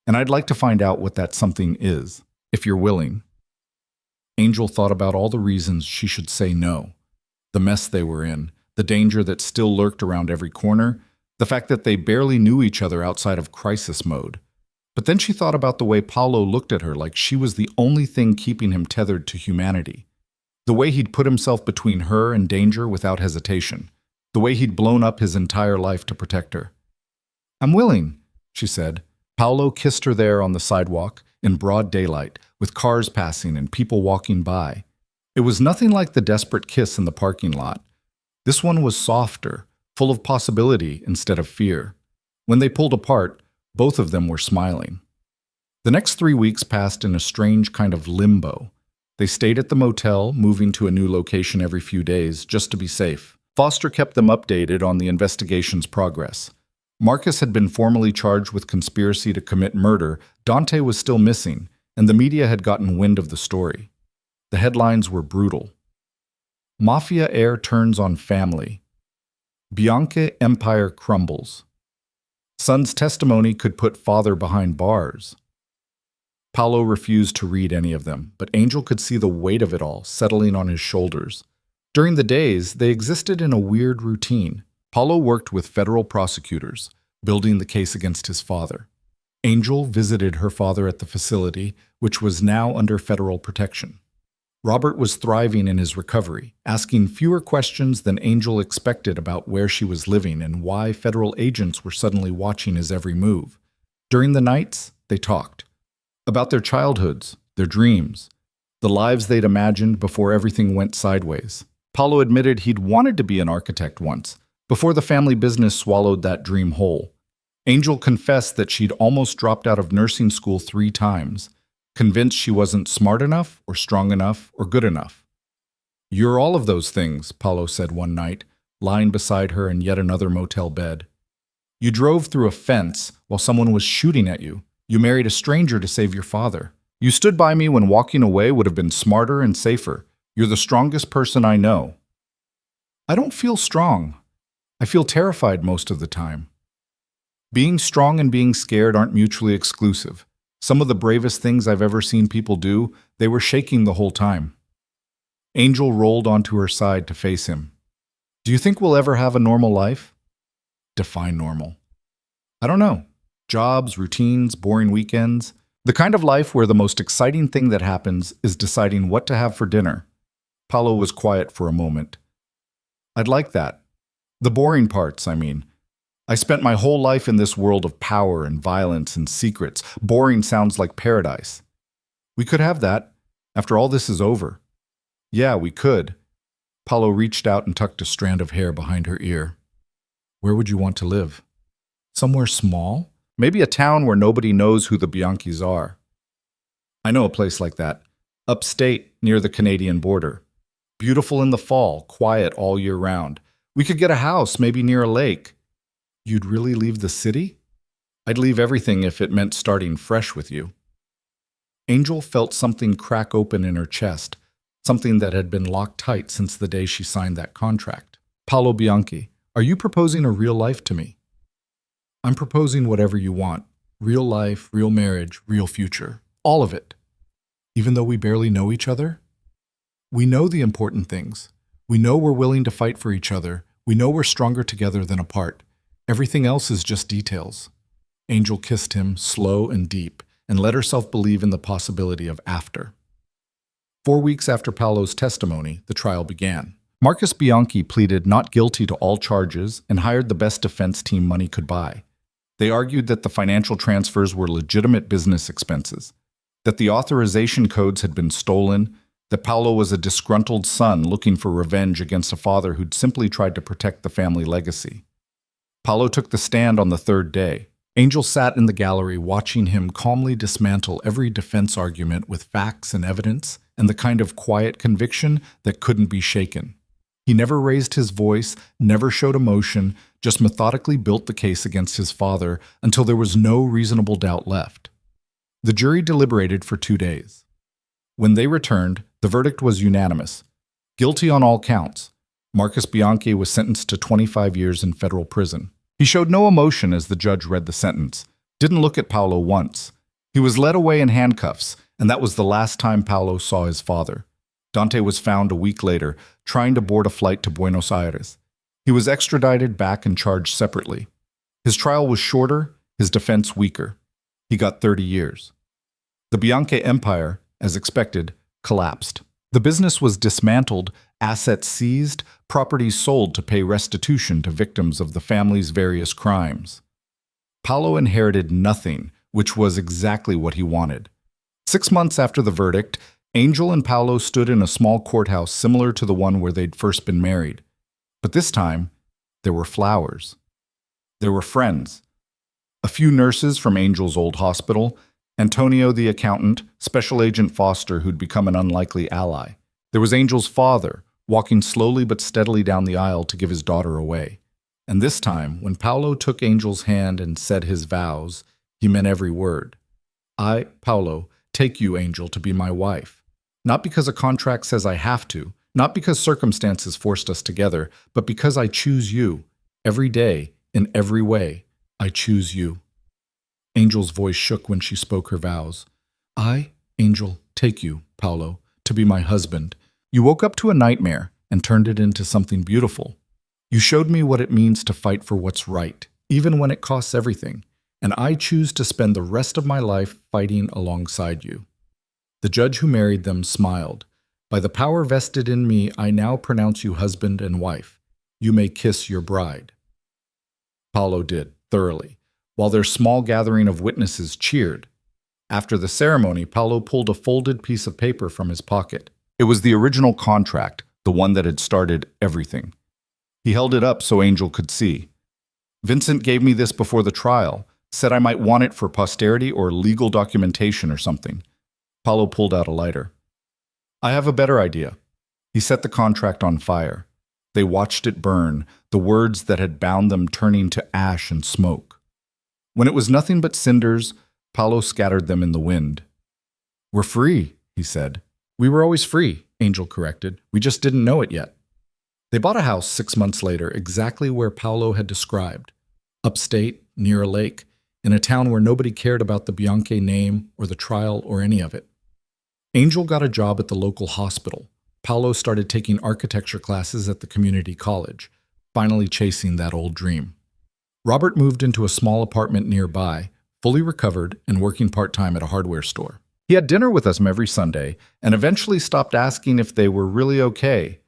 And I'd like to find out what that something is, if you're willing. Angel thought about all the reasons she should say no. The mess they were in, the danger that still lurked around every corner, the fact that they barely knew each other outside of crisis mode. But then she thought about the way Paulo looked at her like she was the only thing keeping him tethered to humanity. The way he'd put himself between her and danger without hesitation. The way he'd blown up his entire life to protect her. I'm willing, she said. Paulo kissed her there on the sidewalk, in broad daylight, with cars passing and people walking by. It was nothing like the desperate kiss in the parking lot. This one was softer, full of possibility instead of fear. When they pulled apart, both of them were smiling. The next 3 weeks passed in a strange kind of limbo. They stayed at the motel, moving to a new location every few days, just to be safe. Foster kept them updated on the investigation's progress. Marcus had been formally charged with conspiracy to commit murder, Dante was still missing, and the media had gotten wind of the story. The headlines were brutal. Mafia heir turns on family. Bianca empire crumbles. Son's testimony could put father behind bars. Paulo refused to read any of them, but Angel could see the weight of it all settling on his shoulders. During the days, they existed in a weird routine. Paulo worked with federal prosecutors, building the case against his father. Angel visited her father at the facility, which was now under federal protection. Robert was thriving in his recovery, asking fewer questions than Angel expected about where she was living and why federal agents were suddenly watching his every move. During the nights, they talked. About their childhoods, their dreams, the lives they'd imagined before everything went sideways. Paulo admitted he'd wanted to be an architect once, before the family business swallowed that dream whole. Angel confessed that she'd almost dropped out of nursing school 3 times, convinced she wasn't smart enough or strong enough or good enough. You're all of those things, Paulo said one night, lying beside her in yet another motel bed. You drove through a fence while someone was shooting at you. You married a stranger to save your father. You stood by me when walking away would have been smarter and safer. You're the strongest person I know. I don't feel strong. I feel terrified most of the time. Being strong and being scared aren't mutually exclusive. Some of the bravest things I've ever seen people do, they were shaking the whole time. Angel rolled onto her side to face him. Do you think we'll ever have a normal life? Define normal. I don't know. Jobs, routines, boring weekends. The kind of life where the most exciting thing that happens is deciding what to have for dinner. Paulo was quiet for a moment. I'd like that. The boring parts, I mean. I spent my whole life in this world of power and violence and secrets. Boring sounds like paradise. We could have that, after all this is over. Yeah, we could. Paulo reached out and tucked a strand of hair behind her ear. Where would you want to live? Somewhere small? Maybe a town where nobody knows who the Bianchis are. I know a place like that. Upstate, near the Canadian border. Beautiful in the fall, quiet all year round. We could get a house, maybe near a lake. You'd really leave the city? I'd leave everything if it meant starting fresh with you. Angel felt something crack open in her chest, something that had been locked tight since the day she signed that contract. Paulo Bianchi, are you proposing a real life to me? I'm proposing whatever you want. Real life, real marriage, real future. All of it. Even though we barely know each other? We know the important things. We know we're willing to fight for each other. We know we're stronger together than apart. Everything else is just details. Angel kissed him, slow and deep, and let herself believe in the possibility of after. 4 weeks after Paulo's testimony, the trial began. Marcus Bianchi pleaded not guilty to all charges and hired the best defense team money could buy. They argued that the financial transfers were legitimate business expenses, that the authorization codes had been stolen, that Paulo was a disgruntled son looking for revenge against a father who'd simply tried to protect the family legacy. Paulo took the stand on the third day. Angel sat in the gallery watching him calmly dismantle every defense argument with facts and evidence and the kind of quiet conviction that couldn't be shaken. He never raised his voice, never showed emotion, just methodically built the case against his father until there was no reasonable doubt left. The jury deliberated for 2 days. When they returned, the verdict was unanimous. Guilty on all counts. Marcus Bianchi was sentenced to 25 years in federal prison. He showed no emotion as the judge read the sentence, didn't look at Paulo once. He was led away in handcuffs, and that was the last time Paulo saw his father. Dante was found a week later, trying to board a flight to Buenos Aires. He was extradited back and charged separately. His trial was shorter, his defense weaker. He got 30 years. The Bianchi empire, as expected, collapsed. The business was dismantled, assets seized, properties sold to pay restitution to victims of the family's various crimes. Paulo inherited nothing, which was exactly what he wanted. 6 months after the verdict, Angel and Paulo stood in a small courthouse similar to the one where they'd first been married. But this time, there were flowers. There were friends. A few nurses from Angel's old hospital, Antonio the accountant, Special Agent Foster who'd become an unlikely ally. There was Angel's father, walking slowly but steadily down the aisle to give his daughter away. And this time, when Paulo took Angel's hand and said his vows, he meant every word. I, Paulo, take you, Angel, to be my wife. Not because a contract says I have to, not because circumstances forced us together, but because I choose you. Every day, in every way, I choose you. Angel's voice shook when she spoke her vows. I, Angel, take you, Paulo, to be my husband. You woke up to a nightmare and turned it into something beautiful. You showed me what it means to fight for what's right, even when it costs everything, and I choose to spend the rest of my life fighting alongside you. The judge who married them smiled. By the power vested in me, I now pronounce you husband and wife. You may kiss your bride. Paulo did, thoroughly, while their small gathering of witnesses cheered. After the ceremony, Paulo pulled a folded piece of paper from his pocket. It was the original contract, the one that had started everything. He held it up so Angel could see. Vincent gave me this before the trial, said I might want it for posterity or legal documentation or something. Paulo pulled out a lighter. I have a better idea. He set the contract on fire. They watched it burn, the words that had bound them turning to ash and smoke. When it was nothing but cinders, Paulo scattered them in the wind. We're free, he said. We were always free, Angel corrected. We just didn't know it yet. They bought a house 6 months later, exactly where Paulo had described. Upstate, near a lake, in a town where nobody cared about the Bianchi name or the trial or any of it. Angel got a job at the local hospital. Paulo started taking architecture classes at the community college, finally chasing that old dream. Robert moved into a small apartment nearby, fully recovered and working part-time at a hardware store. He had dinner with us every Sunday and eventually stopped asking if they were really okay.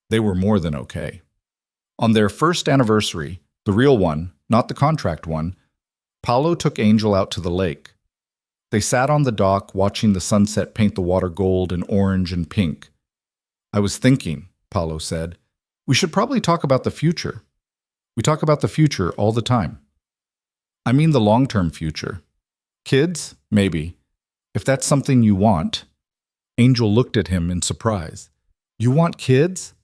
They were more than okay. On their first anniversary, the real one, not the contract one, Paulo took Angel out to the lake. They sat on the dock watching the sunset paint the water gold and orange and pink. I was thinking, Paulo said, we should probably talk about the future. We talk about the future all the time. I mean the long-term future. Kids? Maybe. If that's something you want. Angel looked at him in surprise. You want kids?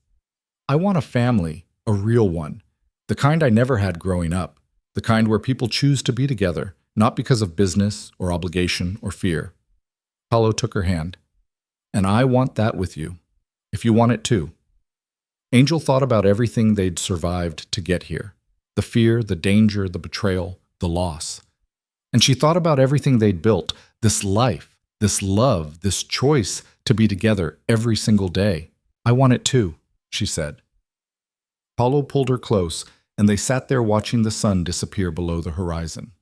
I want a family, a real one. The kind I never had growing up. The kind where people choose to be together, not because of business or obligation or fear. Paulo took her hand. And I want that with you, if you want it too. Angel thought about everything they'd survived to get here. The fear, the danger, the betrayal, the loss. And she thought about everything they'd built, this life, this love, this choice to be together every single day. I want it too, she said. Paulo pulled her close, and they sat there watching the sun disappear below the horizon.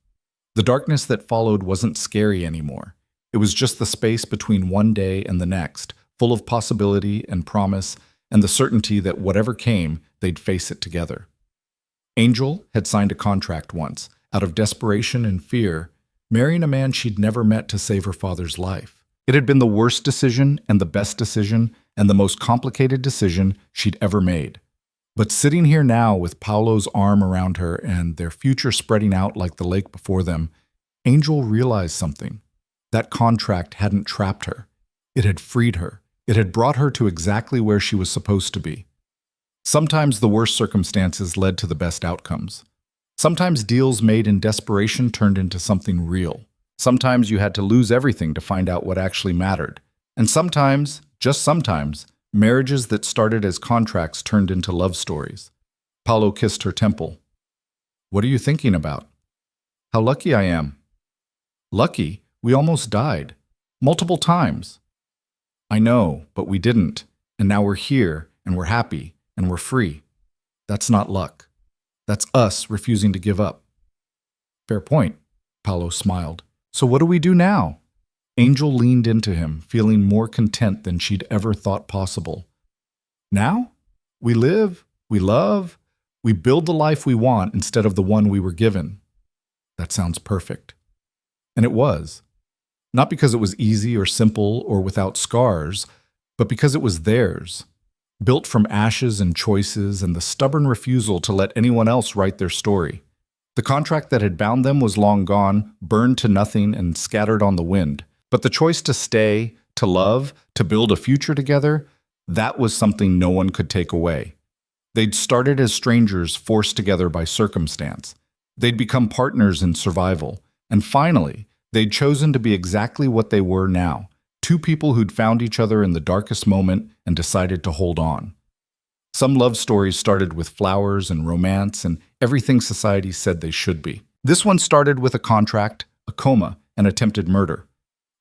The darkness that followed wasn't scary anymore. It was just the space between one day and the next, full of possibility and promise and the certainty that whatever came, they'd face it together. Angel had signed a contract once, out of desperation and fear, marrying a man she'd never met to save her father's life. It had been the worst decision and the best decision and the most complicated decision she'd ever made. But sitting here now with Paulo's arm around her and their future spreading out like the lake before them, Angel realized something. That contract hadn't trapped her. It had freed her. It had brought her to exactly where she was supposed to be. Sometimes the worst circumstances led to the best outcomes. Sometimes deals made in desperation turned into something real. Sometimes you had to lose everything to find out what actually mattered. And sometimes, just sometimes, marriages that started as contracts turned into love stories. Paulo kissed her temple. "What are you thinking about?" "How lucky I am." "Lucky? We almost died. Multiple times." "I know, but we didn't. And now we're here, and we're happy, and we're free. That's not luck. That's us refusing to give up." "Fair point," Paulo smiled. "So what do we do now?" Angel leaned into him, feeling more content than she'd ever thought possible. "Now? We live, we love, we build the life we want instead of the one we were given." That sounds perfect. And it was. Not because it was easy or simple or without scars, but because it was theirs. Built from ashes and choices and the stubborn refusal to let anyone else write their story. The contract that had bound them was long gone, burned to nothing and scattered on the wind. But the choice to stay, to love, to build a future together, that was something no one could take away. They'd started as strangers forced together by circumstance. They'd become partners in survival. And finally, they'd chosen to be exactly what they were now. Two people who'd found each other in the darkest moment and decided to hold on. Some love stories started with flowers and romance and everything society said they should be. This one started with a contract, a coma, and attempted murder.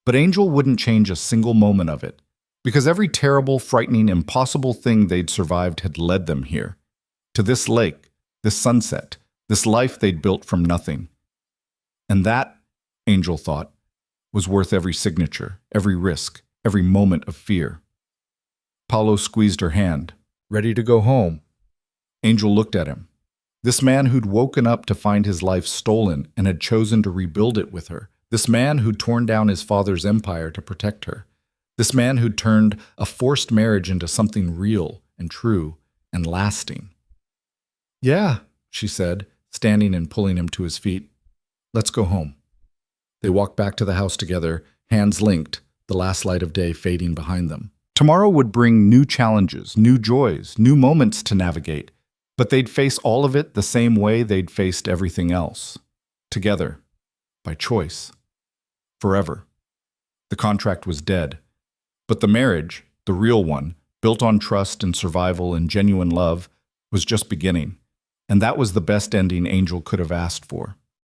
But Angel wouldn't change a single moment of it, because every terrible, frightening, impossible thing they'd survived had led them here. To this lake, this sunset, this life they'd built from nothing. And that, Angel thought, was worth every signature, every risk, every moment of fear. Paulo squeezed her hand. "Ready to go home?" Angel looked at him. This man who'd woken up to find his life stolen and had chosen to rebuild it with her. This man who'd torn down his father's empire to protect her. This man who'd turned a forced marriage into something real and true and lasting. "Yeah," she said, standing and pulling him to his feet. "Let's go home." They walked back to the house together, hands linked, the last light of day fading behind them. Tomorrow would bring new challenges, new joys, new moments to navigate, but they'd face all of it the same way they'd faced everything else. Together. By choice. Forever. The contract was dead. But the marriage, the real one, built on trust and survival and genuine love, was just beginning. And that was the best ending Angel could have asked for.